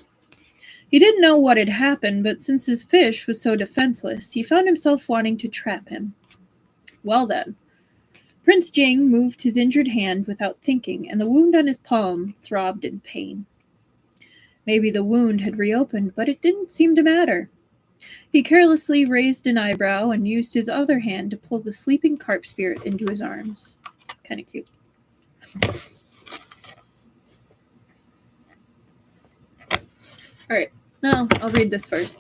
He didn't know what had happened, but since his fish was so defenseless, he found himself wanting to trap him. Well then. Prince Jing moved his injured hand without thinking, and the wound on his palm throbbed in pain. Maybe the wound had reopened, but it didn't seem to matter. He carelessly raised an eyebrow and used his other hand to pull the sleeping carp spirit into his arms. It's kind of cute. Alright, now I'll read this first.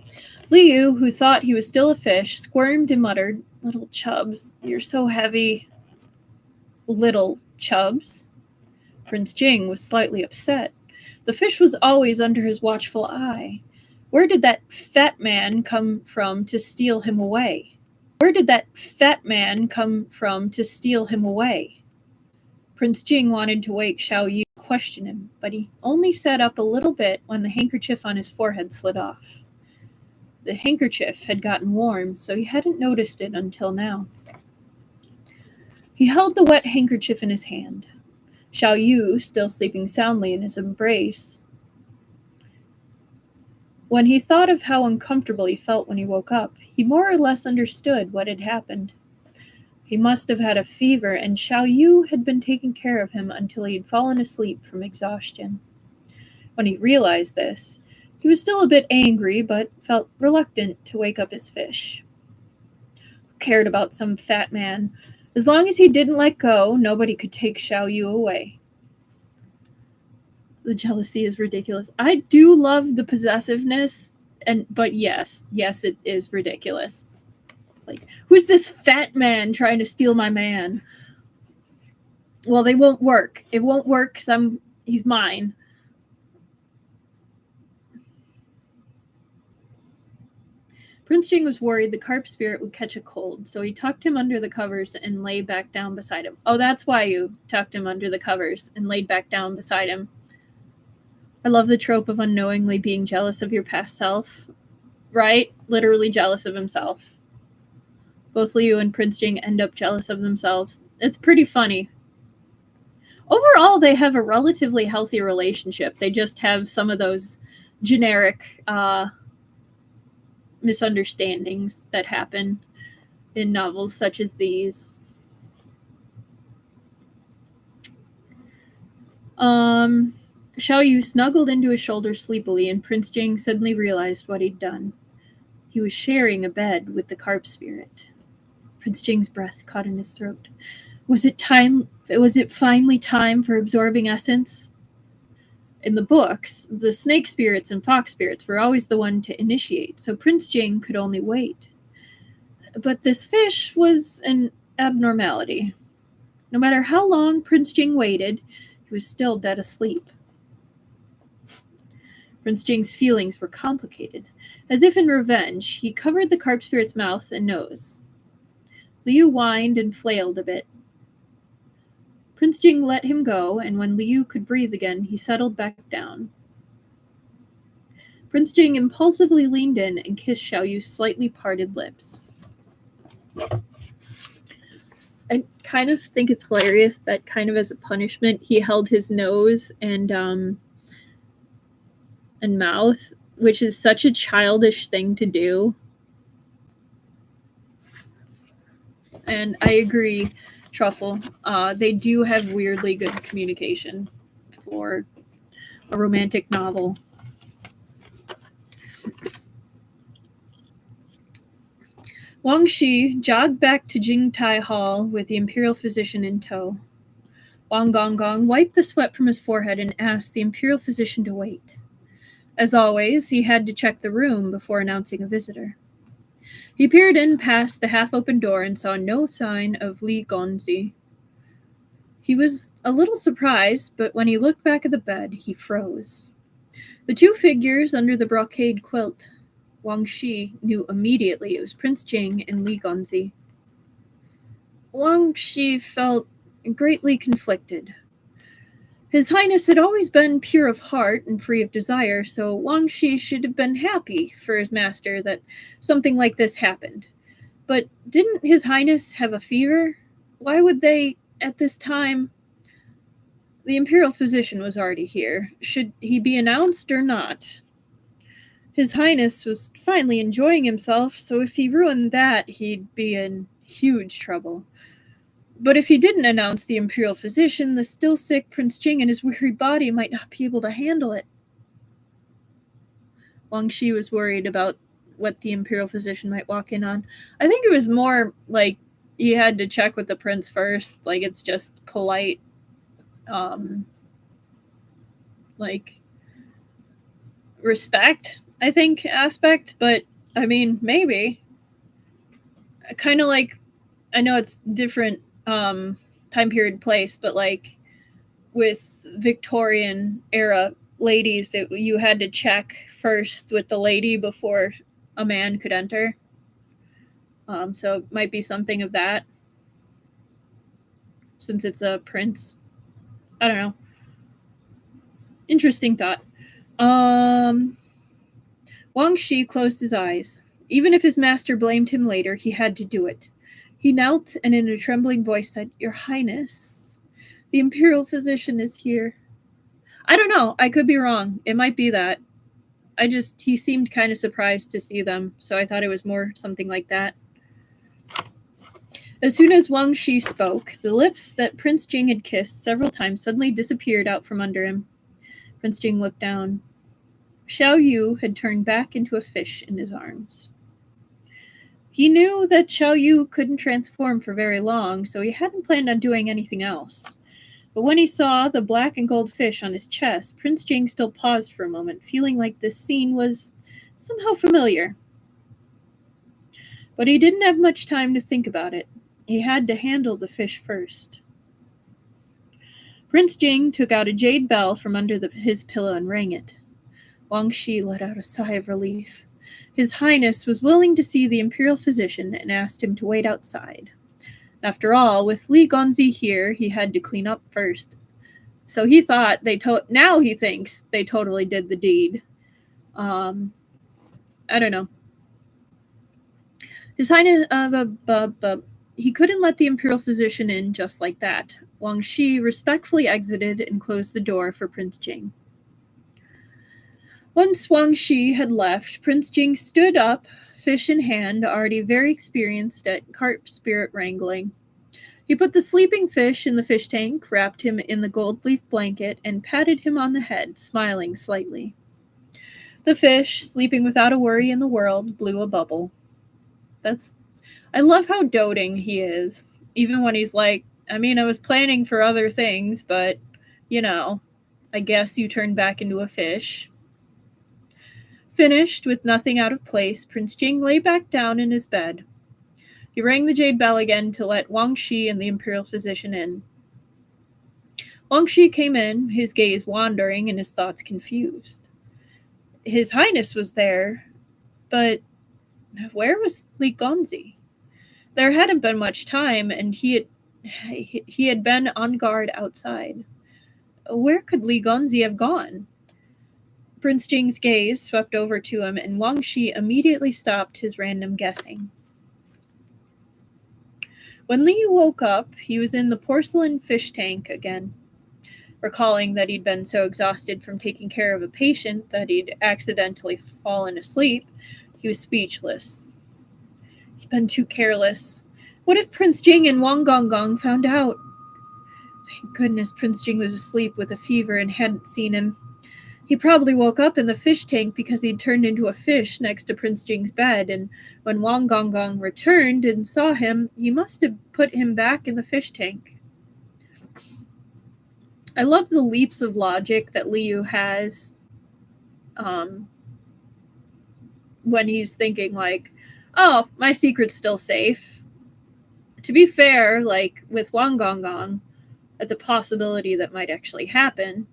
Liu, who thought he was still a fish, squirmed and muttered, "Little Chubs, you're so heavy." Little Chubs? Prince Jing was slightly upset. The fish was always under his watchful eye. Where did that fat man come from to steal him away? Prince Jing wanted to wake Xiao Yu and question him, but he only sat up a little bit when the handkerchief on his forehead slid off. The handkerchief had gotten warm, so he hadn't noticed it until now. He held the wet handkerchief in his hand. Xiao Yu, still sleeping soundly in his embrace. When he thought of how uncomfortable he felt when he woke up, he more or less understood what had happened. He must have had a fever, and Xiao Yu had been taking care of him until he had fallen asleep from exhaustion. When he realized this, he was still a bit angry, but felt reluctant to wake up his fish. Who cared about some fat man? As long as he didn't let go, nobody could take Xiao Yu away. The jealousy is ridiculous. I do love the possessiveness, but yes, it is ridiculous. It's like, who's this fat man trying to steal my man? Well, they won't work. It won't work because he's mine. Prince Jing was worried the carp spirit would catch a cold, so he tucked him under the covers and lay back down beside him. Oh, that's why you tucked him under the covers and laid back down beside him. I love the trope of unknowingly being jealous of your past self. Right? Literally jealous of himself. Both Liu and Prince Jing end up jealous of themselves. It's pretty funny. Overall, they have a relatively healthy relationship. They just have some of those generic misunderstandings that happen in novels such as these. Xiao Yu snuggled into his shoulder sleepily, and Prince Jing suddenly realized what he'd done. He was sharing a bed with the carp spirit. Prince Jing's breath caught in his throat. Was it finally time for absorbing essence? In the books, the snake spirits and fox spirits were always the one to initiate, so Prince Jing could only wait. But this fish was an abnormality. No matter how long Prince Jing waited, he was still dead asleep. Prince Jing's feelings were complicated. As if in revenge, he covered the carp spirit's mouth and nose. Liu whined and flailed a bit. Prince Jing let him go, and when Liu could breathe again, he settled back down. Prince Jing impulsively leaned in and kissed Xiao Yu's slightly parted lips. I kind of think it's hilarious that kind of as a punishment, he held his nose and mouth, which is such a childish thing to do. And I agree, Truffle. They do have weirdly good communication for a romantic novel. Wang Shi jogged back to Jingtai Hall with the imperial physician in tow. Wang Gonggong wiped the sweat from his forehead and asked the imperial physician to wait. As always, he had to check the room before announcing a visitor. He peered in past the half-open door and saw no sign of Li Gonzi. He was a little surprised, but when he looked back at the bed, he froze. The two figures under the brocade quilt Wang Shi knew immediately it was Prince Jing and Li Gonzi. Wang Shi felt greatly conflicted. His Highness had always been pure of heart and free of desire, so Wang Shi should have been happy for his master that something like this happened. But didn't His Highness have a fever? Why would they, at this time? The Imperial Physician was already here. Should he be announced or not? His Highness was finally enjoying himself, so if he ruined that, he'd be in huge trouble. But if he didn't announce the Imperial Physician, the still sick Prince Jing and his weary body might not be able to handle it. Wang Shi was worried about what the Imperial Physician might walk in on. I think it was more like he had to check with the prince first. Like, it's just polite, like, respect, I think, aspect. But, I mean, maybe. Kind of like, I know it's different time period, place, but like with Victorian era ladies, you had to check first with the lady before a man could enter. So it might be something of that, since it's a prince. I don't know. Interesting thought. Wang Shi closed his eyes. Even if his master blamed him later, he had to do it. He knelt and in a trembling voice said, "Your Highness, the Imperial Physician is here." I don't know. I could be wrong. It might be that. He seemed kind of surprised to see them, so I thought it was more something like that. As soon as Wang Shi spoke, the lips that Prince Jing had kissed several times suddenly disappeared out from under him. Prince Jing looked down. Xiao Yu had turned back into a fish in his arms. He knew that Xiao Yu couldn't transform for very long, so he hadn't planned on doing anything else. But when he saw the black and gold fish on his chest, Prince Jing still paused for a moment, feeling like this scene was somehow familiar. But he didn't have much time to think about it. He had to handle the fish first. Prince Jing took out a jade bell from under his pillow and rang it. Wang Shi let out a sigh of relief. His Highness was willing to see the Imperial Physician and asked him to wait outside. After all, with Li Gonzi here, he had to clean up first. So he thought now he thinks they totally did the deed. I don't know. His Highness, he couldn't let the Imperial Physician in just like that. Wang Shi respectfully exited and closed the door for Prince Jing. Once Wang Shi had left, Prince Jing stood up, fish in hand, already very experienced at carp spirit wrangling. He put the sleeping fish in the fish tank, wrapped him in the gold leaf blanket, and patted him on the head, smiling slightly. The fish, sleeping without a worry in the world, blew a bubble. I love how doting he is, even when he's like, I mean, I was planning for other things, but, I guess you turned back into a fish. Finished, with nothing out of place, Prince Jing lay back down in his bed. He rang the jade bell again to let Wang Shi and the Imperial Physician in. Wang Shi came in, his gaze wandering and his thoughts confused. His Highness was there, but where was Li Gonzi? There hadn't been much time, and he had been on guard outside. Where could Li Gonzi have gone? Prince Jing's gaze swept over to him, and Wang Shi immediately stopped his random guessing. When Li woke up, he was in the porcelain fish tank again. Recalling that he'd been so exhausted from taking care of a patient that he'd accidentally fallen asleep, he was speechless. He'd been too careless. What if Prince Jing and Wang Gong found out? Thank goodness Prince Jing was asleep with a fever and hadn't seen him. He probably woke up in the fish tank because he'd turned into a fish next to Prince Jing's bed, and when Wang Gong returned and saw him, he must have put him back in the fish tank. I love the leaps of logic that Liu has when he's thinking like, oh, my secret's still safe. To be fair, like with Wang Gong, that's a possibility that might actually happen,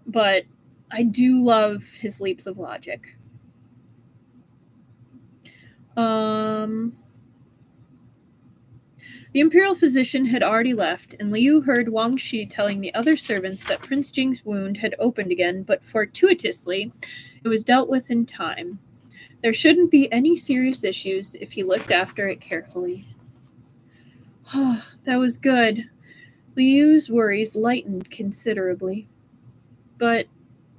but I do love his leaps of logic. The imperial physician had already left, and Liu heard Wang Shi telling the other servants that Prince Jing's wound had opened again, but fortuitously, it was dealt with in time. There shouldn't be any serious issues if he looked after it carefully. That was good. Liu's worries lightened considerably. But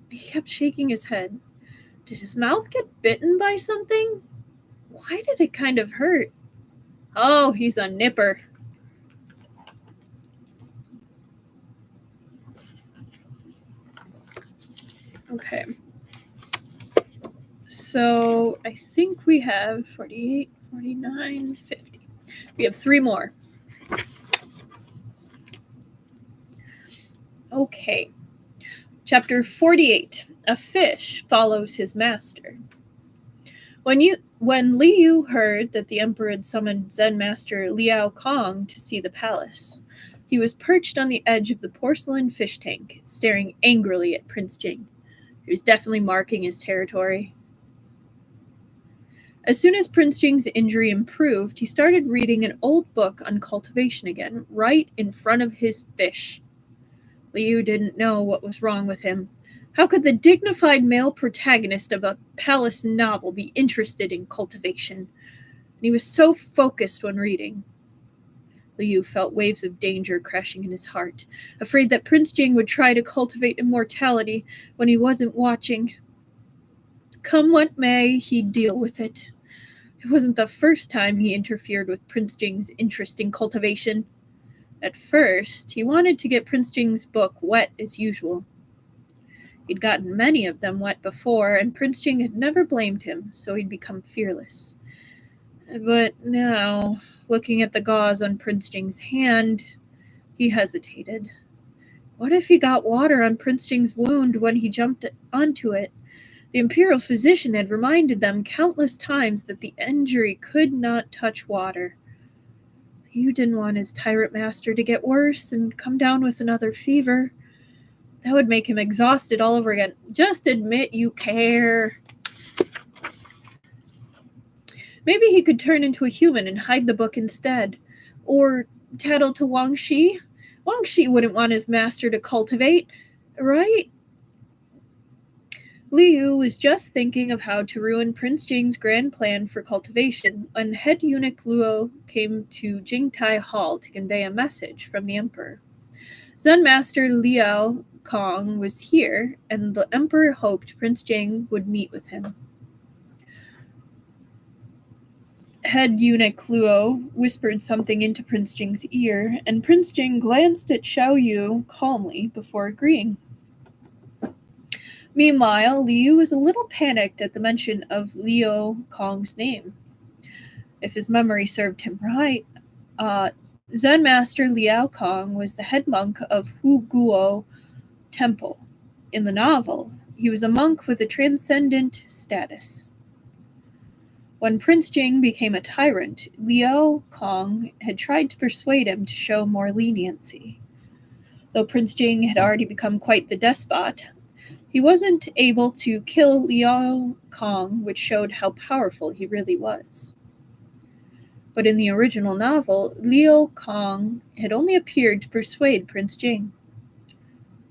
he kept shaking his head. Did his mouth get bitten by something? Why did it kind of hurt? Oh, he's a nipper. Okay. So I think we have 48, 49, 50. We have 3 more. Okay. Chapter 48. A fish follows his master. When Liu heard that the emperor had summoned Zen master Liao Kong to see the palace, he was perched on the edge of the porcelain fish tank, staring angrily at Prince Jing. He was definitely marking his territory. As soon as Prince Jing's injury improved, he started reading an old book on cultivation again, right in front of his fish. Liu didn't know what was wrong with him. How could the dignified male protagonist of a palace novel be interested in cultivation? And he was so focused when reading. Liu felt waves of danger crashing in his heart, afraid that Prince Jing would try to cultivate immortality when he wasn't watching. Come what may, he'd deal with it. It wasn't the first time he interfered with Prince Jing's interest in cultivation. At first, he wanted to get Prince Jing's book wet as usual. He'd gotten many of them wet before, and Prince Jing had never blamed him, so he'd become fearless. But now, looking at the gauze on Prince Jing's hand, he hesitated. What if he got water on Prince Jing's wound when he jumped onto it? The imperial physician had reminded them countless times that the injury could not touch water. He didn't want his tyrant master to get worse and come down with another fever. That would make him exhausted all over again. Just admit you care. Maybe he could turn into a human and hide the book instead. Or tattle to Wang Shi. Wang Shi wouldn't want his master to cultivate, right? Liu was just thinking of how to ruin Prince Jing's grand plan for cultivation when head eunuch Luo came to Jingtai Hall to convey a message from the emperor. Zen master Liao Kong was here, and the emperor hoped Prince Jing would meet with him. Head eunuch Luo whispered something into Prince Jing's ear, and Prince Jing glanced at Xiao Yu calmly before agreeing. Meanwhile, Liu was a little panicked at the mention of Liao Kong's name. If his memory served him right, Zen master Liao Kong was the head monk of Hu Guo Temple. In the novel, he was a monk with a transcendent status. When Prince Jing became a tyrant, Liao Kong had tried to persuade him to show more leniency. Though Prince Jing had already become quite the despot, he wasn't able to kill Liao Kong, which showed how powerful he really was. But in the original novel, Liao Kong had only appeared to persuade Prince Jing.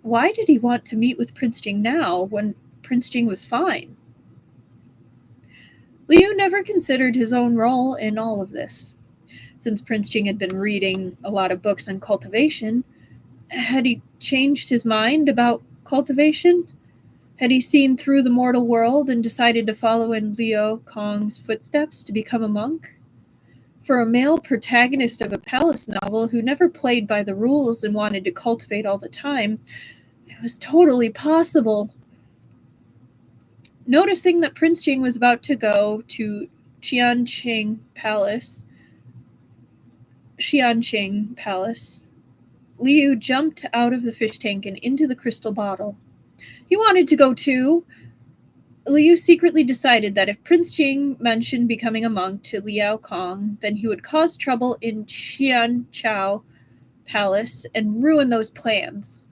Why did he want to meet with Prince Jing now, when Prince Jing was fine? Liu never considered his own role in all of this. Since Prince Jing had been reading a lot of books on cultivation, had he changed his mind about cultivation? Had he seen through the mortal world and decided to follow in Liao Kong's footsteps to become a monk? For a male protagonist of a palace novel who never played by the rules and wanted to cultivate all the time, it was totally possible. Noticing that Prince Jing was about to go to Xianqing Palace, Liu jumped out of the fish tank and into the crystal bottle. He wanted to go too. Liu secretly decided that if Prince Jing mentioned becoming a monk to Liao Kong, then he would cause trouble in Qianchao Palace and ruin those plans.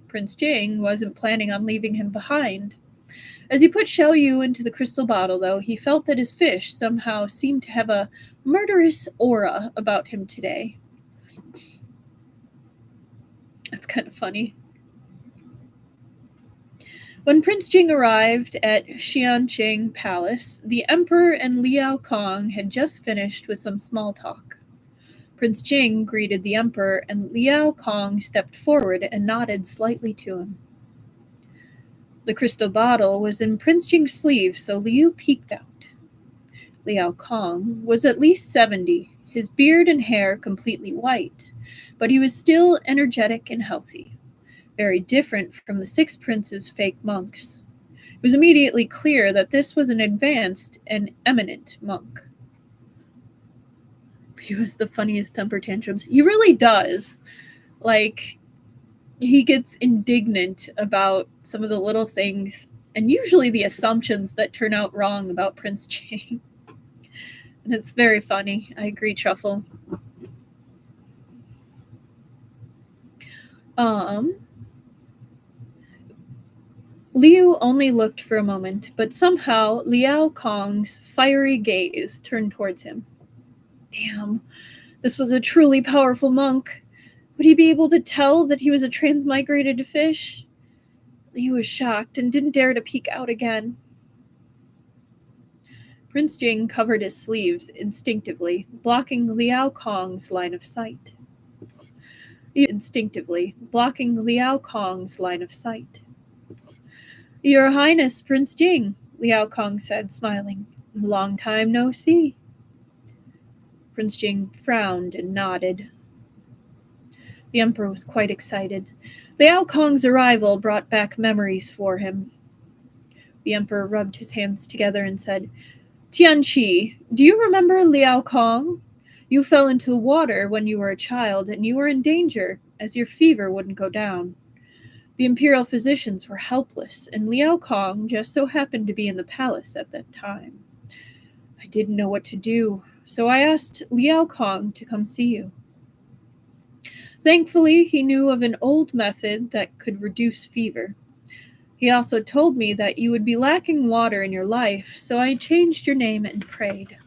Prince Jing wasn't planning on leaving him behind. As he put Xiao Yu into the crystal bottle, though, he felt that his fish somehow seemed to have a murderous aura about him today. That's kind of funny. When Prince Jing arrived at Xianqing Palace, the Emperor and Liao Kong had just finished with some small talk. Prince Jing greeted the Emperor, and Liao Kong stepped forward and nodded slightly to him. The crystal bottle was in Prince Jing's sleeve, so Liu peeked out. Liao Kong was at least 70, his beard and hair completely white, but he was still energetic and healthy, very different from the 6 princes' fake monks. It was immediately clear that this was an advanced and eminent monk. He has the funniest temper tantrums. He really does. Like, he gets indignant about some of the little things, and usually the assumptions that turn out wrong about Prince Jing. And it's very funny. I agree, Truffle. Liu only looked for a moment, but somehow Liao Kong's fiery gaze turned towards him. Damn, this was a truly powerful monk. Would he be able to tell that he was a transmigrated fish? Liu was shocked and didn't dare to peek out again. Prince Jing covered his sleeves instinctively, blocking Liao Kong's line of sight. Your Highness, Prince Jing, Liao Kong said, smiling. Long time no see. Prince Jing frowned and nodded. The Emperor was quite excited. Liao Kong's arrival brought back memories for him. The Emperor rubbed his hands together and said, Tianqi, do you remember Liao Kong? You fell into the water when you were a child, and you were in danger, as your fever wouldn't go down. The imperial physicians were helpless, and Liao Kong just so happened to be in the palace at that time. I didn't know what to do, so I asked Liao Kong to come see you. Thankfully, he knew of an old method that could reduce fever. He also told me that you would be lacking water in your life, so I changed your name and prayed.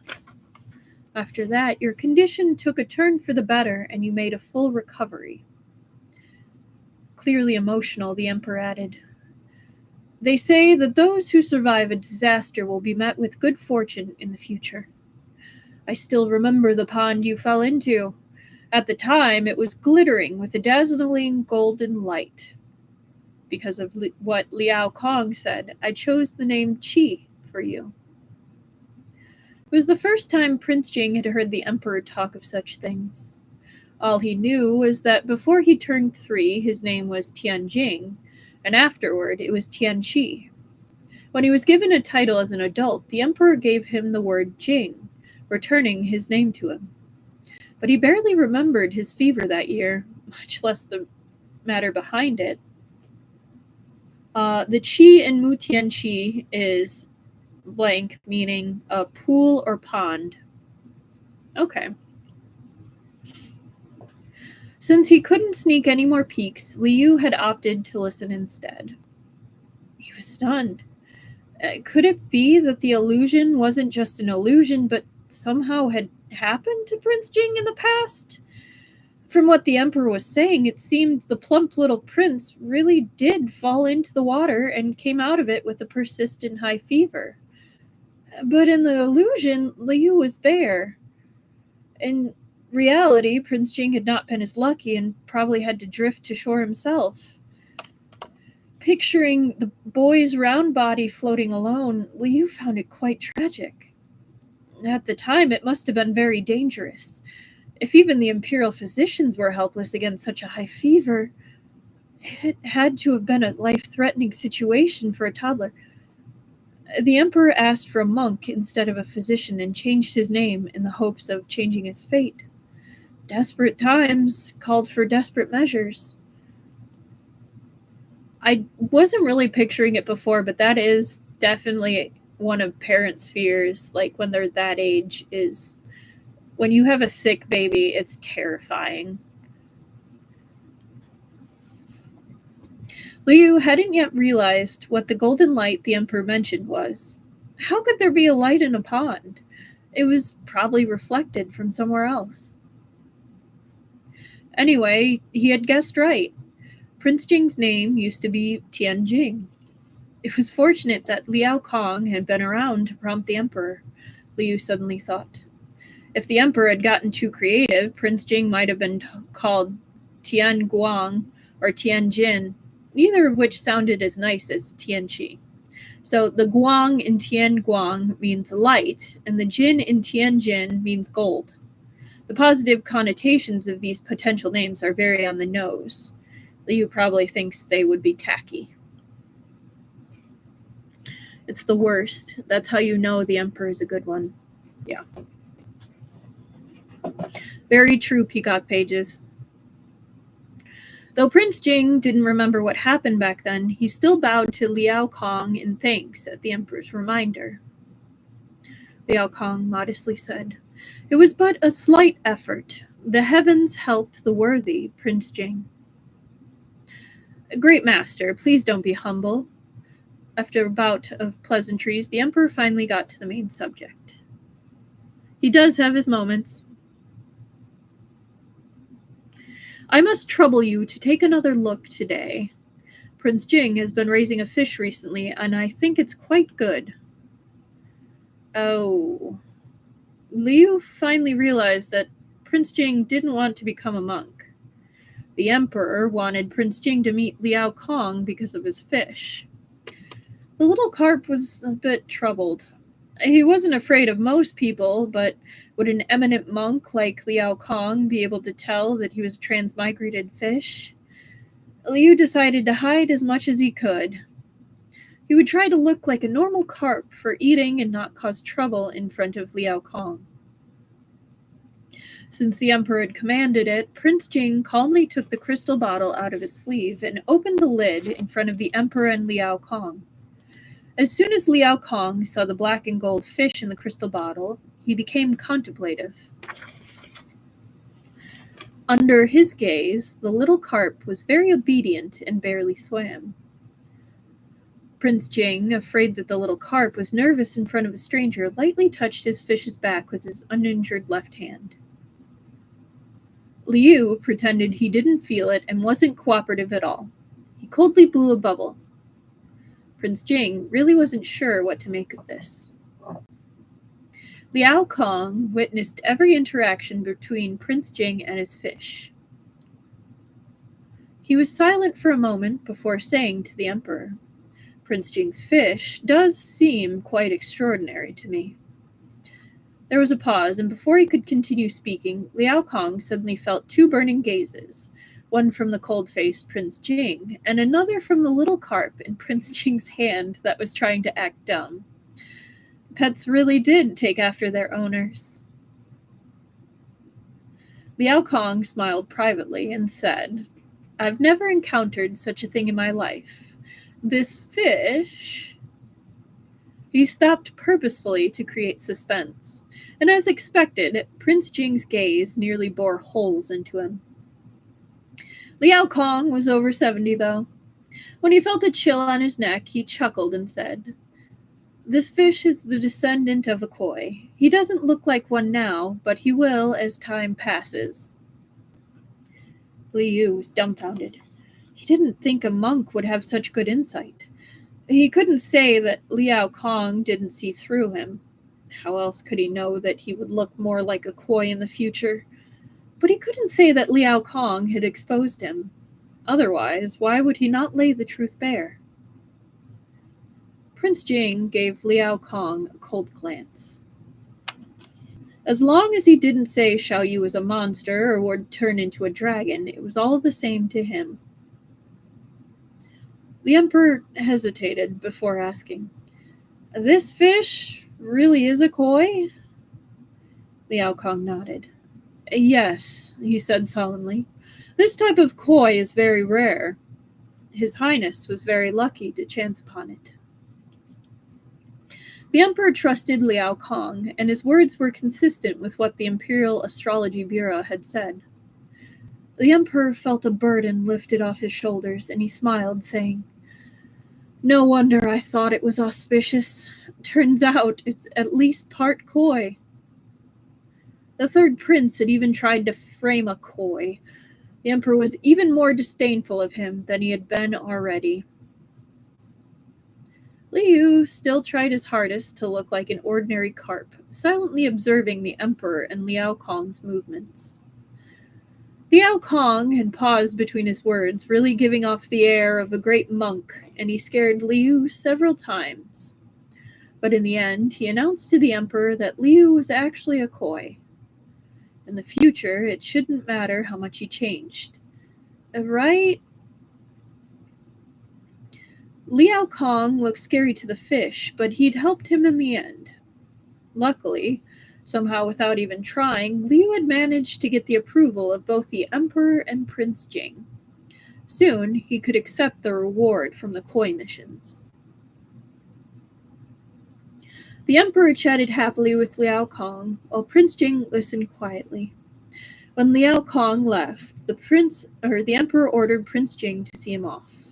After that, your condition took a turn for the better, and you made a full recovery. Clearly emotional, the Emperor added, They say that those who survive a disaster will be met with good fortune in the future. I still remember the pond you fell into. At the time, it was glittering with a dazzling golden light. Because of what Liao Kong said, I chose the name Qi for you. It was the first time Prince Jing had heard the Emperor talk of such things. All he knew was that before he turned 3, his name was Tianjing, and afterward it was Tianqi. When he was given a title as an adult, the Emperor gave him the word Jing, returning his name to him. But he barely remembered his fever that year, much less the matter behind it. The Qi in Mu Tianqi is blank, meaning a pool or pond. Okay. Since he couldn't sneak any more peeks, Liu had opted to listen instead. He was stunned. Could it be that the illusion wasn't just an illusion, but somehow had happened to Prince Jing in the past? From what the Emperor was saying, it seemed the plump little prince really did fall into the water and came out of it with a persistent high fever. But in the illusion, Liu was there. In reality, Prince Jing had not been as lucky and probably had to drift to shore himself. Picturing the boy's round body floating alone, Liu found it quite tragic. At the time, it must have been very dangerous. If even the imperial physicians were helpless against such a high fever, it had to have been a life-threatening situation for a toddler. The Emperor asked for a monk instead of a physician and changed his name in the hopes of changing his fate. Desperate times called for desperate measures. I wasn't really picturing it before, but that is definitely one of parents' fears, like when they're that age, is when you have a sick baby, it's terrifying. Liu hadn't yet realized what the golden light the emperor mentioned was. How could there be a light in a pond? It was probably reflected from somewhere else. Anyway, he had guessed right. Prince Jing's name used to be Tian Jing. It was fortunate that Liao Kong had been around to prompt the emperor, Liu suddenly thought. If the emperor had gotten too creative, Prince Jing might have been called Tian Guang or Tian Jin, neither of which sounded as nice as Tian Qi. So the Guang in Tian Guang means light, and the Jin in Tian Jin means gold. The positive connotations of these potential names are very on the nose. Liu probably thinks they would be tacky. It's the worst. That's how you know the emperor is a good one. Yeah. Very true, Peacock Pages. Though Prince Jing didn't remember what happened back then, he still bowed to Liao Kong in thanks at the emperor's reminder. Liao Kong modestly said, "It was but a slight effort. The heavens help the worthy, Prince Jing." "Great master, please don't be humble." After a bout of pleasantries, the emperor finally got to the main subject. He does have his moments. "I must trouble you to take another look today. Prince Jing has been raising a fish recently, and I think it's quite good." Oh. Liu finally realized that Prince Jing didn't want to become a monk. The emperor wanted Prince Jing to meet Liao Kong because of his fish. The little carp was a bit troubled. He wasn't afraid of most people, but would an eminent monk like Liao Kong be able to tell that he was a transmigrated fish? Liu decided to hide as much as he could. He would try to look like a normal carp for eating and not cause trouble in front of Liao Kong. Since the emperor had commanded it, Prince Jing calmly took the crystal bottle out of his sleeve and opened the lid in front of the emperor and Liao Kong. As soon as Liao Kong saw the black and gold fish in the crystal bottle, he became contemplative. Under his gaze, the little carp was very obedient and barely swam. Prince Jing, afraid that the little carp was nervous in front of a stranger, lightly touched his fish's back with his uninjured left hand. Liu pretended he didn't feel it and wasn't cooperative at all. He coldly blew a bubble. Prince Jing really wasn't sure what to make of this. Liao Kong witnessed every interaction between Prince Jing and his fish. He was silent for a moment before saying to the emperor, "Prince Jing's fish does seem quite extraordinary to me." There was a pause, and before he could continue speaking, Liao Kong suddenly felt two burning gazes, one from the cold-faced Prince Jing, and another from the little carp in Prince Jing's hand that was trying to act dumb. Pets really did take after their owners. Liao Kong smiled privately and said, "I've never encountered such a thing in my life. This fish..." He stopped purposefully to create suspense, and as expected, Prince Jing's gaze nearly bore holes into him. Liao Kong was over 70, though. When he felt a chill on his neck, he chuckled and said, "This fish is the descendant of a koi. He doesn't look like one now, but he will as time passes." Liu was dumbfounded. He didn't think a monk would have such good insight. He couldn't say that Liao Kong didn't see through him. How else could he know that he would look more like a koi in the future? But he couldn't say that Liao Kong had exposed him. Otherwise, why would he not lay the truth bare? Prince Jing gave Liao Kong a cold glance. As long as he didn't say Xiao Yu was a monster or would turn into a dragon, it was all the same to him. The emperor hesitated before asking, "This fish really is a koi?" Liao Kong nodded. "Yes," he said solemnly. "This type of koi is very rare. His Highness was very lucky to chance upon it." The emperor trusted Liao Kong, and his words were consistent with what the Imperial Astrology Bureau had said. The emperor felt a burden lifted off his shoulders, and he smiled, saying, "No wonder I thought it was auspicious. Turns out it's at least part coy." The third prince had even tried to frame a coy. The emperor was even more disdainful of him than he had been already. Liu still tried his hardest to look like an ordinary carp, silently observing the emperor and Liao Kong's movements. Liao Kong had paused between his words, really giving off the air of a great monk, and he scared Liu several times. But in the end, he announced to the emperor that Liu was actually a coy. In the future, it shouldn't matter how much he changed. Right? Liao Kong looked scary to the fish, but he'd helped him in the end. Luckily, somehow without even trying, Liu had managed to get the approval of both the emperor and Prince Jing. Soon, he could accept the reward from the koi missions. The emperor chatted happily with Liao Kong, while Prince Jing listened quietly. When Liao Kong left, the emperor ordered Prince Jing to see him off.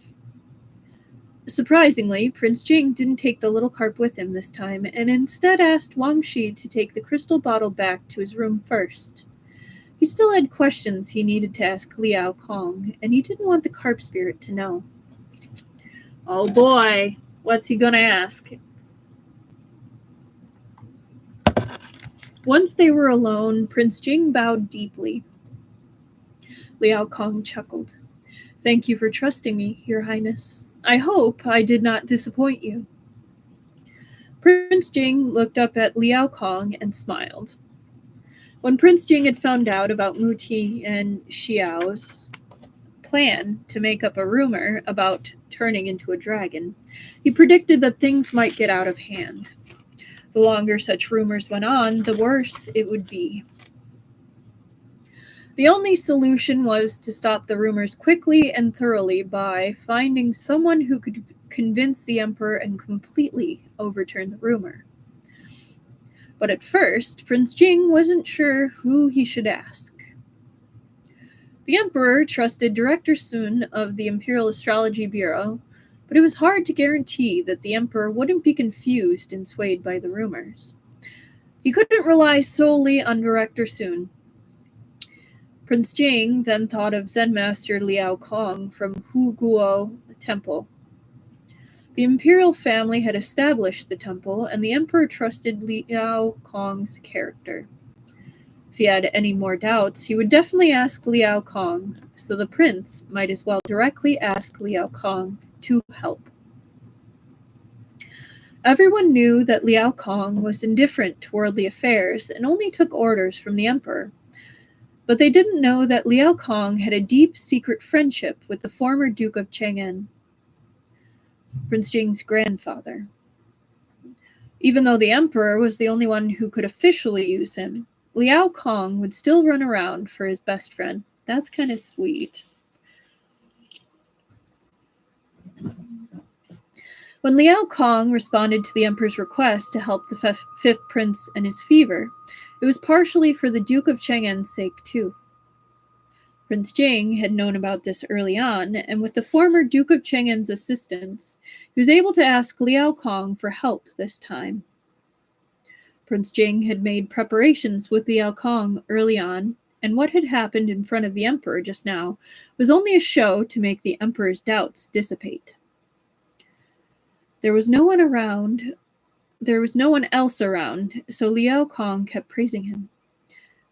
Surprisingly, Prince Jing didn't take the little carp with him this time, and instead asked Wang Shi to take the crystal bottle back to his room first. He still had questions he needed to ask Liao Kong, and he didn't want the carp spirit to know. Oh boy, what's he gonna ask? Once they were alone, Prince Jing bowed deeply. Liao Kong chuckled. "Thank you for trusting me, Your Highness. I hope I did not disappoint you." Prince Jing looked up at Liao Kong and smiled. When Prince Jing had found out about Muti and Xiao's plan to make up a rumor about turning into a dragon, he predicted that things might get out of hand. The longer such rumors went on, the worse it would be. The only solution was to stop the rumors quickly and thoroughly by finding someone who could convince the emperor and completely overturn the rumor. But at first, Prince Jing wasn't sure who he should ask. The emperor trusted Director Sun of the Imperial Astrology Bureau, but it was hard to guarantee that the emperor wouldn't be confused and swayed by the rumors. He couldn't rely solely on Director Sun. Prince Jing then thought of Zen Master Liao Kong from Huguo Temple. The imperial family had established the temple, and the emperor trusted Liao Kong's character. If he had any more doubts, he would definitely ask Liao Kong, so the prince might as well directly ask Liao Kong to help. Everyone knew that Liao Kong was indifferent to worldly affairs and only took orders from the emperor. But they didn't know that Liao Kong had a deep secret friendship with the former Duke of Chang'an, Prince Jing's grandfather. Even though the emperor was the only one who could officially use him, Liao Kong would still run around for his best friend. That's kind of sweet. When Liao Kong responded to the emperor's request to help the fifth prince and his fever, it was partially for the Duke of Chang'an's sake too. Prince Jing had known about this early on, and with the former Duke of Chang'an's assistance, he was able to ask Liao Kong for help this time. Prince Jing had made preparations with Liao Kong early on, and what had happened in front of the emperor just now was only a show to make the emperor's doubts dissipate. There was no one else around, so Liao Kong kept praising him.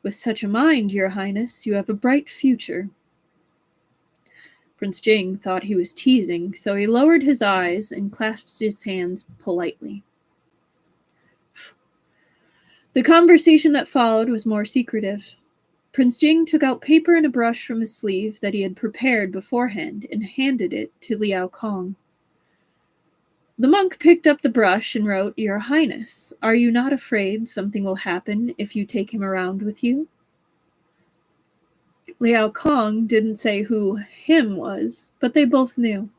"With such a mind, Your Highness, you have a bright future." Prince Jing thought he was teasing, so he lowered his eyes and clasped his hands politely. The conversation that followed was more secretive. Prince Jing took out paper and a brush from his sleeve that he had prepared beforehand and handed it to Liao Kong. The monk picked up the brush and wrote, "Your Highness, are you not afraid something will happen if you take him around with you?" Liao Kong didn't say who him was, but they both knew.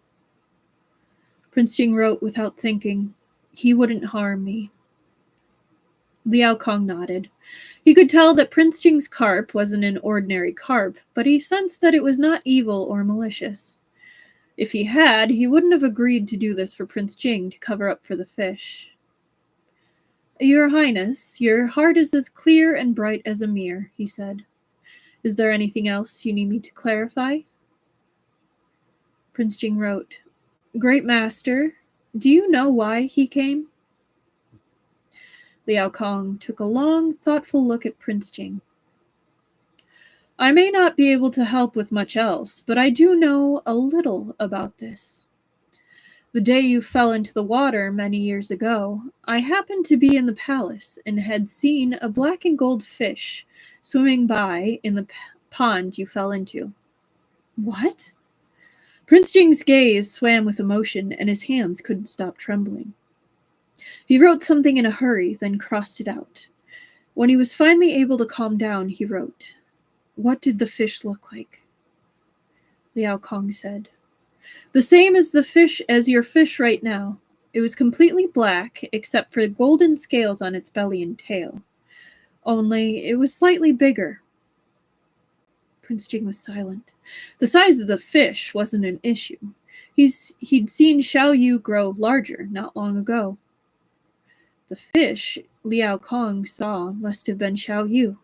Prince Jing wrote without thinking, "He wouldn't harm me." Liao Kong nodded. He could tell that Prince Jing's carp wasn't an ordinary carp, but he sensed that it was not evil or malicious. If he had, he wouldn't have agreed to do this for Prince Jing to cover up for the fish. Your Highness, your heart is as clear and bright as a mirror, he said. Is there anything else you need me to clarify? Prince Jing wrote, Great Master, do you know why he came? Liao Kong took a long, thoughtful look at Prince Jing. I may not be able to help with much else, but I do know a little about this. The day you fell into the water many years ago, I happened to be in the palace and had seen a black and gold fish swimming by in the pond you fell into. What? Prince Jing's gaze swam with emotion and his hands couldn't stop trembling. He wrote something in a hurry, then crossed it out. When he was finally able to calm down, he wrote, What did the fish look like? Liao Kong said, The same as your fish right now. It was completely black, except for golden scales on its belly and tail. Only it was slightly bigger. Prince Jing was silent. The size of the fish wasn't an issue. He'd seen Xiao Yu grow larger not long ago. The fish Liao Kong saw must have been Xiao Yu.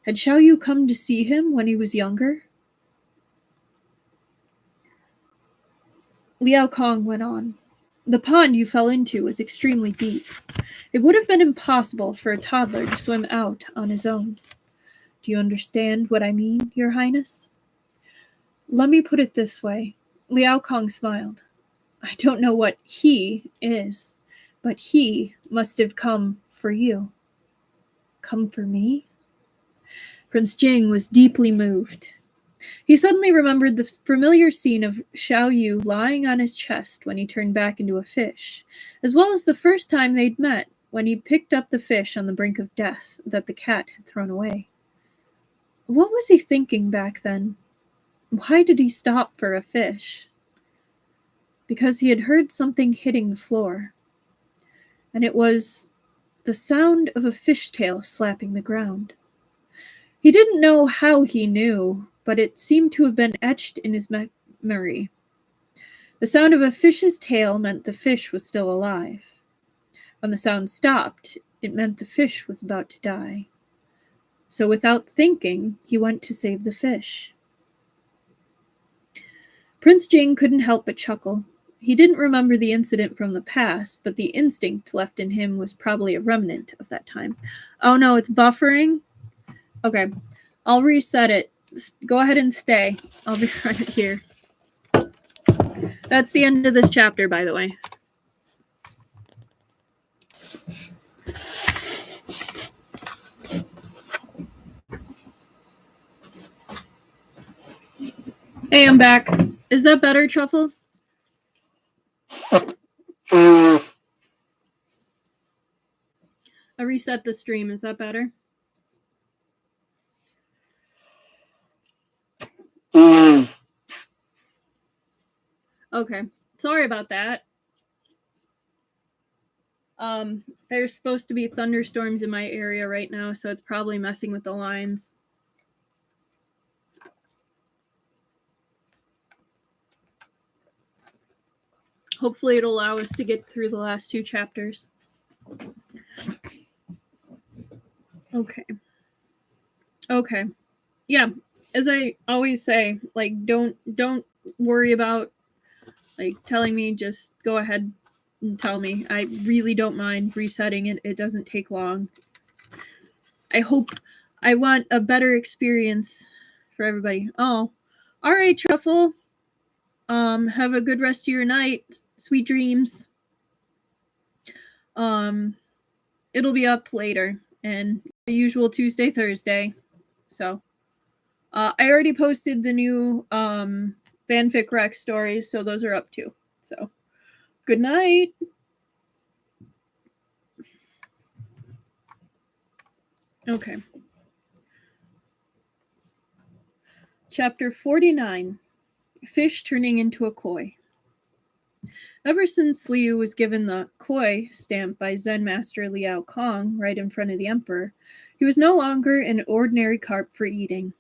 Had Xiao Yu come to see him when he was younger? Liao Kong went on. The pond you fell into was extremely deep. It would have been impossible for a toddler to swim out on his own. Do you understand what I mean, Your Highness? Let me put it this way. Liao Kong smiled. I don't know what he is, but he must have come for you. Come for me? Prince Jing was deeply moved. He suddenly remembered the familiar scene of Xiao Yu lying on his chest when he turned back into a fish, as well as the first time they'd met when he picked up the fish on the brink of death that the cat had thrown away. What was he thinking back then? Why did he stop for a fish? Because he had heard something hitting the floor, and it was the sound of a fishtail slapping the ground. He didn't know how he knew, but it seemed to have been etched in his memory. The sound of a fish's tail meant the fish was still alive. When the sound stopped, it meant the fish was about to die. So without thinking, he went to save the fish. Prince Jing couldn't help but chuckle. He didn't remember the incident from the past, but the instinct left in him was probably a remnant of that time. Oh no, it's buffering? Okay, I'll reset it. Go ahead and stay. I'll be right here. That's the end of this chapter, by the way. Hey, I'm back. Is that better, Truffle? I reset the stream. Is that better? Okay. Sorry about that. There's supposed to be thunderstorms in my area right now, so it's probably messing with the lines. Hopefully it'll allow us to get through the last two chapters. Okay. Yeah, as I always say, like, don't worry about, like, telling me. Just go ahead and tell me. I really don't mind resetting it. It doesn't take long. I want a better experience for everybody. Oh, all right, Truffle. Have a good rest of your night. Sweet dreams. It'll be up later, and the usual Tuesday, Thursday. So, I already posted the new fanfic rec stories, so those are up too. So, good night. Okay. Chapter 49. Fish turning into a koi. Ever since Liu was given the Koi stamp by Zen Master Liao Kong right in front of the Emperor, he was no longer an ordinary carp for eating.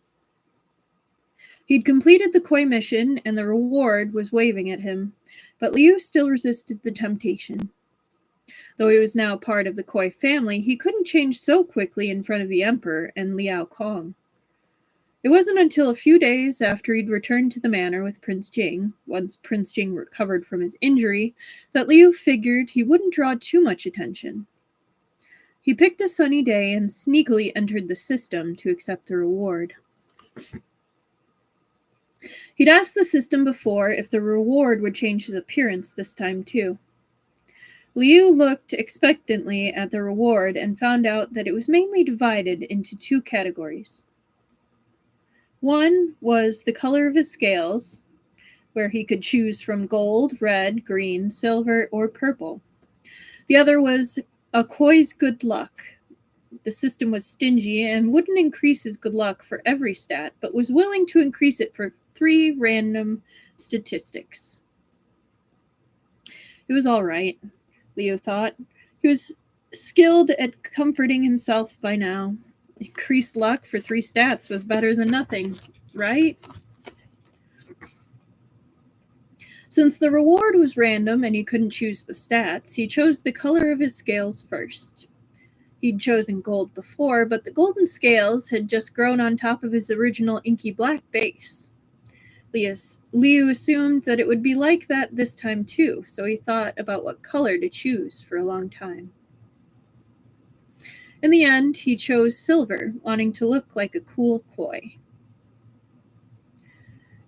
He'd completed the Koi mission, and the reward was waving at him, but Liu still resisted the temptation. Though he was now part of the Koi family, he couldn't change so quickly in front of the Emperor and Liao Kong. It wasn't until a few days after he'd returned to the manor with Prince Jing, once Prince Jing recovered from his injury, that Liu figured he wouldn't draw too much attention. He picked a sunny day and sneakily entered the system to accept the reward. He'd asked the system before if the reward would change his appearance this time too. Liu looked expectantly at the reward and found out that it was mainly divided into two categories. One was the color of his scales, where he could choose from gold, red, green, silver, or purple. The other was a Koi's good luck. The system was stingy and wouldn't increase his good luck for every stat, but was willing to increase it for 3 random statistics. It was all right, Liu thought. He was skilled at comforting himself by now. Increased luck for 3 stats was better than nothing, right? Since the reward was random and he couldn't choose the stats, he chose the color of his scales first. He'd chosen gold before, but the golden scales had just grown on top of his original inky black base. Liu assumed that it would be like that this time too, so he thought about what color to choose for a long time. In the end, he chose silver, wanting to look like a cool Koi.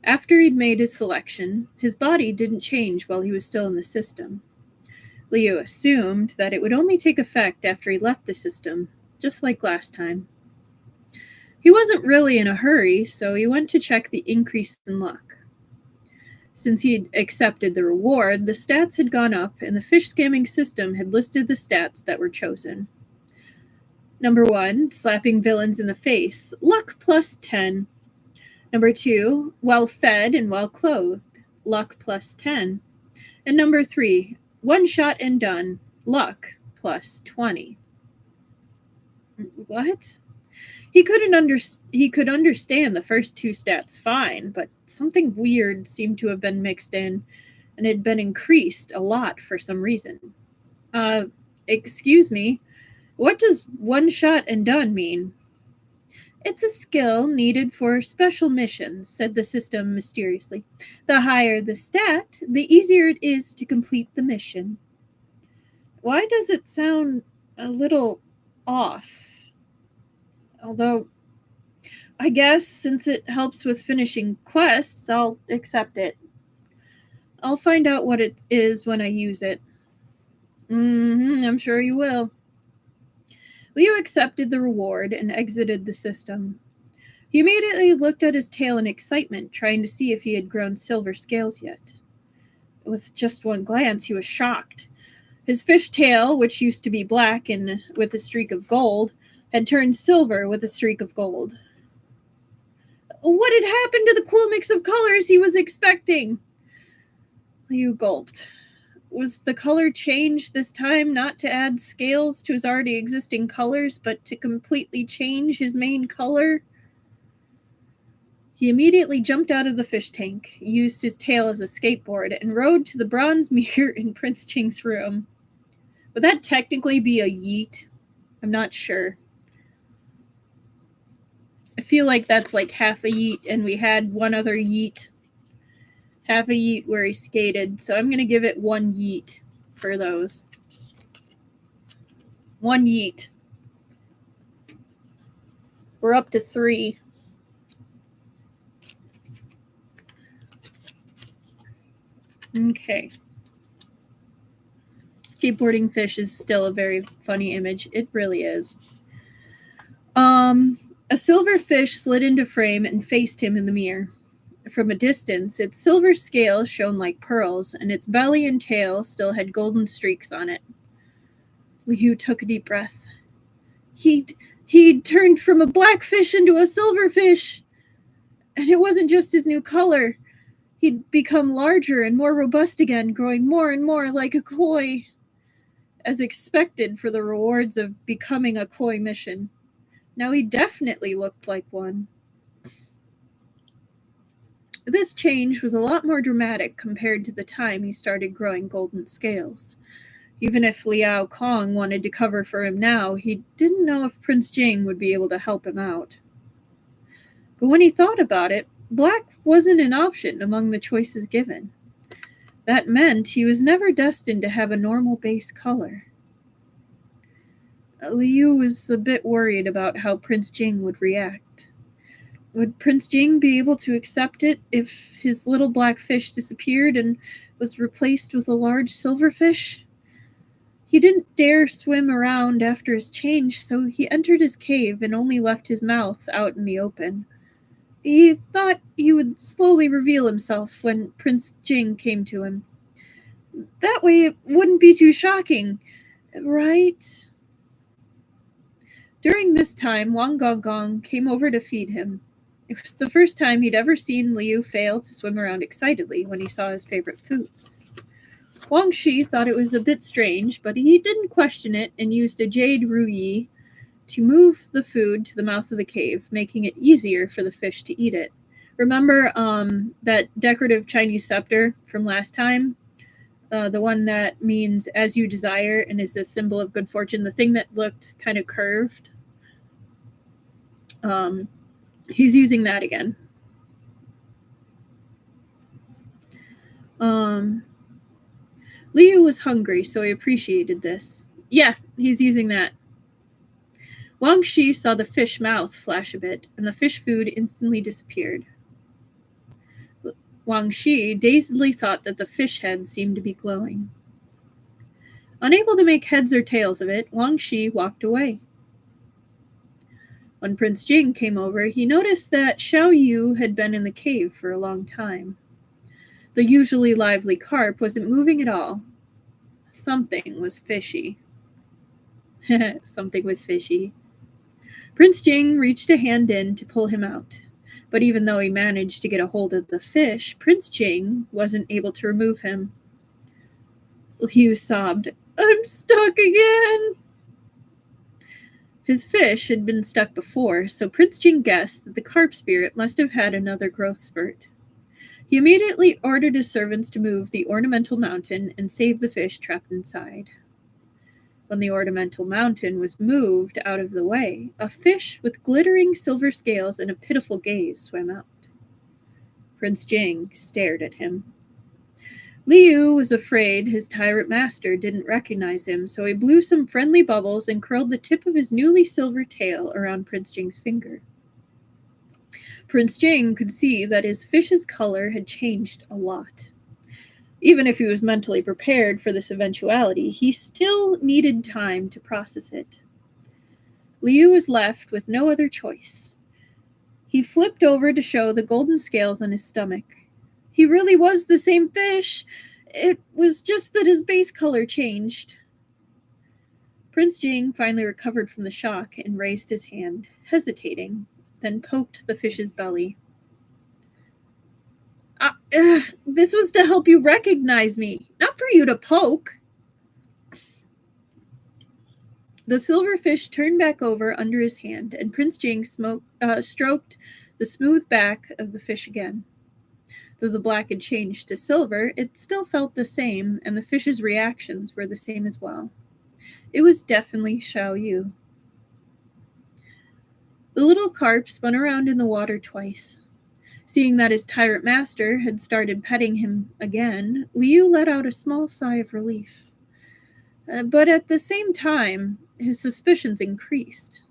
After he'd made his selection, his body didn't change while he was still in the system. Liu assumed that it would only take effect after he left the system, just like last time. He wasn't really in a hurry, so he went to check the increase in luck. Since he'd accepted the reward, the stats had gone up, and the fish scamming system had listed the stats that were chosen. Number 1, slapping villains in the face, luck plus 10. Number 2, well-fed and well-clothed, luck plus 10. And number 3, one shot and done, luck plus 20. What? He could understand the first 2 stats fine, but something weird seemed to have been mixed in, and had been increased a lot for some reason. Excuse me, what does one shot and done mean? It's a skill needed for special missions, said the system mysteriously. The higher the stat, the easier it is to complete the mission. Why does it sound a little off? Although, I guess since it helps with finishing quests, I'll accept it. I'll find out what it is when I use it. I'm sure you will. Liu accepted the reward and exited the system. He immediately looked at his tail in excitement, trying to see if he had grown silver scales yet. With just one glance, he was shocked. His fish tail, which used to be black and with a streak of gold, had turned silver with a streak of gold. What had happened to the cool mix of colors he was expecting? Liu gulped. Was the color change this time not to add scales to his already existing colors, but to completely change his main color? He immediately jumped out of the fish tank, used his tail as a skateboard, and rode to the bronze mirror in Prince Jing's room. Would that technically be a yeet? I'm not sure. I feel like that's like half a yeet, and we had one other yeet. Half a yeet where he skated, so I'm going to give it 1 yeet for those. 1 yeet. We're up to 3. Okay. Skateboarding fish is still a very funny image. It really is. A silver fish slid into frame and faced him in the mirror. From a distance, its silver scales shone like pearls, and its belly and tail still had golden streaks on it. Liu took a deep breath. He'd turned from a black fish into a silver fish. And it wasn't just his new color. He'd become larger and more robust again, growing more and more like a koi, as expected for the rewards of becoming a koi mission. Now he definitely looked like one. This change was a lot more dramatic compared to the time he started growing golden scales. Even if Liao Kong wanted to cover for him now, he didn't know if Prince Jing would be able to help him out. But when he thought about it, black wasn't an option among the choices given. That meant he was never destined to have a normal base color. Liu was a bit worried about how Prince Jing would react. Would Prince Jing be able to accept it if his little black fish disappeared and was replaced with a large silver fish? He didn't dare swim around after his change, so he entered his cave and only left his mouth out in the open. He thought he would slowly reveal himself when Prince Jing came to him. That way it wouldn't be too shocking, right? During this time, Wang Gong came over to feed him. It was the first time he'd ever seen Liu fail to swim around excitedly when he saw his favorite foods. Wang Shi thought it was a bit strange, but he didn't question it and used a jade ruyi to move the food to the mouth of the cave, making it easier for the fish to eat it. Remember that decorative Chinese scepter from last time? The one that means as you desire and is a symbol of good fortune, the thing that looked kind of curved. He's using that again. Liu was hungry, so he appreciated this. Yeah, he's using that. Wang Shi saw the fish mouth flash a bit, and the fish food instantly disappeared. Wang Shi dazedly thought that the fish head seemed to be glowing. Unable to make heads or tails of it, Wang Shi walked away. When Prince Jing came over, he noticed that Xiao Yu had been in the cave for a long time. The usually lively carp wasn't moving at all. Something was fishy. Something was fishy. Prince Jing reached a hand in to pull him out. But even though he managed to get a hold of the fish, Prince Jing wasn't able to remove him. Liu sobbed, "I'm stuck again!" His fish had been stuck before, so Prince Jing guessed that the carp spirit must have had another growth spurt. He immediately ordered his servants to move the ornamental mountain and save the fish trapped inside. When the ornamental mountain was moved out of the way, a fish with glittering silver scales and a pitiful gaze swam out. Prince Jing stared at him. Liu was afraid his tyrant master didn't recognize him, so he blew some friendly bubbles and curled the tip of his newly silver tail around Prince Jing's finger. Prince Jing could see that his fish's color had changed a lot. Even if he was mentally prepared for this eventuality, he still needed time to process it. Liu was left with no other choice. He flipped over to show the golden scales on his stomach. He really was the same fish. It was just that his base color changed. Prince Jing finally recovered from the shock and raised his hand, hesitating, then poked the fish's belly. This was to help you recognize me, not for you to poke. The silver fish turned back over under his hand, and Prince Jing stroked the smooth back of the fish again. Though the black had changed to silver, it still felt the same, and the fish's reactions were the same as well. It was definitely Xiao Yu. The little carp spun around in the water twice. Seeing that his tyrant master had started petting him again, Liu let out a small sigh of relief. But at the same time, his suspicions increased.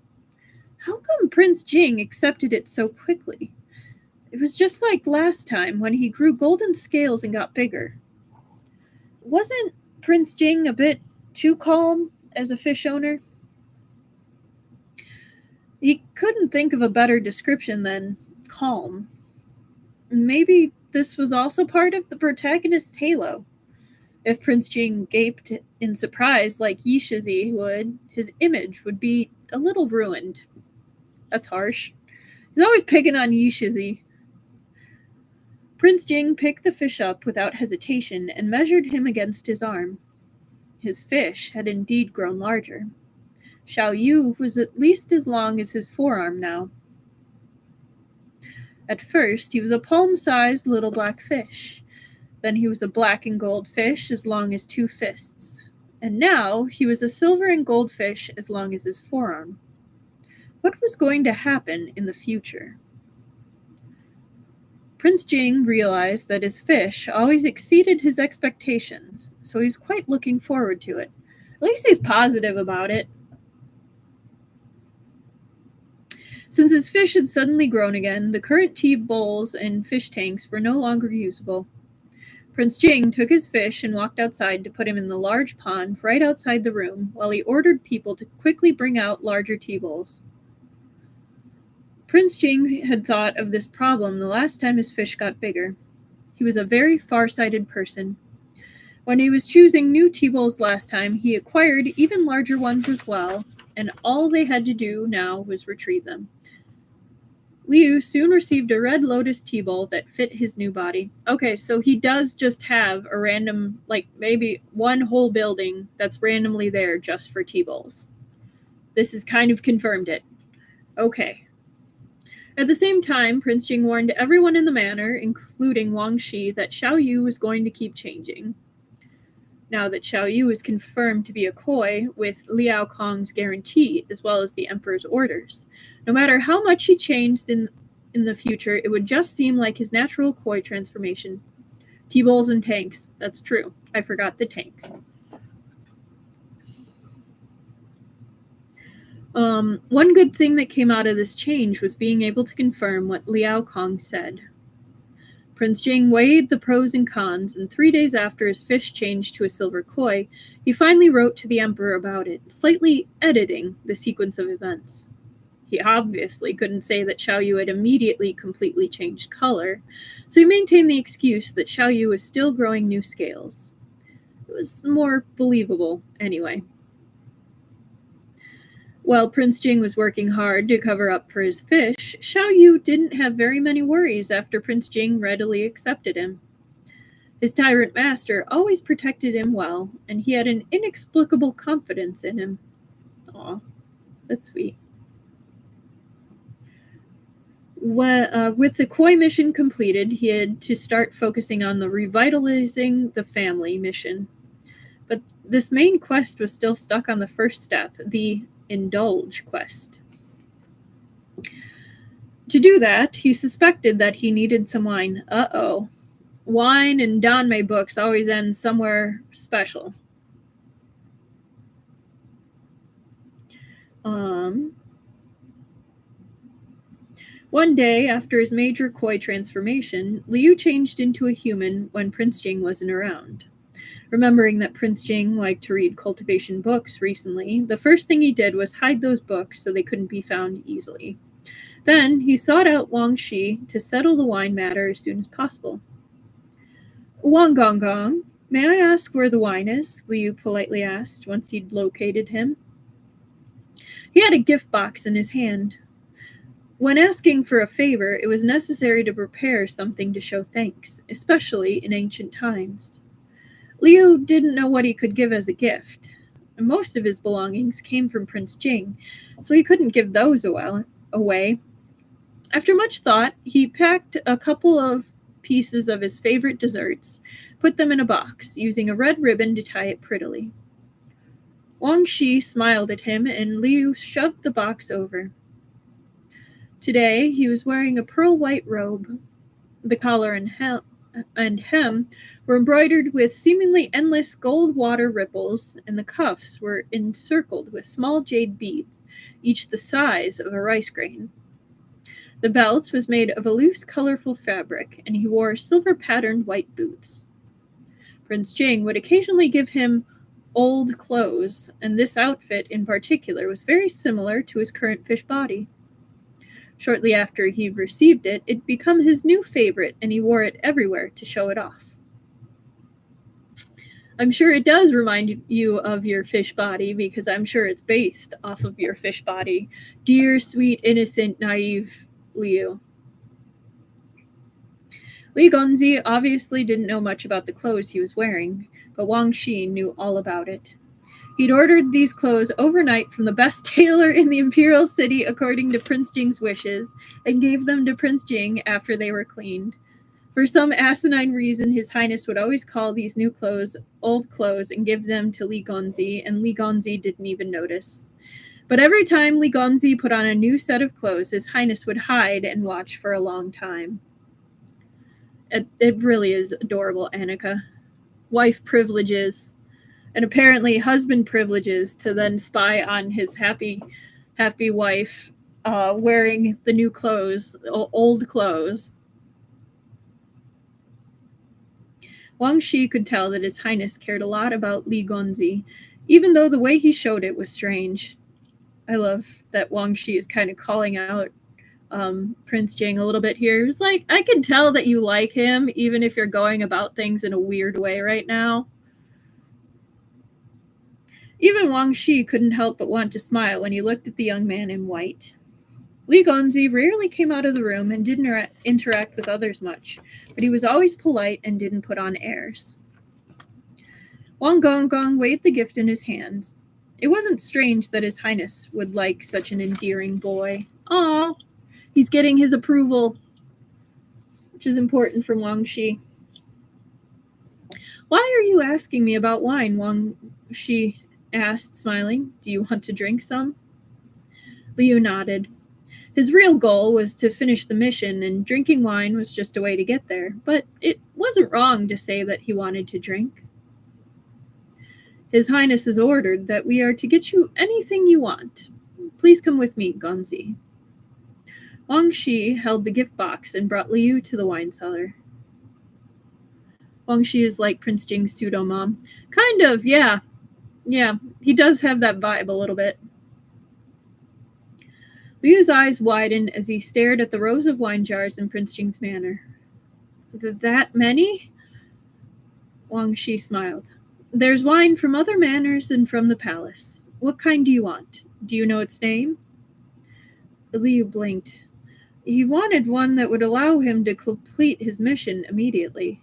How come Prince Jing accepted it so quickly? It was just like last time when he grew golden scales and got bigger. Wasn't Prince Jing a bit too calm as a fish owner? He couldn't think of a better description than calm. Maybe this was also part of the protagonist's halo. If Prince Jing gaped in surprise like Yishizi would, his image would be a little ruined. That's harsh. He's always picking on Yishizi. Prince Jing picked the fish up without hesitation and measured him against his arm. His fish had indeed grown larger. Xiao Yu was at least as long as his forearm now. At first, he was a palm-sized little black fish. Then he was a black and gold fish as long as 2 fists. And now he was a silver and gold fish as long as his forearm. What was going to happen in the future? Prince Jing realized that his fish always exceeded his expectations, so he was quite looking forward to it. At least he's positive about it. Since his fish had suddenly grown again, the current tea bowls and fish tanks were no longer usable. Prince Jing took his fish and walked outside to put him in the large pond right outside the room, while he ordered people to quickly bring out larger tea bowls. Prince Jing had thought of this problem the last time his fish got bigger. He was a very far-sighted person. When he was choosing new tea bowls last time, he acquired even larger ones as well, and all they had to do now was retrieve them. Liu soon received a red lotus tea bowl that fit his new body. Okay, so he does just have a random, like maybe one whole building that's randomly there just for tea bowls. This has kind of confirmed it. Okay. At the same time, Prince Jing warned everyone in the manor, including Wang Shi, that Xiao Yu was going to keep changing. Now that Xiao Yu is confirmed to be a Koi with Liao Kong's guarantee, as well as the Emperor's orders. No matter how much he changed in the future, it would just seem like his natural Koi transformation. Tea bowls and tanks. That's true. I forgot the tanks. One good thing that came out of this change was being able to confirm what Liao Kong said. Prince Jing weighed the pros and cons, and 3 days after his fish changed to a silver koi, he finally wrote to the Emperor about it, slightly editing the sequence of events. He obviously couldn't say that Xiao Yu had immediately completely changed color, so he maintained the excuse that Xiao Yu was still growing new scales. It was more believable, anyway. While Prince Jing was working hard to cover up for his fish, Xiao Yu didn't have very many worries after Prince Jing readily accepted him. His tyrant master always protected him well, and he had an inexplicable confidence in him. Aw, that's sweet. With the Koi mission completed, he had to start focusing on the revitalizing the family mission. But this main quest was still stuck on the first step, the indulge quest. To do that, he suspected that he needed some wine. Uh-oh. Wine and Danmei books always end somewhere special. One day, after his major Koi transformation, Liu changed into a human when Prince Jing wasn't around. Remembering that Prince Jing liked to read cultivation books recently, the first thing he did was hide those books so they couldn't be found easily. Then he sought out Wang Shi to settle the wine matter as soon as possible. Wang Gong, may I ask where the wine is? Liu politely asked once he'd located him. He had a gift box in his hand. When asking for a favor, it was necessary to prepare something to show thanks, especially in ancient times. Liu didn't know what he could give as a gift. Most of his belongings came from Prince Jing, so he couldn't give those away. After much thought, he packed a couple of pieces of his favorite desserts, put them in a box, using a red ribbon to tie it prettily. Wang Shi smiled at him, and Liu shoved the box over. Today, he was wearing a pearl-white robe. The collar and hem were embroidered with seemingly endless gold water ripples, and the cuffs were encircled with small jade beads, each the size of a rice grain. The belt was made of a loose, colorful fabric, and he wore silver-patterned white boots. Prince Jing would occasionally give him old clothes, and this outfit in particular was very similar to his current fish body. Shortly after he received it, it'd become his new favorite, and he wore it everywhere to show it off. I'm sure it does remind you of your fish body, because I'm sure it's based off of your fish body. Dear, sweet, innocent, naive Liu. Li Gonzi obviously didn't know much about the clothes he was wearing, but Wang Shi knew all about it. He'd ordered these clothes overnight from the best tailor in the imperial city according to Prince Jing's wishes, and gave them to Prince Jing after they were cleaned. For some asinine reason, His Highness would always call these new clothes old clothes and give them to Li Gonzi, and Li Gonzi didn't even notice. But every time Li Gonzi put on a new set of clothes, His Highness would hide and watch for a long time. It really is adorable, Annika. Wife privileges, and apparently husband privileges to then spy on his happy wife wearing the new clothes, old clothes. Wang Shi could tell that His Highness cared a lot about Li Gonzi, even though the way he showed it was strange. I love that Wang Shi is kind of calling out Prince Jing a little bit here. He was like, I can tell that you like him, even if you're going about things in a weird way right now. Even Wang Shi couldn't help but want to smile when he looked at the young man in white. Li Gonzi rarely came out of the room and didn't interact with others much, but he was always polite and didn't put on airs. Wang Gonggong waved the gift in his hands. It wasn't strange that His Highness would like such an endearing boy. Aw, he's getting his approval, which is important from Wang Shi. Why are you asking me about wine? Wang Shi asked, smiling. Do you want to drink some? Liu nodded. His real goal was to finish the mission, and drinking wine was just a way to get there, but it wasn't wrong to say that he wanted to drink. His Highness has ordered that we are to get you anything you want. Please come with me, Gonzi. Wang Shi held the gift box and brought Liu to the wine cellar. Wang Shi is like Prince Jing's pseudo-mom. Kind of, yeah. Yeah, he does have that vibe a little bit. Liu's eyes widened as he stared at the rows of wine jars in Prince Jing's manor. That many? Wang Shi smiled. There's wine from other manors and from the palace. What kind do you want? Do you know its name? Liu blinked. He wanted one that would allow him to complete his mission immediately.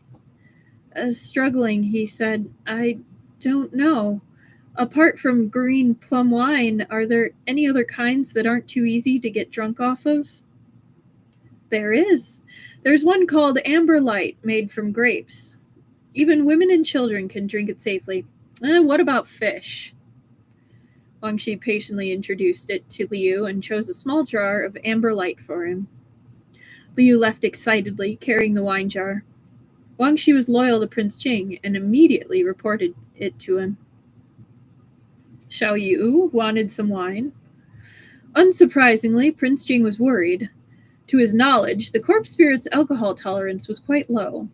Struggling, he said, I don't know. Apart from green plum wine, are there any other kinds that aren't too easy to get drunk off of? There is. There's one called Amber Light, made from grapes. Even women and children can drink it safely. What about fish? Wang Shi patiently introduced it to Liu and chose a small jar of Amber Light for him. Liu left excitedly, carrying the wine jar. Wang Shi was loyal to Prince Jing and immediately reported it to him. Xiao Yu wanted some wine. Unsurprisingly, Prince Jing was worried. To his knowledge, the corpse spirit's alcohol tolerance was quite low.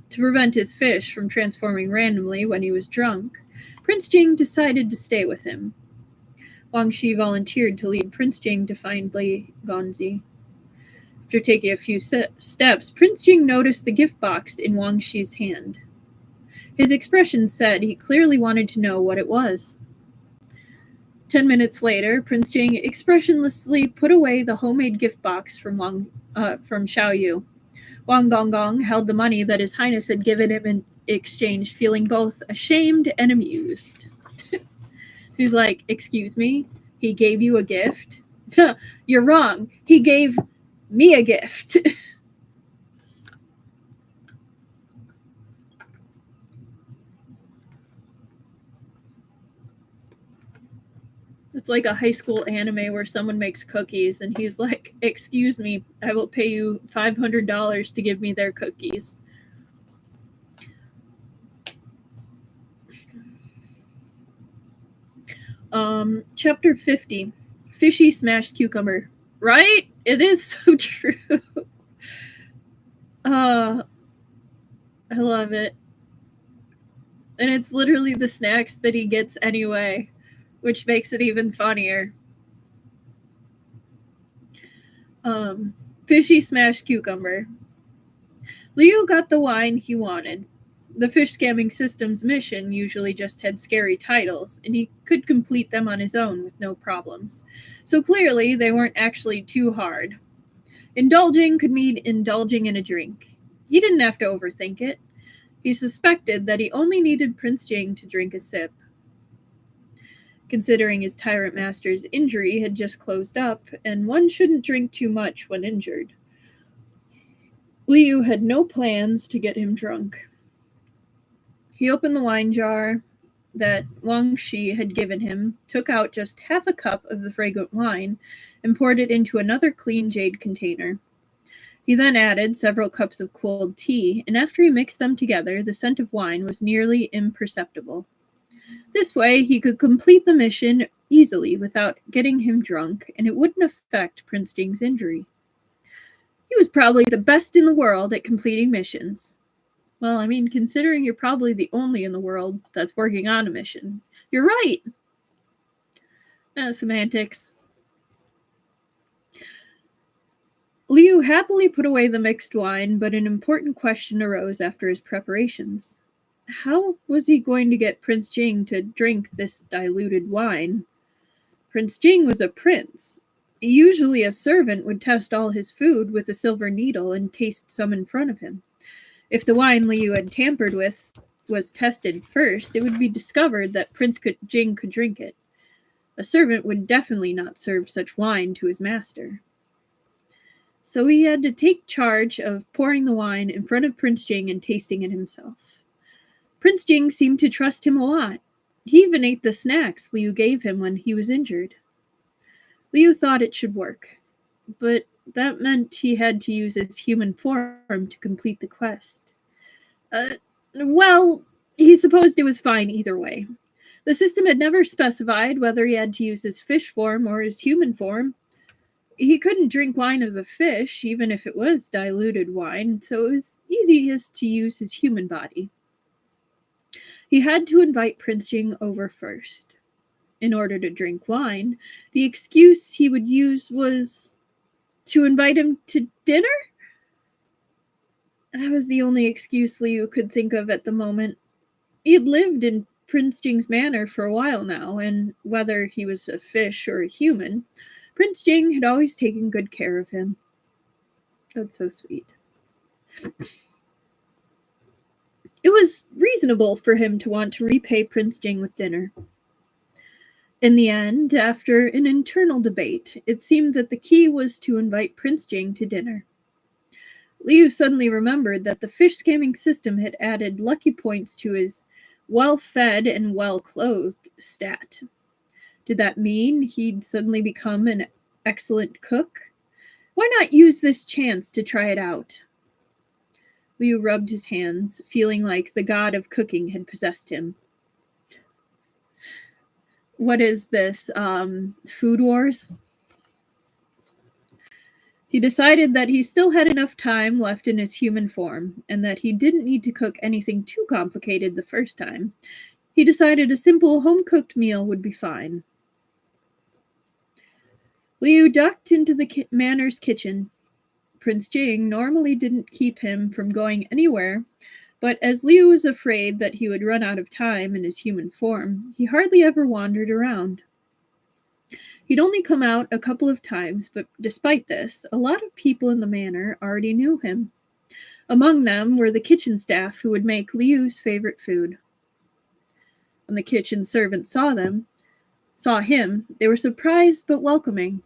To prevent his fish from transforming randomly when he was drunk, Prince Jing decided to stay with him. Wang Shi volunteered to lead Prince Jing to find Li Gonzi. After taking a few steps, Prince Jing noticed the gift box in Wang Shi's hand. His expression said he clearly wanted to know what it was. 10 minutes later, Prince Jing expressionlessly put away the homemade gift box from Xiao Yu. Wang Gonggong held the money that His Highness had given him in exchange, feeling both ashamed and amused. He's like, excuse me? He gave you a gift? You're wrong. He gave me a gift. It's like a high school anime where someone makes cookies and he's like, excuse me, I will pay you $500 to give me their cookies. Chapter 50. Fishy smashed cucumber. Right? It is so true. I love it. And it's literally the snacks that he gets anyway, which makes it even funnier. Fishy smashed cucumber. Liu got the wine he wanted. The fish scamming system's mission usually just had scary titles, and he could complete them on his own with no problems. So clearly, they weren't actually too hard. Indulging could mean indulging in a drink. He didn't have to overthink it. He suspected that he only needed Prince Jing to drink a sip. Considering his tyrant master's injury had just closed up, and one shouldn't drink too much when injured. Liu had no plans to get him drunk. He opened the wine jar that Wang Shi had given him, took out just half a cup of the fragrant wine, and poured it into another clean jade container. He then added several cups of cold tea, and after he mixed them together, the scent of wine was nearly imperceptible. This way, he could complete the mission easily without getting him drunk, and it wouldn't affect Prince Jing's injury. He was probably the best in the world at completing missions. Well, I mean, considering you're probably the only in the world that's working on a mission. You're right! Semantics. Liu happily put away the mixed wine, but an important question arose after his preparations. How was he going to get Prince Jing to drink this diluted wine? Prince Jing was a prince. Usually a servant would test all his food with a silver needle and taste some in front of him. If the wine Liu had tampered with was tested first, it would be discovered that Prince Jing could drink it. A servant would definitely not serve such wine to his master. So he had to take charge of pouring the wine in front of Prince Jing and tasting it himself. Prince Jing seemed to trust him a lot. He even ate the snacks Liu gave him when he was injured. Liu thought it should work, but that meant he had to use his human form to complete the quest. Well, he supposed it was fine either way. The system had never specified whether he had to use his fish form or his human form. He couldn't drink wine as a fish, even if it was diluted wine, so it was easiest to use his human body. He had to invite Prince Jing over first. In order to drink wine, the excuse he would use was to invite him to dinner? That was the only excuse Liu could think of at the moment. He had lived in Prince Jing's manor for a while now, and whether he was a fish or a human, Prince Jing had always taken good care of him. That's so sweet. It was reasonable for him to want to repay Prince Jing with dinner. In the end, after an internal debate, it seemed that the key was to invite Prince Jing to dinner. Liu suddenly remembered that the fish scamming system had added lucky points to his well-fed and well-clothed stat. Did that mean he'd suddenly become an excellent cook? Why not use this chance to try it out? Liu rubbed his hands, feeling like the god of cooking had possessed him. What is this, Food Wars? He decided that he still had enough time left in his human form, and that he didn't need to cook anything too complicated the first time. He decided a simple home-cooked meal would be fine. Liu ducked into the manor's kitchen. Prince Jing normally didn't keep him from going anywhere, but as Liu was afraid that he would run out of time in his human form, he hardly ever wandered around. He'd only come out a couple of times, but despite this, a lot of people in the manor already knew him. Among them were the kitchen staff who would make Liu's favorite food. When the kitchen servants saw him, they were surprised but welcoming.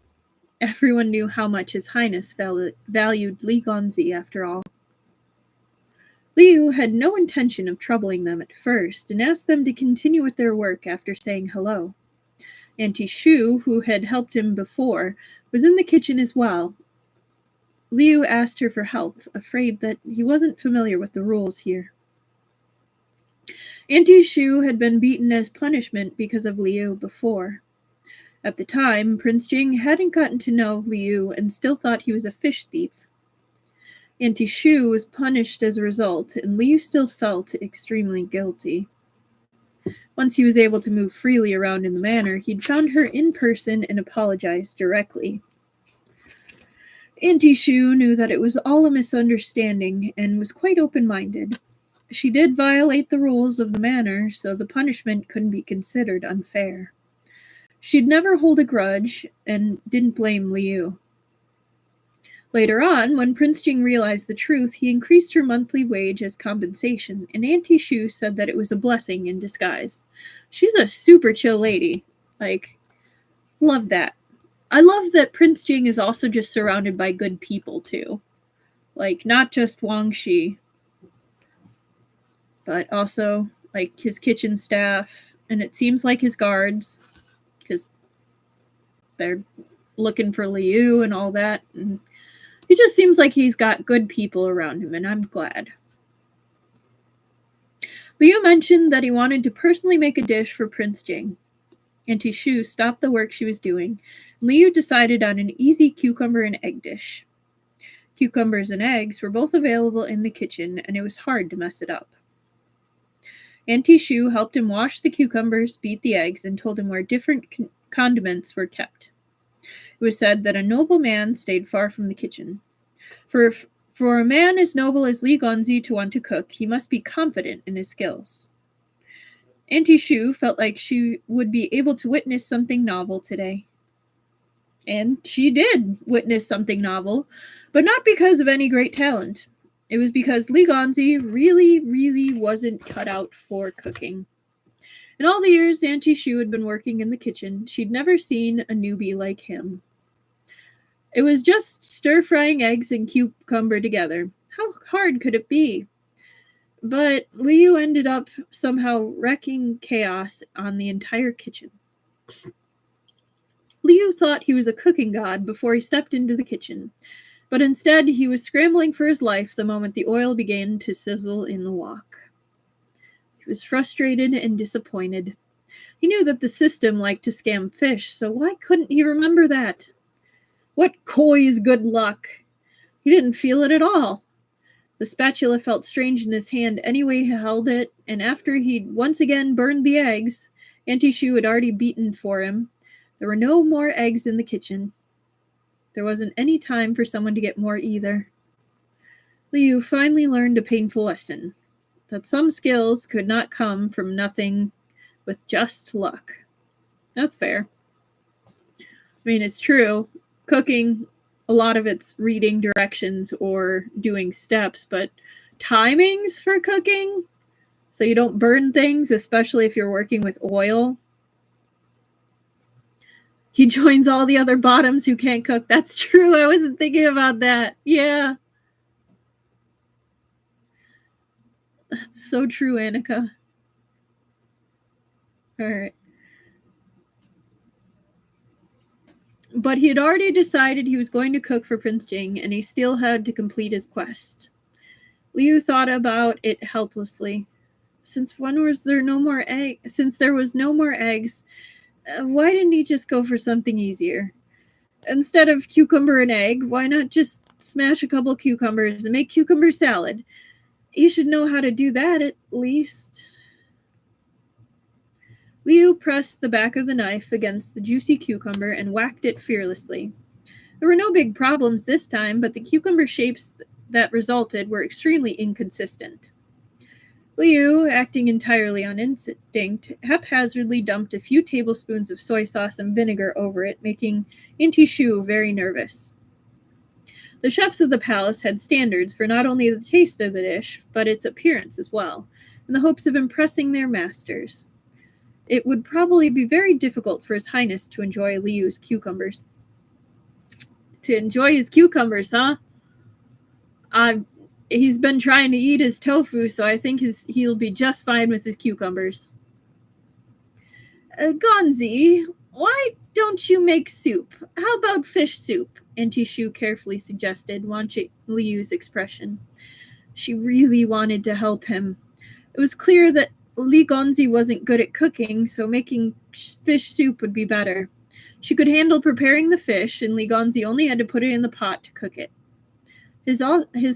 Everyone knew how much His Highness valued Li Gonzi, after all. Liu had no intention of troubling them at first, and asked them to continue with their work after saying hello. Auntie Xue, who had helped him before, was in the kitchen as well. Liu asked her for help, afraid that he wasn't familiar with the rules here. Auntie Xue had been beaten as punishment because of Liu before. At the time, Prince Jing hadn't gotten to know Liu and still thought he was a fish thief. Auntie Xue was punished as a result, and Liu still felt extremely guilty. Once he was able to move freely around in the manor, he'd found her in person and apologized directly. Auntie Xue knew that it was all a misunderstanding and was quite open-minded. She did violate the rules of the manor, so the punishment couldn't be considered unfair. She'd never hold a grudge and didn't blame Liu. Later on, when Prince Jing realized the truth, he increased her monthly wage as compensation, and Auntie Xue said that it was a blessing in disguise. She's a super chill lady. Like, love that. I love that Prince Jing is also just surrounded by good people, too. Like, not just Wang Shi, but also, like, his kitchen staff, and it seems like his guards, because they're looking for Liu and all that, and it just seems like he's got good people around him, and I'm glad. Liu mentioned that he wanted to personally make a dish for Prince Jing. Auntie Xue stopped the work she was doing, and Liu decided on an easy cucumber and egg dish. Cucumbers and eggs were both available in the kitchen, and it was hard to mess it up. Auntie Xue helped him wash the cucumbers, beat the eggs, and told him where different condiments were kept. It was said that a noble man stayed far from the kitchen. For a man as noble as Li Gonzi to want to cook, he must be confident in his skills. Auntie Xue felt like she would be able to witness something novel today. And she did witness something novel, but not because of any great talent. It was because Li Gonzi really, really wasn't cut out for cooking. In all the years Auntie Xue had been working in the kitchen, she'd never seen a newbie like him. It was just stir-frying eggs and cucumber together. How hard could it be? But Liu ended up somehow wrecking chaos on the entire kitchen. Liu thought he was a cooking god before he stepped into the kitchen, but instead he was scrambling for his life the moment the oil began to sizzle in the wok. He was frustrated and disappointed. He knew that the system liked to scam fish, so why couldn't he remember that? What coy's good luck? He didn't feel it at all. The spatula felt strange in his hand anyway he held it, and after he'd once again burned the eggs Auntie Xue had already beaten for him, there were no more eggs in the kitchen. There wasn't any time for someone to get more either. Liu finally learned a painful lesson, that some skills could not come from nothing with just luck. That's fair. I mean, it's true. Cooking, a lot of it's reading directions or doing steps, but timings for cooking, so you don't burn things, especially if you're working with oil. He joins all the other bottoms who can't cook. That's true. I wasn't thinking about that. Yeah. That's so true, Annika. All right. But he had already decided he was going to cook for Prince Jing, and he still had to complete his quest. Liu thought about it helplessly. Since there was no more eggs, why didn't he just go for something easier? Instead of cucumber and egg, why not just smash a couple cucumbers and make cucumber salad? You should know how to do that at least. Liu pressed the back of the knife against the juicy cucumber and whacked it fearlessly. There were no big problems this time, but the cucumber shapes that resulted were extremely inconsistent. Liu, acting entirely on instinct, haphazardly dumped a few tablespoons of soy sauce and vinegar over it, making Auntie Xue very nervous. The chefs of the palace had standards for not only the taste of the dish, but its appearance as well, in the hopes of impressing their masters. It would probably be very difficult for His Highness to enjoy Liu's cucumbers. To enjoy his cucumbers, huh? He's been trying to eat his tofu, so I think he'll be just fine with his cucumbers. Gonzi, why don't you make soup? How about fish soup? Auntie Xue carefully suggested, watching Liu's expression. She really wanted to help him. It was clear that Li Gonzi wasn't good at cooking, so making fish soup would be better. She could handle preparing the fish, and Li Gonzi only had to put it in the pot to cook it. His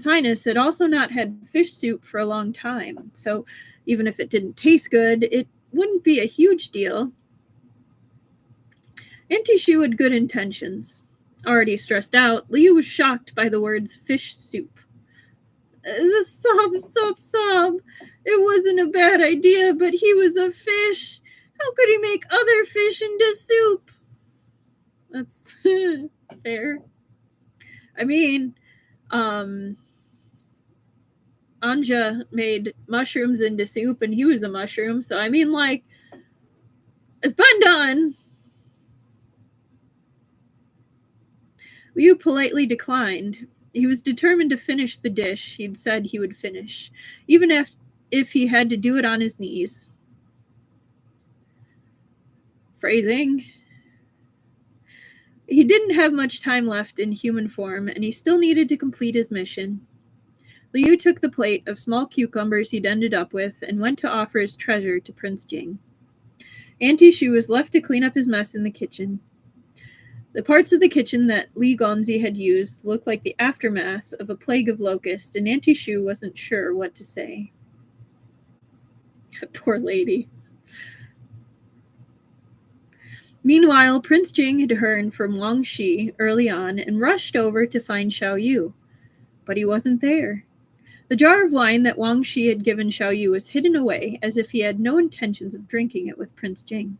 Highness had also not had fish soup for a long time, so even if it didn't taste good, it wouldn't be a huge deal. Auntie Xue had good intentions. Already stressed out, Liu was shocked by the words fish soup. Sob. It wasn't a bad idea, but he was a fish. How could he make other fish into soup? That's fair. I mean, Anja made mushrooms into soup and he was a mushroom, so I mean, like, it's been done. Liu politely declined. He was determined to finish the dish he'd said he would finish, even if he had to do it on his knees. Phrasing. He didn't have much time left in human form, and he still needed to complete his mission. Liu took the plate of small cucumbers he'd ended up with and went to offer his treasure to Prince Jing. Auntie Xue was left to clean up his mess in the kitchen. The parts of the kitchen that Li Gonzi had used looked like the aftermath of a plague of locusts, and Auntie Xue wasn't sure what to say. Poor lady. Meanwhile, Prince Jing had heard from Wang Shi early on and rushed over to find Xiao Yu. But he wasn't there. The jar of wine that Wang Shi had given Xiao Yu was hidden away, as if he had no intentions of drinking it with Prince Jing.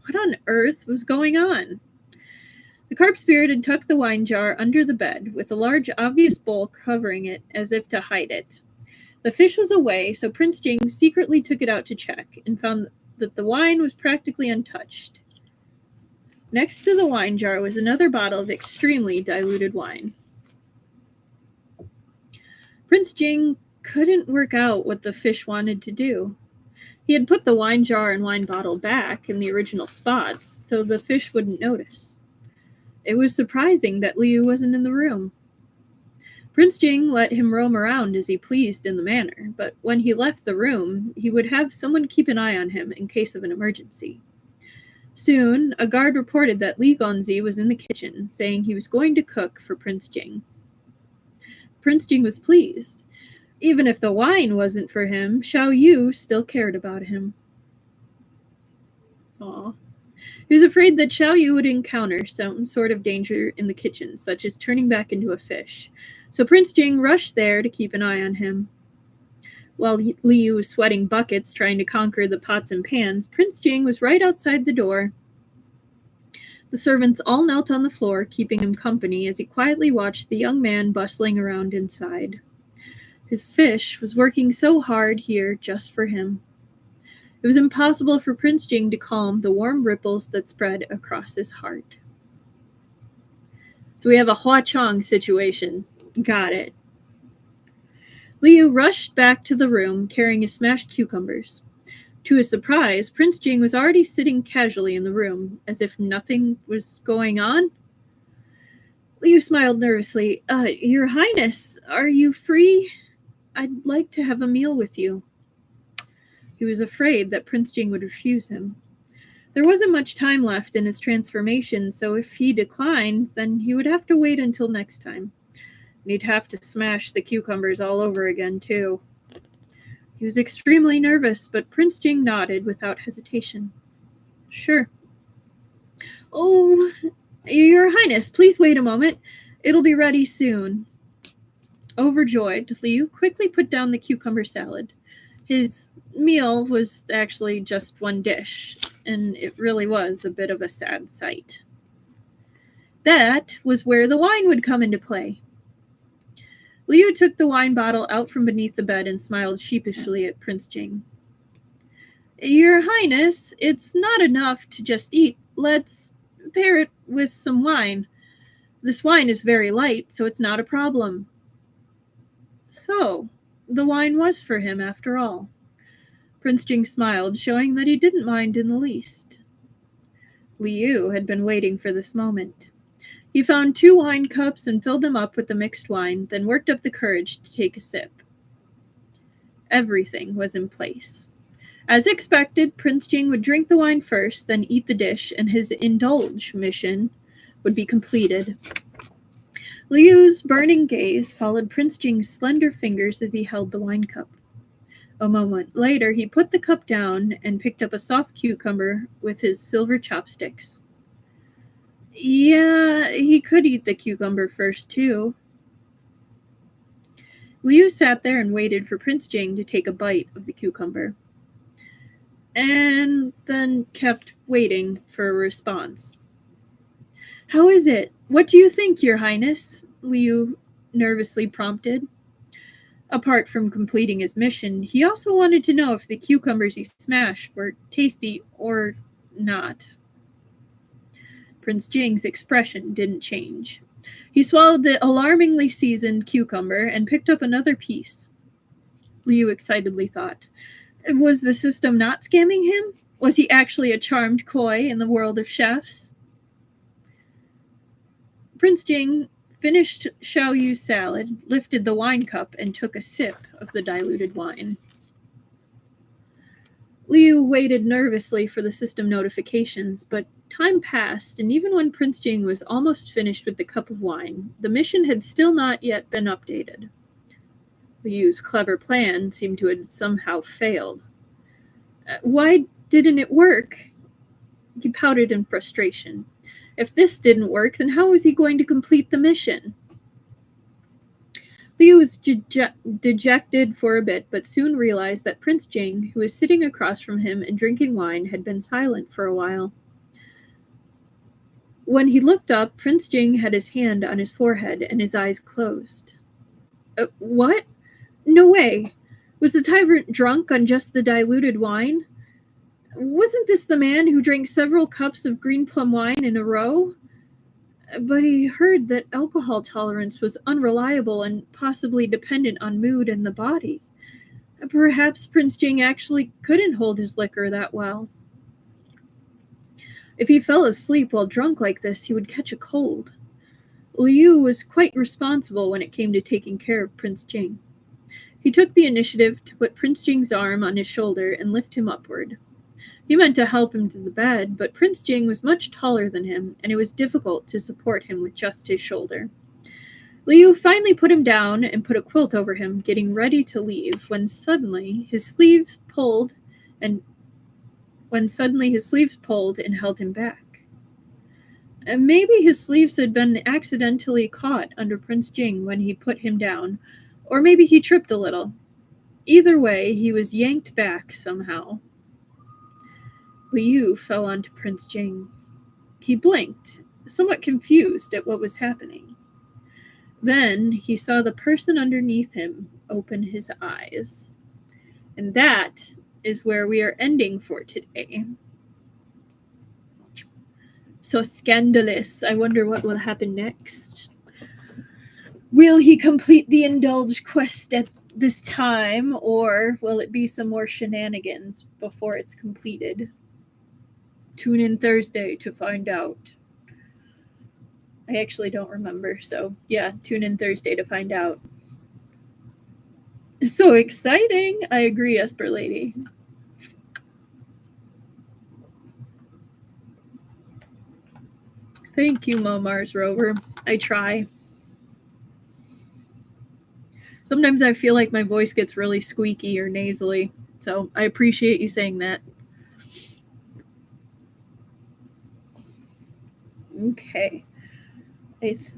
What on earth was going on? The carp spirit had tucked the wine jar under the bed, with a large, obvious bowl covering it, as if to hide it. The fish was away, so Prince Jing secretly took it out to check, and found that the wine was practically untouched. Next to the wine jar was another bottle of extremely diluted wine. Prince Jing couldn't work out what the fish wanted to do. He had put the wine jar and wine bottle back in the original spots, so the fish wouldn't notice. It was surprising that Liu wasn't in the room. Prince Jing let him roam around as he pleased in the manor, but when he left the room, he would have someone keep an eye on him in case of an emergency. Soon, a guard reported that Li Gonzi was in the kitchen, saying he was going to cook for Prince Jing. Prince Jing was pleased. Even if the wine wasn't for him, Xiao Yu still cared about him. Aw. He was afraid that Xiao Yu would encounter some sort of danger in the kitchen, such as turning back into a fish. So Prince Jing rushed there to keep an eye on him. While Liu was sweating buckets trying to conquer the pots and pans, Prince Jing was right outside the door. The servants all knelt on the floor, keeping him company as he quietly watched the young man bustling around inside. His fish was working so hard here just for him. It was impossible for Prince Jing to calm the warm ripples that spread across his heart. So we have a Hua Chong situation. Got it. Liu rushed back to the room carrying his smashed cucumbers. To his surprise, Prince Jing was already sitting casually in the room, as if nothing was going on. Liu smiled nervously. Your Highness, are you free? I'd like to have a meal with you. He was afraid that Prince Jing would refuse him. There wasn't much time left in his transformation, so if he declined, then he would have to wait until next time. And he'd have to smash the cucumbers all over again, too. He was extremely nervous, but Prince Jing nodded without hesitation. Sure. Oh, Your Highness, please wait a moment. It'll be ready soon. Overjoyed, Liu quickly put down the cucumber salad. His meal was actually just one dish, and it really was a bit of a sad sight. That was where the wine would come into play. Liu took the wine bottle out from beneath the bed and smiled sheepishly at Prince Jing. Your Highness, it's not enough to just eat. Let's pair it with some wine. This wine is very light, so it's not a problem. So, the wine was for him after all. Prince Jing smiled, showing that he didn't mind in the least. Liu had been waiting for this moment. He found 2 wine cups and filled them up with the mixed wine, then worked up the courage to take a sip. Everything was in place. As expected, Prince Jing would drink the wine first, then eat the dish, and his indulge mission would be completed. Liu's burning gaze followed Prince Jing's slender fingers as he held the wine cup. A moment later, he put the cup down and picked up a soft cucumber with his silver chopsticks. Yeah, he could eat the cucumber first, too. Liu sat there and waited for Prince Jing to take a bite of the cucumber, and then kept waiting for a response. How is it? What do you think, Your Highness? Liu nervously prompted. Apart from completing his mission, he also wanted to know if the cucumbers he smashed were tasty or not. Prince Jing's expression didn't change. He swallowed the alarmingly seasoned cucumber and picked up another piece. Liu excitedly thought, was the system not scamming him? Was he actually a charmed koi in the world of chefs? Prince Jing finished Xiao Yu's salad, lifted the wine cup, and took a sip of the diluted wine. Liu waited nervously for the system notifications, but time passed, and even when Prince Jing was almost finished with the cup of wine, the mission had still not yet been updated. Liu's clever plan seemed to have somehow failed. Why didn't it work? He pouted in frustration. If this didn't work, then how was he going to complete the mission? Liu was dejected for a bit, but soon realized that Prince Jing, who was sitting across from him and drinking wine, had been silent for a while. When he looked up, Prince Jing had his hand on his forehead and his eyes closed. What? No way. Was the tyrant drunk on just the diluted wine? Wasn't this the man who drank several cups of green plum wine in a row? But he heard that alcohol tolerance was unreliable and possibly dependent on mood and the body. Perhaps Prince Jing actually couldn't hold his liquor that well. If he fell asleep while drunk like this, he would catch a cold. Liu was quite responsible when it came to taking care of Prince Jing. He took the initiative to put Prince Jing's arm on his shoulder and lift him upward. He meant to help him to the bed, but Prince Jing was much taller than him, and it was difficult to support him with just his shoulder. Liu finally put him down and put a quilt over him, getting ready to leave, when suddenly his sleeves pulled and held him back. And maybe his sleeves had been accidentally caught under Prince Jing when he put him down, or maybe he tripped a little. Either way, he was yanked back somehow. Liu fell onto Prince Jing. He blinked, somewhat confused at what was happening. Then he saw the person underneath him open his eyes. And that is where we are ending for today. So scandalous. I wonder what will happen next. Will he complete the indulge quest at this time, or will it be some more shenanigans before it's completed? Tune in Thursday to find out. I actually don't remember, so yeah, tune in Thursday to find out. So exciting! I agree, Esper Lady. Thank you, Mo Mars Rover. I try. Sometimes I feel like my voice gets really squeaky or nasally, so I appreciate you saying that. Okay.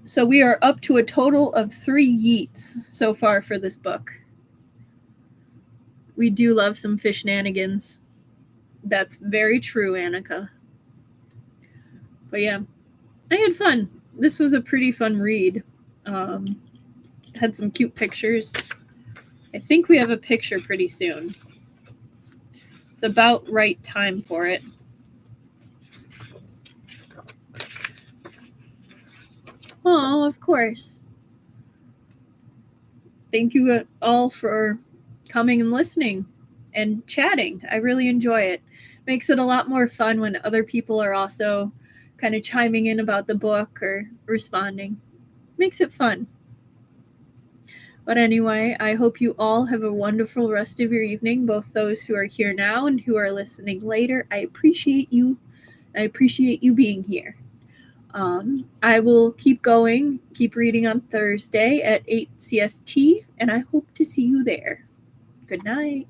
So we are up to a total of 3 yeets so far for this book. We do love some fish shenanigans. That's very true, Annika. But yeah, I had fun. This was a pretty fun read. Had some cute pictures. I think we have a picture pretty soon. It's about right time for it. Oh, of course. Thank you all for coming and listening and chatting. I really enjoy it. Makes it a lot more fun when other people are also kind of chiming in about the book or responding. Makes it fun. But anyway, I hope you all have a wonderful rest of your evening, both those who are here now and who are listening later. I appreciate you. I appreciate you being here. I will keep going, keep reading on Thursday at 8 CST, and I hope to see you there. Good night.